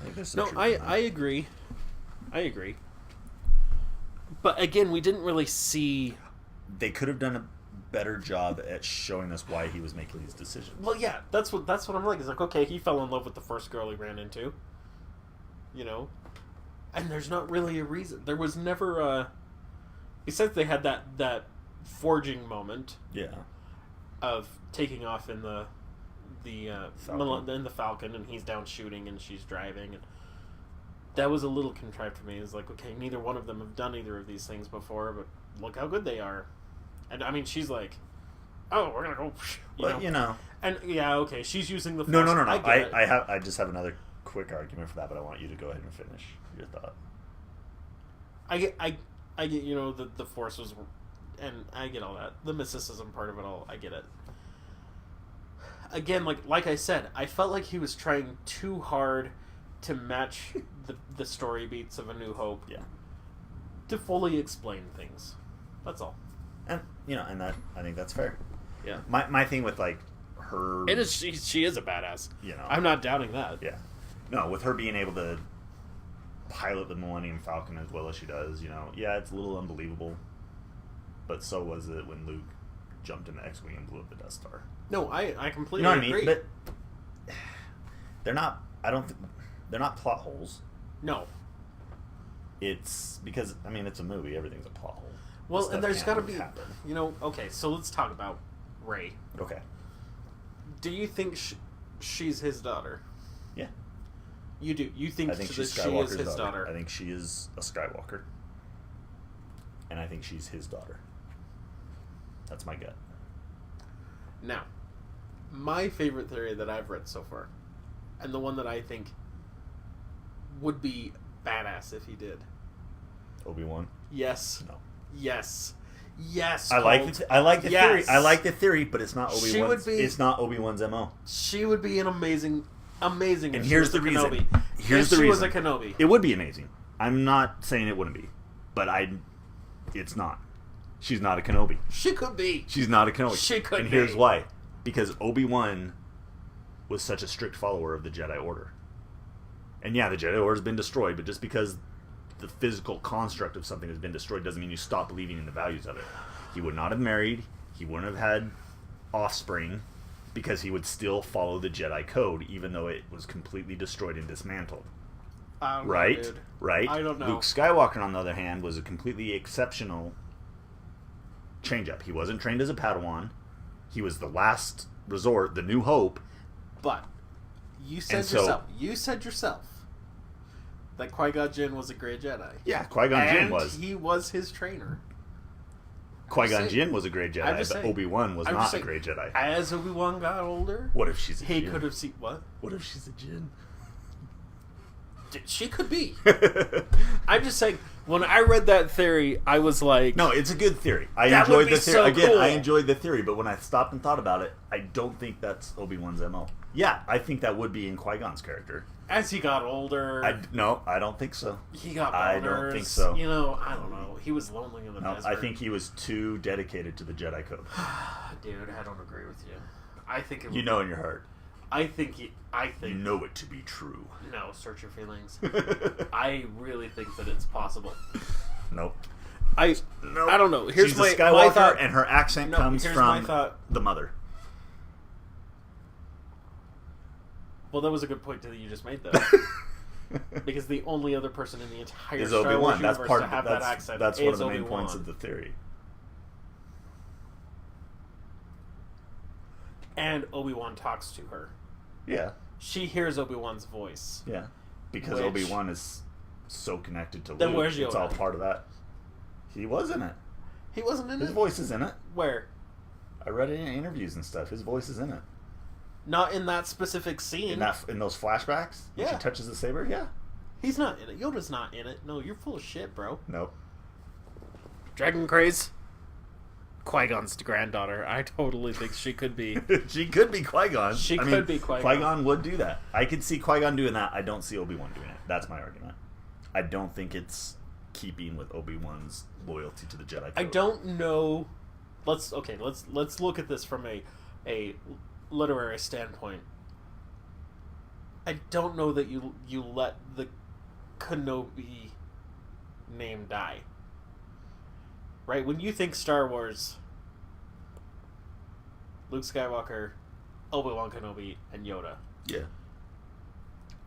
I think there's some truth in that. I agree. I agree. But again, we didn't really see. They could have done a better job at showing us why he was making these decisions. Well, yeah, that's what I'm like. It's like, okay, he fell in love with the first girl he ran into. And there's not really a reason. There was never a. Besides, they had that forging moment. Yeah. Of taking off in the Falcon, and he's down shooting, and she's driving, and that was a little contrived for me. It's like, okay, neither one of them have done either of these things before, but look how good they are. And I mean, she's like, "Oh, we're gonna go," And yeah, okay, she's using the Force. No. I just have another quick argument for that, but I want you to go ahead and finish your thought. I get the Force was, and I get all that, the mysticism part of it all. I get it. Again, like I said, I felt like he was trying too hard to match the story beats of A New Hope. Yeah. To fully explain things. That's all. And and that I think that's fair. Yeah. My thing with like her, It is. She is a badass. you know, I'm not doubting that. yeah, no, with her being able to pilot the Millennium Falcon as well as she does, you know, yeah, it's a little unbelievable, but so was it when Luke jumped in the X-wing and blew up the Death Star. No, I completely You know what I agree. mean? But they're not. I don't. They're not plot holes. No. It's because I mean it's a movie. Everything's a plot hole. Well, Stuff and there's can't got to really be, happen. you know. Okay, so let's talk about Rey. Okay. Do you think she's his daughter? Yeah. You do. You think, I think that she's she is Skywalker's his daughter. daughter? I think she is a Skywalker. And I think she's his daughter. That's my gut. Now, my favorite theory that I've read so far, and the one that I think would be badass if he did. Obi-Wan? Yes. No. Yes. Yes. I like Colt. the I like the Yes. theory. I like the theory, but it's not She Obi-Wan's. would be- It's not Obi-Wan's MO. She would be an amazing. And If here's she the was a reason. Kenobi. Here's if the she was a reason. Kenobi. It would be amazing. I'm not saying it wouldn't be, but it's not. She's not a Kenobi. She could be. She's not a Kenobi. She could And be. here's why. Because Obi-Wan was such a strict follower of the Jedi Order. And yeah, the Jedi Order's been destroyed, but just because the physical construct of something has been destroyed doesn't mean you stop believing in the values of it. He would not have married, he wouldn't have had offspring, because he would still follow the Jedi Code, even though it was completely destroyed and dismantled. I don't know, Right? dude. Right? I don't know. Luke Skywalker, on the other hand, was a completely exceptional change-up. He wasn't trained as a Padawan. He was the last resort, the New Hope. But you said And so- yourself. You said yourself that Qui-Gon Jinn was a great Jedi. Yeah, Qui-Gon Jinn And was. he was his trainer. Qui-Gon saying. Jinn was a great I'm Jedi, just but saying. Obi-Wan was I'm not just a saying. great Jedi. As Obi-Wan got older, What if she's a he Jinn? could have seen what? What if she's a Jinn? She could be. I'm just saying. When I read that theory, I was like, No, it's a good theory. I That would enjoyed be the theory. so Again, cool. I enjoyed the theory, but when I stopped and thought about it, I don't think that's Obi-Wan's MO. Yeah, I think that would be in Qui-Gon's character. as he got older, No, I don't think so. he got I older. don't think so. You know, I don't know. He was lonely in the No, desert. I think he was too dedicated to the Jedi Code. Dude, I don't agree with you. I think it would, You know in your heart. I think. You know it to be true. No, search your feelings. I really think that it's possible. Nope. I Nope. I don't know. Here's She's my, a Skywalker, my thought. and her accent No, comes here's my from thought. the mother. Well, that was a good point that you just made, though. Because the only other person in the entire Is Star Wars Obi-Wan. That's universe part to of have that accent that's is one of the main Obi-Wan. points of the theory. And Obi-Wan talks to her. Yeah. She hears Obi-Wan's voice. Yeah. Because Which- Obi-Wan is so connected to Then Luke. where's It's Yoda? all part of that. He was in it. He wasn't in His it? voice is in it. Where? I read it in interviews and stuff. His voice is in it. Not in that specific scene. In those flashbacks? When Yeah. she touches the saber? Yeah. He's not in it. Yoda's not in it. No, you're full of shit, bro. Nope. Dragon Craze? Qui-Gon's granddaughter. I totally think she could be. She could be Qui-Gon. She I could mean, be Qui-Gon. Qui-Gon would do that. I could see Qui-Gon doing that. I don't see Obi-Wan doing it. That's my argument. I don't think it's keeping with Obi-Wan's loyalty to the Jedi Code. I don't know. Let's look at this from a literary standpoint. I don't know that you let the Kenobi name die. Right? When you think Star Wars, Luke Skywalker, Obi-Wan Kenobi, and Yoda. Yeah.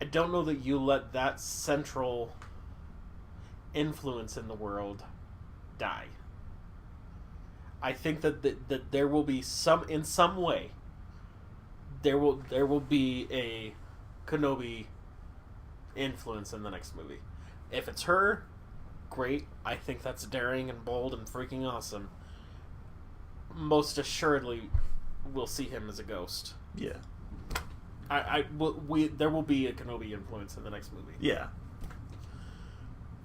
I don't know that you let that central influence in the world die. I think that there will be in some way there will be a Kenobi influence in the next movie. If it's her, great. I think that's daring and bold and freaking awesome. Most assuredly, we'll see him as a ghost. Yeah. There will be a Kenobi influence in the next movie. Yeah.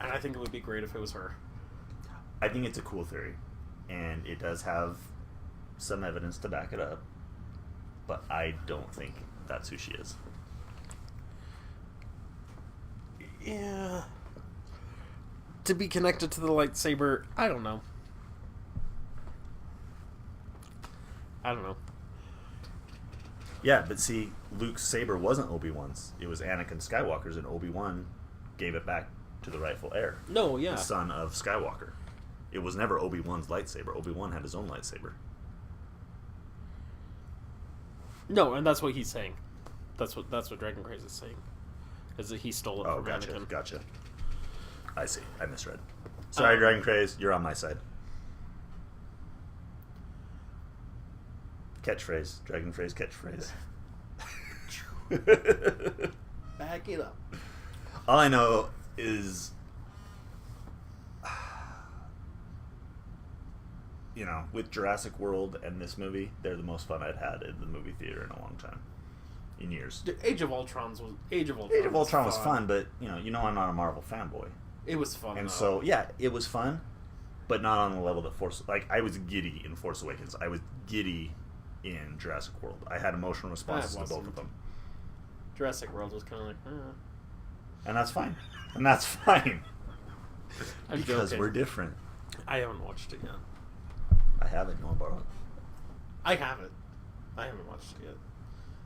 And I think it would be great if it was her. I think it's a cool theory. And it does have some evidence to back it up. But I don't think that's who she is. Yeah. To be connected to the lightsaber, I don't know. I don't know. Yeah, but see, Luke's saber wasn't Obi-Wan's. It was Anakin Skywalker's, and Obi-Wan gave it back to the rightful heir, No, yeah. the son of Skywalker. It was never Obi-Wan's lightsaber. Obi-Wan had his own lightsaber. No, and that's what he's saying. That's what Dragon Craze is saying. Is that he stole it Oh, from gotcha, Anakin. gotcha. I see. I misread. Sorry, Dragon Craze. You're on my side. Catchphrase. Dragon Phrase catchphrase. Back it up. All I know is, you know, with Jurassic World and this movie, they're the most fun I'd had in the movie theater in a long time. In years. Age of Ultron was fun, but you know I'm not a Marvel fanboy. It was fun, And though. so, yeah, it was fun, but not on the level that I was giddy in Force Awakens. I was giddy in Jurassic World. I had emotional responses to both wasn't. of them. Jurassic World was kind of like, And that's fine. And that's fine. I'm Because joking. we're different. I haven't watched it yet. I haven't. You want to borrow it? I haven't. I haven't watched it yet.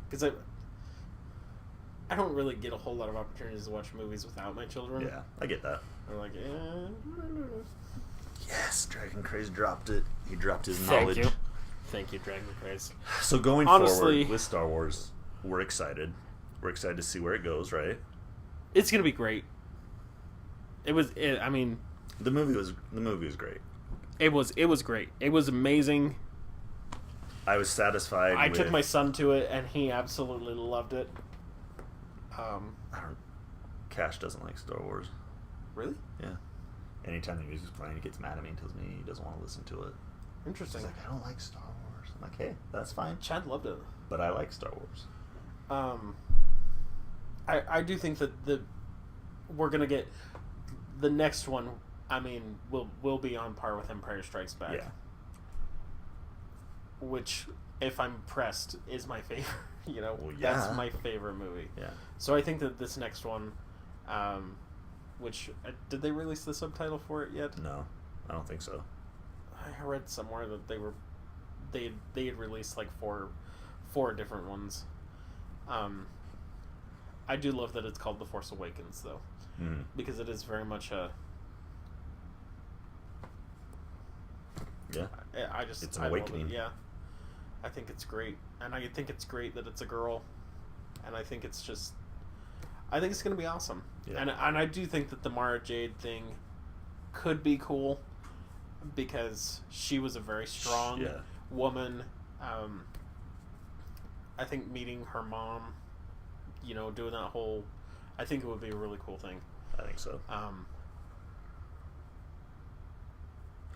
Because I don't really get a whole lot of opportunities to watch movies without my children. Yeah, I get that. I'm like, Yes, Dragon Craze dropped it. He dropped his Thank knowledge. you. Thank you, Dragon Craze. So going Honestly, forward with Star Wars, we're excited. We're excited to see where it goes, right? it's gonna be great. I mean, The movie was great. it was great. It was amazing. I was satisfied. I took my son to it, and he absolutely loved it. Cash doesn't like Star Wars. Really? Yeah. Anytime the music's playing, he gets mad at me and tells me he doesn't want to listen to it. Interesting. He's like, I don't like Star Wars. I'm like, hey, that's fine. Chad loved it. But I like Star Wars. I do think that we're gonna get the next one. I mean, will be on par with Empire Strikes Back. Yeah. Which, if I'm pressed, is my favorite. You know, Well, yeah. that's my favorite movie. Yeah. So I think that this next one, which did they release the subtitle for it yet? No, I don't think so. I read somewhere that they had released like four different ones. I do love that it's called The Force Awakens, though, because it is very much a. Yeah. It's an awakening. Yeah, I think it's great, and I think it's great that it's a girl, and I think it's going to be awesome. Yeah. And I do think that the Mara Jade thing could be cool because she was a very strong woman. I think meeting her mom, you know, doing that whole, I think it would be a really cool thing. I think so.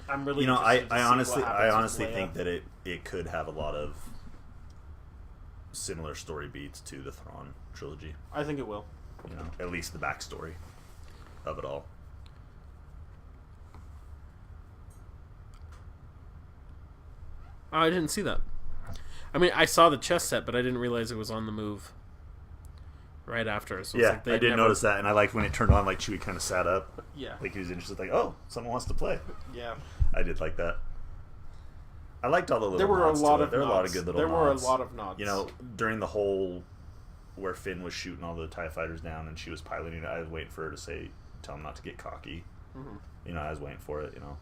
I'm really. You know, I interested to see honestly, what I happens honestly with think Leia. that it could have a lot of similar story beats to the Thrawn trilogy. I think it will. You know, at least the backstory of it all. I didn't see that. I mean, I saw the chess set, but I didn't realize it was on the move right after. So it's Yeah, like I did notice that, and I liked when it turned on. Like Chewie kind of sat up, Yeah, like he was interested. Like, oh, someone wants to play. yeah. I did like that. I liked all the little. There were a nods to lot it. of there were a lot of nods. good little. There nods. were a lot of nods. You know, during the whole where Finn was shooting all the TIE fighters down and she was piloting it, I was waiting for her to tell him not to get cocky. Mhm. You know, I was waiting for it. You know,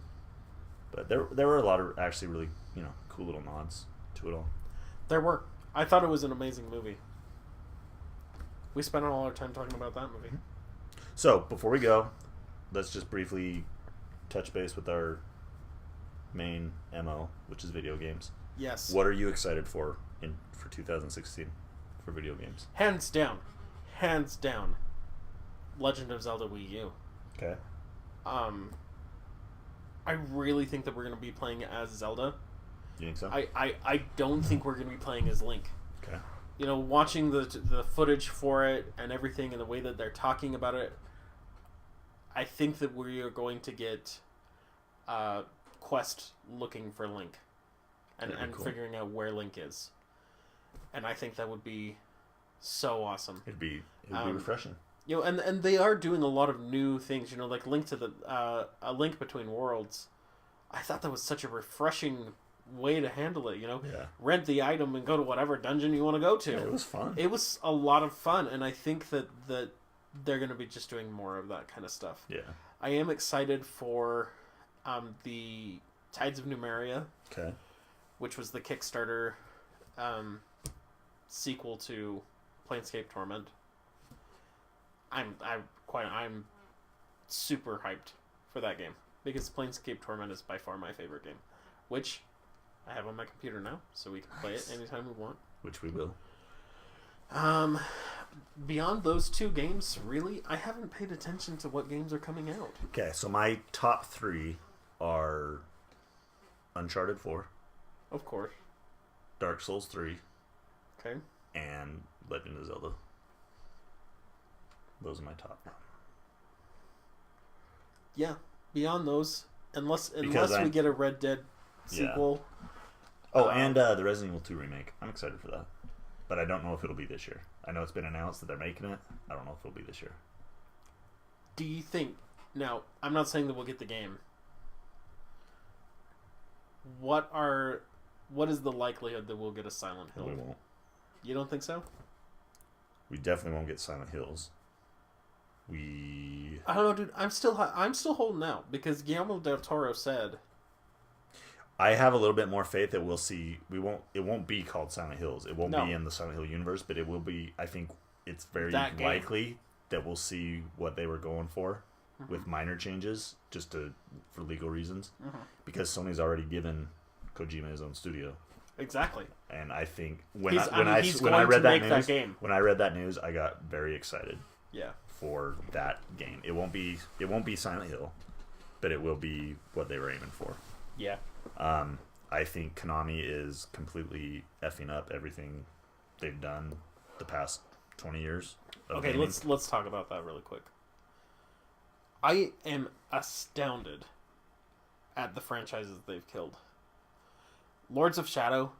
but there were a lot of actually really cool little nods to it all. There were. I thought it was an amazing movie. We spent all our time talking about that movie. So before we go, let's just briefly touch base with our main MO, which is video games. Yes. What are you excited for 2016 for video games? Hands down. Legend of Zelda Wii U. Okay. I really think that we're going to be playing as Zelda. You think so? I don't think we're going to be playing as Link. Okay. You know, watching the footage for it and everything and the way that they're talking about it, I think that we are going to get Quest looking for Link and Cool. figuring out where Link is. And I think that would be so awesome. It'd be refreshing. You know, and they are doing a lot of new things. You know, like Link to a Link Between Worlds. I thought that was such a refreshing way to handle it. You know, Yeah. rent the item and go to whatever dungeon you want to go to. Yeah, it was fun. It was a lot of fun, and I think that they're going to be just doing more of that kind of stuff. Yeah. I am excited for the Tides of Numeria, Okay. which was the Kickstarter sequel to Planescape Torment. I'm super hyped for that game because Planescape Torment is by far my favorite game, which I have on my computer now, so we can play it anytime we want. Which we will. Beyond those two games, really, I haven't paid attention to what games are coming out. Okay, so my top 3 are Uncharted 4, Of course. Dark Souls 3, Okay. and Legend of Zelda. Those are my top. Yeah. Beyond those, unless Because we get a Red Dead sequel. Oh, and the Resident Evil 2 remake. I'm excited for that. But I don't know if it'll be this year. I know it's been announced that they're making it. I don't know if it'll be this year. Do you think... Now, I'm not saying that we'll get the game. What is the likelihood that we'll get a Silent Hill? We won't. You don't think so? We definitely won't get Silent Hills. I don't know, dude. I'm still holding out because Guillermo del Toro said... I have a little bit more faith that we'll see. It won't be called Silent Hills. It won't No. be in the Silent Hill universe, but it will be. I think it's very That game. likely that we'll see what they were going for with minor changes, just for legal reasons, because Sony's already given Kojima his own studio. Exactly. And I think when He's I going read to that make news, that game. when I read that news, I got very excited Yeah. for that game. It won't be Silent Hill, but it will be what they were aiming for. Yeah. I think Konami is completely effing up everything they've done the past 20 years. Okay, gaming. let's talk about that really quick. I am astounded at the franchises they've killed. Lords of Shadow.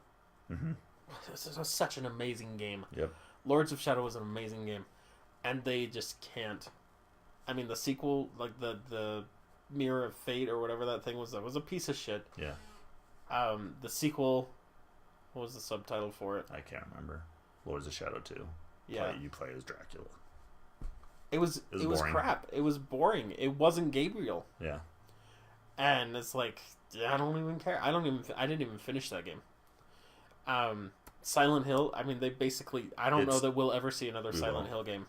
This is such an amazing game. Yep. Lords of Shadow was an amazing game, and they just can't. I mean, the sequel, like the Mirror of Fate or whatever that thing was a piece of shit. Yeah. The sequel, what was the subtitle for it? I can't remember. Lords of Shadow 2. Yeah. You play as Dracula. It was boring. crap. It was boring. It wasn't Gabriel. Yeah. And it's like, I don't even care. I didn't even finish that game. Silent Hill, I mean, they basically, I don't know that we'll ever see another Silent won't. Hill game.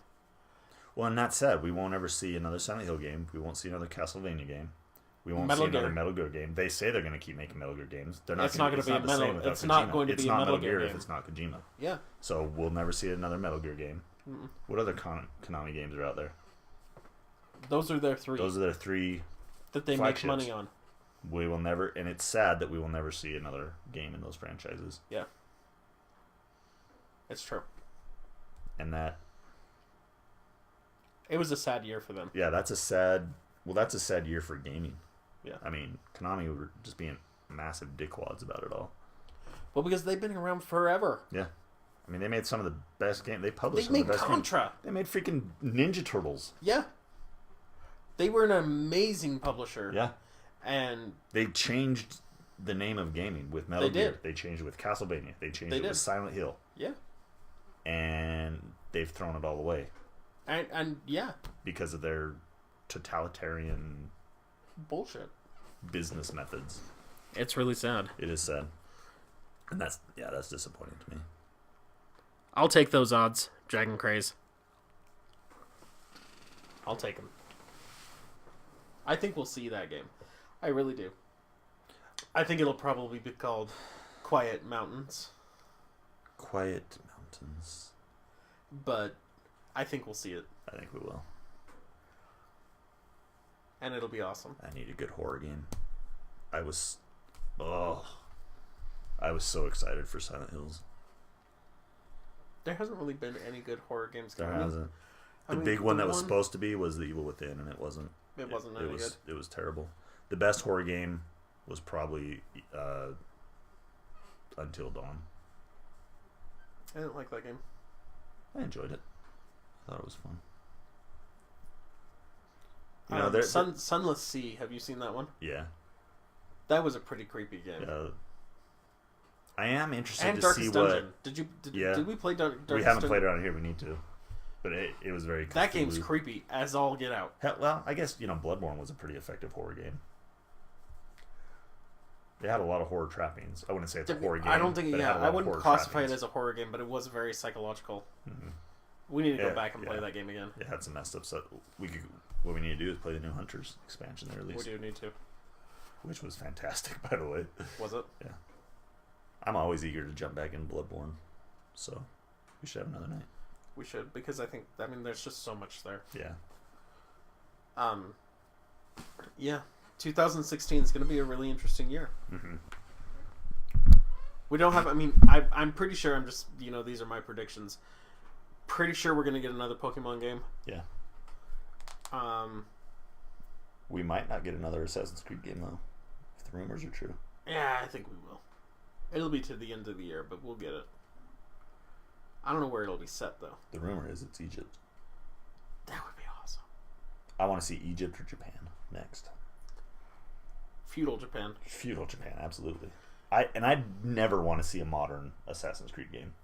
Well, and that said, we won't ever see another Silent Hill game. We won't see another Castlevania game. We won't Metal see another Gear. Metal Gear game. They say they're going to keep making Metal Gear games. They're not. It's not going to be a the same Metal. without It's not Kojima. going to It's be a not Metal Gear if game. it's not Kojima. Yeah, So we'll never see another Metal Gear game. What other Konami games are out there? those are their three Those are their 3. that they flagships. make money on. We will never, and it's sad that we will never see another game in those franchises. Yeah, it's true. And that, It was a sad year for them. yeah, that's a sad year for gaming. Yeah. I mean, Konami were just being massive dickwads about it all. Well, because they've been around forever. Yeah. I mean, they made some of the best games. They They published some of made the best games. Contra. They made freaking Ninja Turtles. Yeah, they were an amazing publisher. Yeah. And They changed the name of gaming with Metal They Gear. did. They changed it with Castlevania. They changed They it did. with Silent Hill. yeah, And they've thrown it all away and yeah, because of their totalitarian bullshit. business methods. It's really sad. It is sad. And that's disappointing to me. I'll take those odds, Dragon Craze. I'll take them. I think we'll see that game. I really do. I think it'll probably be called Quiet Mountains, Quiet Mountains. but I think we'll see it, I think we will. and it'll be awesome. I need a good horror game. I was so excited for Silent Hills. There hasn't really been any good horror games. There coming. hasn't. I The mean, big one that was supposed to be was The Evil Within, and it wasn't. It wasn't any good. It was terrible. The best horror game was probably Until Dawn. I didn't like that game. I enjoyed it. I thought it was fun. You know, Sunless Sea. Have you seen that one? yeah, That was a pretty creepy game. I am interested And to Darkest see Dungeon. what. Did we play Darkest Dungeon? We haven't played it on here. We need to, but it was very. That game's Cthulhu. creepy as all get out. Hell, well, I guess Bloodborne was a pretty effective horror game. They had a lot of horror trappings. I wouldn't say it's a horror game. I don't think. but it had a lot I of wouldn't horror classify trappings. it as a horror game, but it was very psychological. Mm-hmm. We need to Yeah, go back and play yeah. that game again. It had some messed up stuff. What we need to do is play the new Hunters expansion they released, We do need to. which was fantastic, by the way. Was it? Yeah. I'm always eager to jump back into Bloodborne, so we should have another night. We should, because I think there's just so much there. Yeah. Yeah. 2016 is going to be a really interesting year. Mm-hmm. We don't have. I'm pretty sure. I'm just. These are my predictions. Pretty sure we're going to get another Pokemon game. Yeah. Um. We might not get another Assassin's Creed game though, if the rumors are true. Yeah, I think we will. It'll be to the end of the year, but we'll get it. I don't know where it'll be set though. The rumor is it's Egypt. That would be awesome. I want to see Egypt or Japan next. Feudal Japan. Feudal Japan, absolutely. I'd never want to see a modern Assassin's Creed game.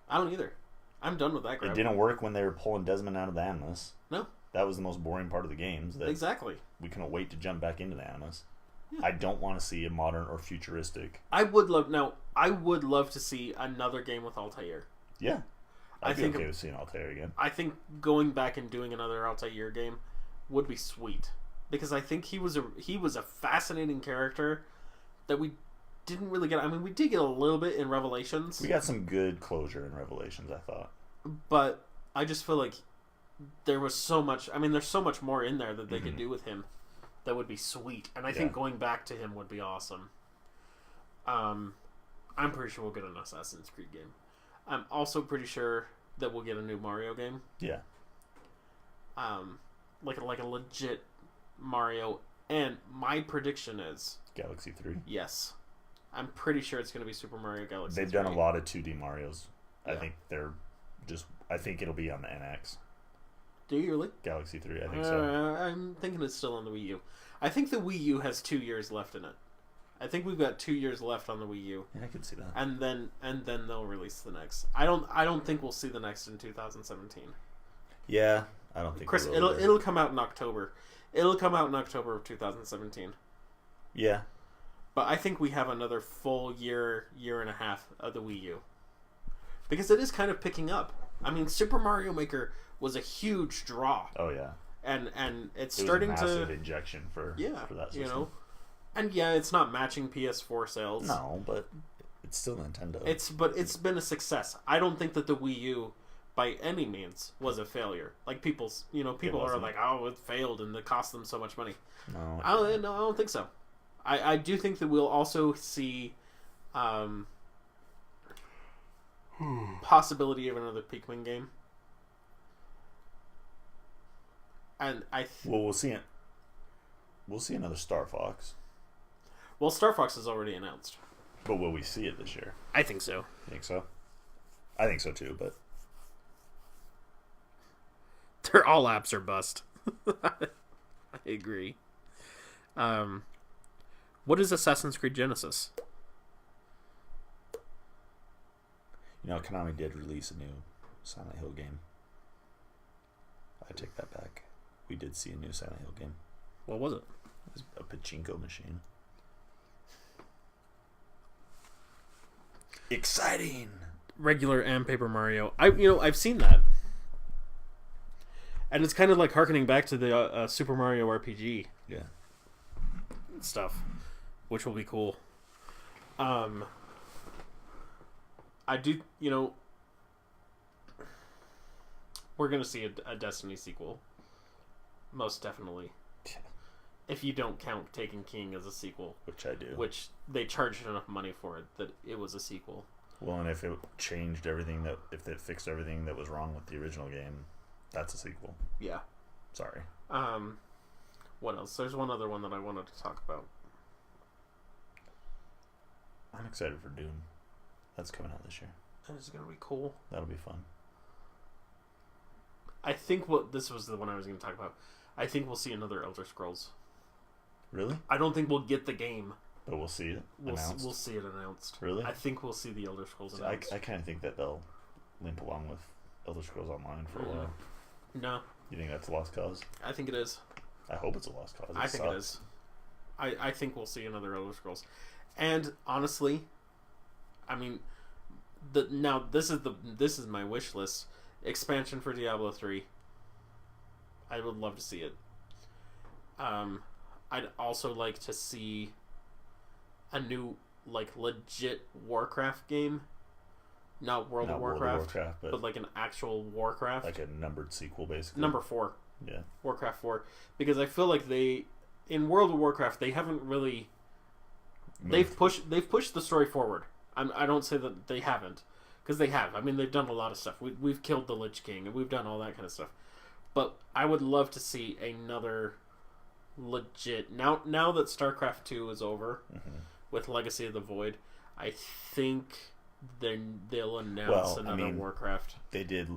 I don't either. I'm done with that crap. It didn't work when they were pulling Desmond out of the Animus. No. That was the most boring part of the games. Exactly. We couldn't wait to jump back into the Animus. Yeah. I don't want to see a modern or futuristic. I would love to see another game with Altair. Yeah. I I'd be think okay with seeing Altair again. I think going back and doing another Altair game would be sweet, because I think he was a fascinating character that we didn't really get. We did get a little bit in Revelations. We got some good closure in Revelations, I thought. But I just feel like there was so much. There's so much more in there that they could do with him that would be sweet, and I think going back to him would be awesome. I'm pretty sure we'll get an Assassin's Creed game. I'm also pretty sure that we'll get a new Mario game. Yeah. Like a legit Mario. And my prediction is Galaxy 3. yes. I'm pretty sure it's going to be Super Mario Galaxy. They've 3. done a lot of 2D Marios. Yeah. I think it'll be on the NX. Do you really? Galaxy 3, I think so. I'm thinking it's still on the Wii U. I think the Wii U has 2 years left in it. I think we've got 2 years left on the Wii U. Yeah, I could see that. And then they'll release the next. I don't think we'll see the next in 2017. Yeah, I don't think Chris, we will it'll come out in October. It'll come out in October of 2017. Yeah. But I think we have another full year and a half of the Wii U. Because it is kind of picking up. Super Mario Maker was a huge draw. Oh, yeah. And it's It starting was a massive to... injection for that system. And yeah, it's not matching PS4 sales. No, but it's still Nintendo. But it's been a success. I don't think that the Wii U, by any means, was a failure. Like people are wasn't. like, oh, it failed and it cost them so much money. No, I don't think so. I do think that we'll also see possibility of another Pikmin game. And well, we'll see it. We'll see another Star Fox. Well, Star Fox is already announced. But will we see it this year? I think so. You think so? I think so too, but All apps are bust. I agree. What is Assassin's Creed Genesis? Konami did release a new Silent Hill game. I take that back. We did see a new Silent Hill game. What was it? It was a pachinko machine. Exciting! Regular and Paper Mario. I've seen that. And it's kind of like harkening back to the Super Mario RPG Yeah. stuff, which will be cool. I do, we're going to see a Destiny sequel. Most definitely. If you don't count Taken King as a sequel. Which I do. Which they charged enough money for it that it was a sequel. Well, and if it changed everything if it fixed everything that was wrong with the original game, that's a sequel. Yeah. Sorry. What else? There's one other one that I wanted to talk about. I'm excited for Doom. That's coming out this year. That is going to be cool. That'll be fun. I think this was the one I was going to talk about. I think we'll see another Elder Scrolls. Really? I don't think we'll get the game, But we'll see it announced. We'll see it announced. Really? I think we'll see the Elder Scrolls announced. I kind of think that they'll limp along with Elder Scrolls Online for a while. No, You think that's a lost cause? I think it is. I hope it's a lost cause. I think it is. I think we'll see another Elder Scrolls, and honestly, I mean, this is my wish list expansion for Diablo 3. I would love to see it. I'd also like to see a new legit Warcraft game, not World of Warcraft, but like an actual Warcraft, like a numbered sequel, basically. Number 4. Yeah. Warcraft 4, because I feel like in World of Warcraft they haven't really they've pushed the story forward. I don't say that they haven't, because they have. I mean, they've done a lot of stuff. We've killed the Lich King and we've done all that kind of stuff. But I would love to see another legit now that StarCraft 2 is over with Legacy of the Void. I think they'll announce another Warcraft. They've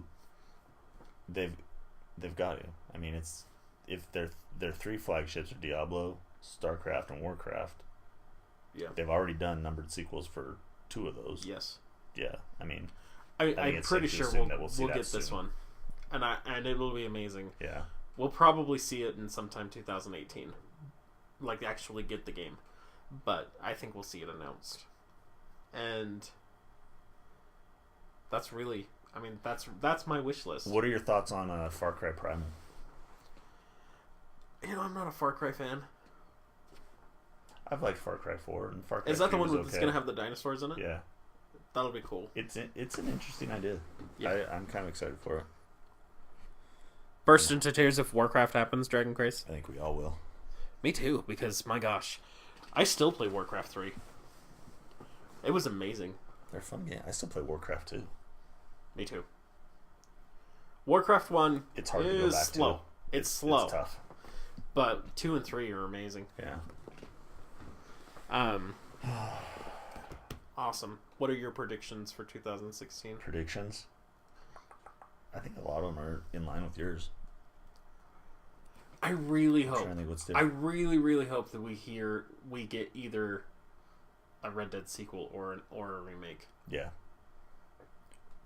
got to. I mean, it's if their 3 flagships are Diablo, StarCraft, and Warcraft. Yeah, they've already done numbered sequels for 2 of those. Yes. Yeah, I mean, I'm pretty sure we'll get this one, and it will be amazing. Yeah, we'll probably see it in sometime 2018, like actually get the game, but I think we'll see it announced, and that's really. I mean, that's my wish list. What are your thoughts on Far Cry Primal? I'm not a Far Cry fan. I've liked Far Cry 4 and Far Cry. Is that the one that's going to have the dinosaurs in it? Yeah, that'll be cool. It's an interesting idea. Yeah. I'm kind of excited for it. Burst into tears if Warcraft happens, Dragon Grace. I think we all will. Me too, because my gosh, I still play Warcraft 3. It was amazing. They're fun game. I still play Warcraft 2. Me too. Warcraft 1 it's hard to go back slow. To. It's slow. It's tough. But 2 and 3 are amazing. Yeah. Awesome. What are your predictions for 2016? Predictions? I think a lot of them are in line with yours. I really hope. I'm trying to think what's I different. really, really hope that we get either a Red Dead sequel or a remake. Yeah.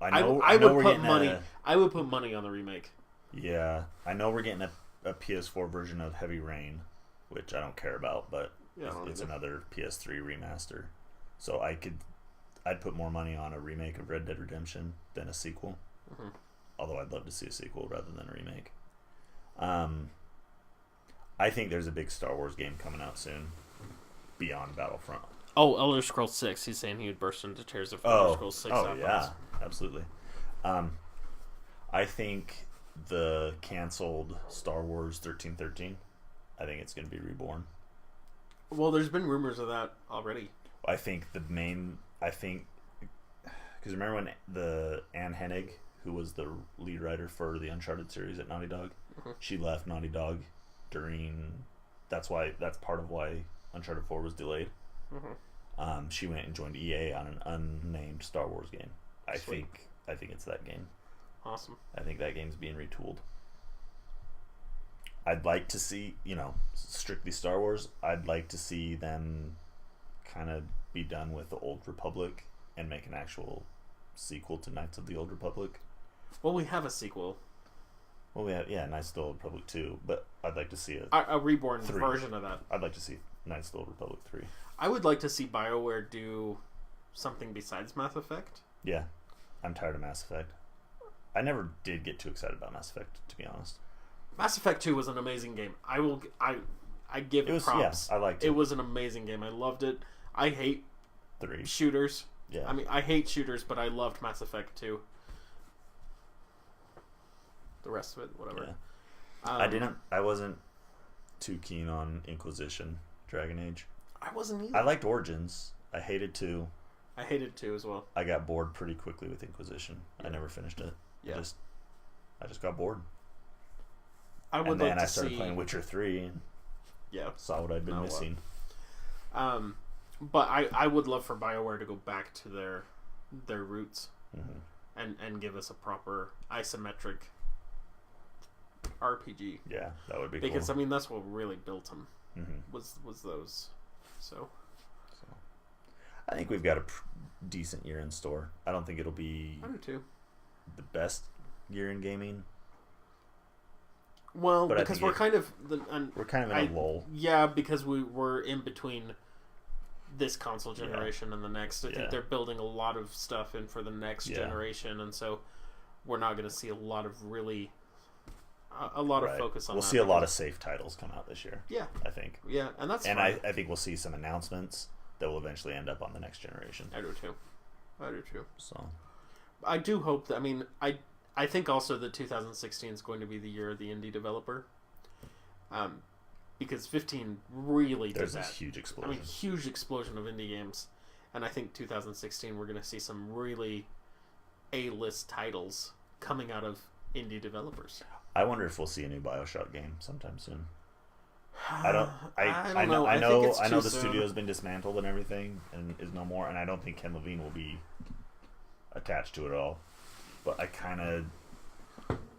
I know would we're put money. I would put money on the remake. Yeah, I know we're getting a PS4 version of Heavy Rain, which I don't care about, but it's another PS3 remaster. So I'd put more money on a remake of Red Dead Redemption than a sequel. Mm-hmm. Although I'd love to see a sequel rather than a remake. I think there's a big Star Wars game coming out soon, beyond Battlefront. Oh, Elder Scrolls 6. He's saying he would burst into tears if Elder Scrolls 6 happens. Yeah, absolutely. I think the canceled Star Wars 1313, I think it's going to be reborn. Well, there's been rumors of that already. I think because remember when the Anne Hennig, who was the lead writer for the Uncharted series at Naughty Dog, she left Naughty Dog that's part of why Uncharted 4 was delayed. She went and joined EA on an unnamed Star Wars game. I think it's that game. Awesome. I think that game's being retooled. I'd like to see, strictly Star Wars, I'd like to see them kind of be done with the Old Republic and make an actual sequel to Knights of the Old Republic. Well, we have a sequel. Well, we have, Knights of the Old Republic 2, but I'd like to see a reborn 3. version of that. I'd like to see Knights of the Old Republic 3. I would like to see BioWare do something besides Mass Effect. Yeah, I'm tired of Mass Effect. I never did get too excited about Mass Effect, to be honest. Mass Effect 2 was an amazing game. I give it props. Yeah, I liked it. It was an amazing game. I loved it. I hate 3 shooters. Yeah. I mean, I hate shooters, but I loved Mass Effect 2. The rest of it, whatever. Yeah. I wasn't too keen on Inquisition, Dragon Age. I wasn't either. I liked Origins. I hated 2. I hated 2 as well. I got bored pretty quickly with Inquisition. I never finished it. Yeah. I just got bored. I started playing Witcher 3 and saw what I'd been missing. But I would love for BioWare to go back to their roots and give us a proper isometric RPG. Yeah, that would be because cool. I mean that's what really built them Mm-hmm. was those. So I think we've got a decent year in store. I don't think it'll be I do too. the best year in gaming. Well, But I because think we're kind of We're kind of in a lull. Yeah, because we were in between this console generation and the next. I think they're building a lot of stuff in for the next generation, and so we're not going to see a lot of focus on. We'll see a lot of safe titles come out this year. Yeah, I think. Yeah, and that's and fine. I think we'll see some announcements that will eventually end up on the next generation. I do too. So I do hope that. I mean, I think also that 2016 is going to be the year of the indie developer. Because 15 really did there's that. a huge explosion. I mean, huge explosion of indie games. And I think 2016 we're going to see some really A-list titles coming out of indie developers. I wonder if we'll see a new BioShock game sometime soon. I don't know. I know the soon. studio's been dismantled and everything and is no more, and I don't think Ken Levine will be attached to it at all. But I kind of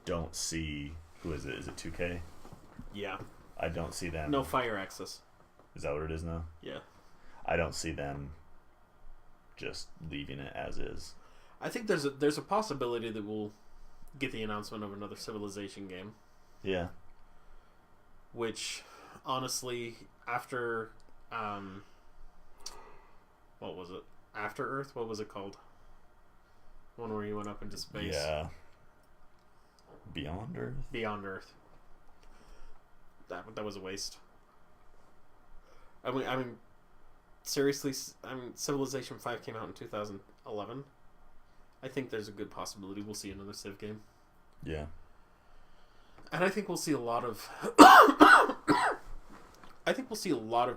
don't see... Who is it? Is it 2K? Yeah. I don't see them... No Fire Access. Is that what it is now? Yeah. I don't see them just leaving it as is. I think there's a possibility that we'll get the announcement of another Civilization game. Yeah. Which, honestly, after... what was it? After Earth? What was it called? One where you went up into space. Yeah. Beyond Earth? Beyond Earth. That was a waste. I mean, seriously, Civilization 5 came out in 2011. I think there's a good possibility we'll see another Civ game. Yeah. And I think we'll see a lot of...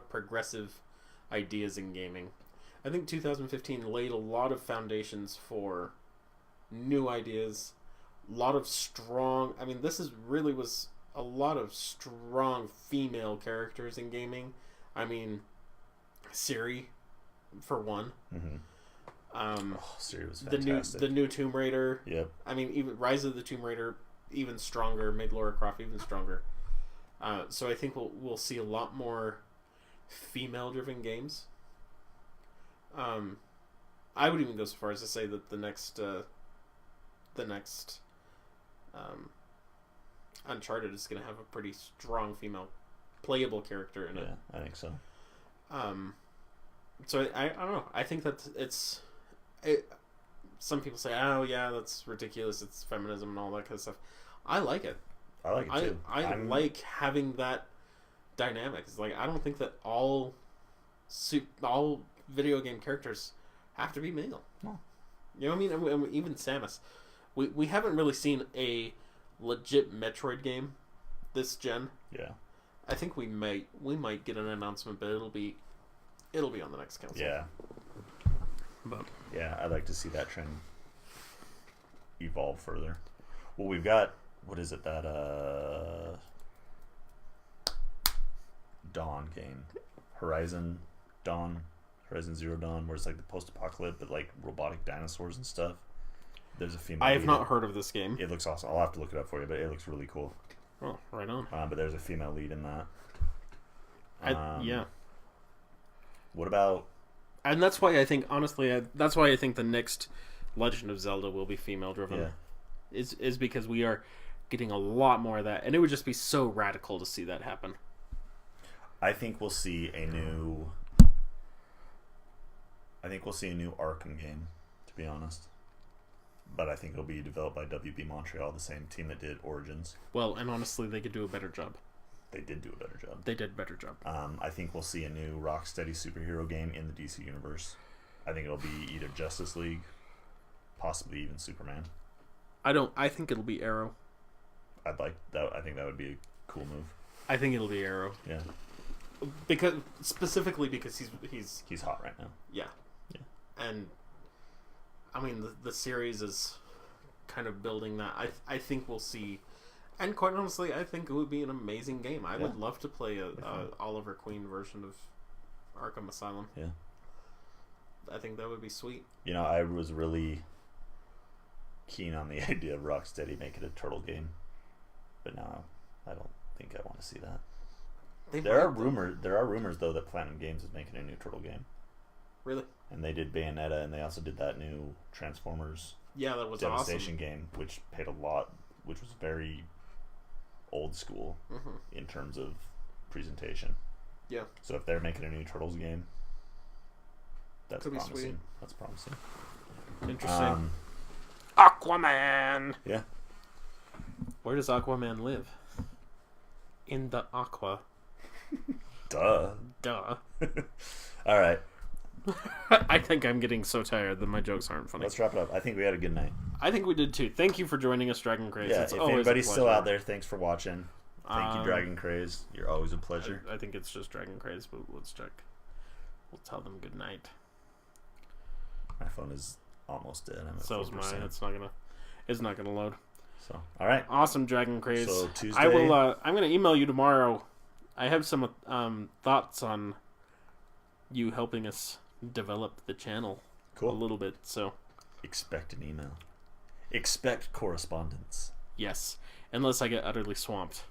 progressive ideas in gaming. I think 2015 laid a lot of foundations for new ideas, a lot of strong... I mean, this was a lot of strong female characters in gaming. I mean, Ciri, for one. Mm-hmm. Ciri was fantastic. The new Tomb Raider. Yep. I mean, even Rise of the Tomb Raider, even stronger. Made Lara Croft even stronger. So I think we'll see a lot more female-driven games. I would even go so far as to say that the next Uncharted is going to have a pretty strong female playable character in it. Yeah, I think so. So I don't know. I think that some people say, "Oh yeah, that's ridiculous. It's feminism and all that kind of stuff." I like it. I like it too. I like having that dynamic. It's like I don't think that all video game characters have to be male. No. You know what I mean? Even Samus. We haven't really seen a legit Metroid game this gen. Yeah. I think we might get an announcement, but it'll be on the next console. Yeah. But yeah, I'd like to see that trend evolve further. Well, we've got what is it that Dawn game, Horizon Zero Dawn, where it's like the post-apocalypse, but like robotic dinosaurs and stuff. There's a female. I have not heard of this game. It looks awesome. I'll have to look it up for you, but it looks really cool. Oh, right on. But there's a female lead in that. Yeah. What about? And that's why I think, honestly, that's why I think the next Legend of Zelda will be female driven. Yeah. Is because we are getting a lot more of that, and it would just be so radical to see that happen. I think we'll see a new Arkham game, to be honest. But I think it'll be developed by WB Montreal, the same team that did Origins. Well, and honestly, they could do a better job. They did do a better job. They did a better job. I think we'll see a new Rocksteady superhero game in the DC universe. I think it'll be either Justice League, possibly even Superman. I think it'll be Arrow. I'd like that. I think that would be a cool move. I think it'll be Arrow. Yeah. Specifically because he's hot right now. Yeah. And I mean the series is kind of building that. I think we'll see, and quite honestly, I think it would be an amazing game. I would love to play a Oliver Queen version of Arkham Asylum. Yeah. I think that would be sweet. You know, I was really keen on the idea of Rocksteady making a turtle game, but now I don't think I want to see that. There are rumors though that Platinum Games is making a new turtle game. Really? And they did Bayonetta, and they also did that new Transformers Yeah, that was Devastation awesome. game, which paid a lot, which was very old school in terms of presentation. Yeah. So if they're making a new Turtles game, that's Could be promising. sweet. That's promising. Interesting. Aquaman. Yeah. Where does Aquaman live? In the aqua. Duh. Duh. All right. I think I'm getting so tired that my jokes aren't funny. Let's wrap it up. I think we had a good night. I think we did too. Thank you for joining us, Dragon Craze. Yeah, It's if always anybody's a still pleasure. out there, thanks for watching. Thank you, Dragon Craze. You're always a pleasure. I think it's just Dragon Craze, but let's check. We'll tell them good night. My phone is almost dead. I'm at So is 4%. mine. It's not gonna load. So, all right. Awesome, Dragon Craze. So Tuesday, I will. I'm gonna email you tomorrow. I have some thoughts on you helping us develop the channel a cool. little bit. So Expect an email. Expect correspondence. yes, unless I get utterly swamped,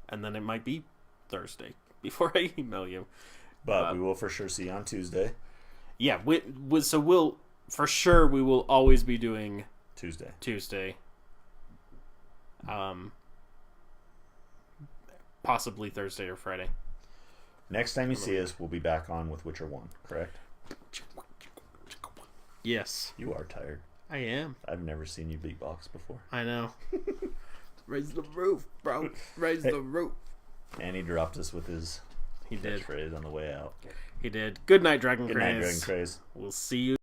and then it might be Thursday before I email you. But we will for sure see you on Tuesday. Yeah, so we'll for sure we will always be doing Tuesday. Possibly Thursday or Friday. Next time you see us, we'll be back on with Witcher 1, correct? Yes, You are tired. I am. I've never seen you beatbox before. I know. Raise the roof, bro. Raise the roof. And he dropped us with his He did. catchphrase on the way out. He did. Good night, Dragon Good Craze. night, Dragon Craze. We'll see you.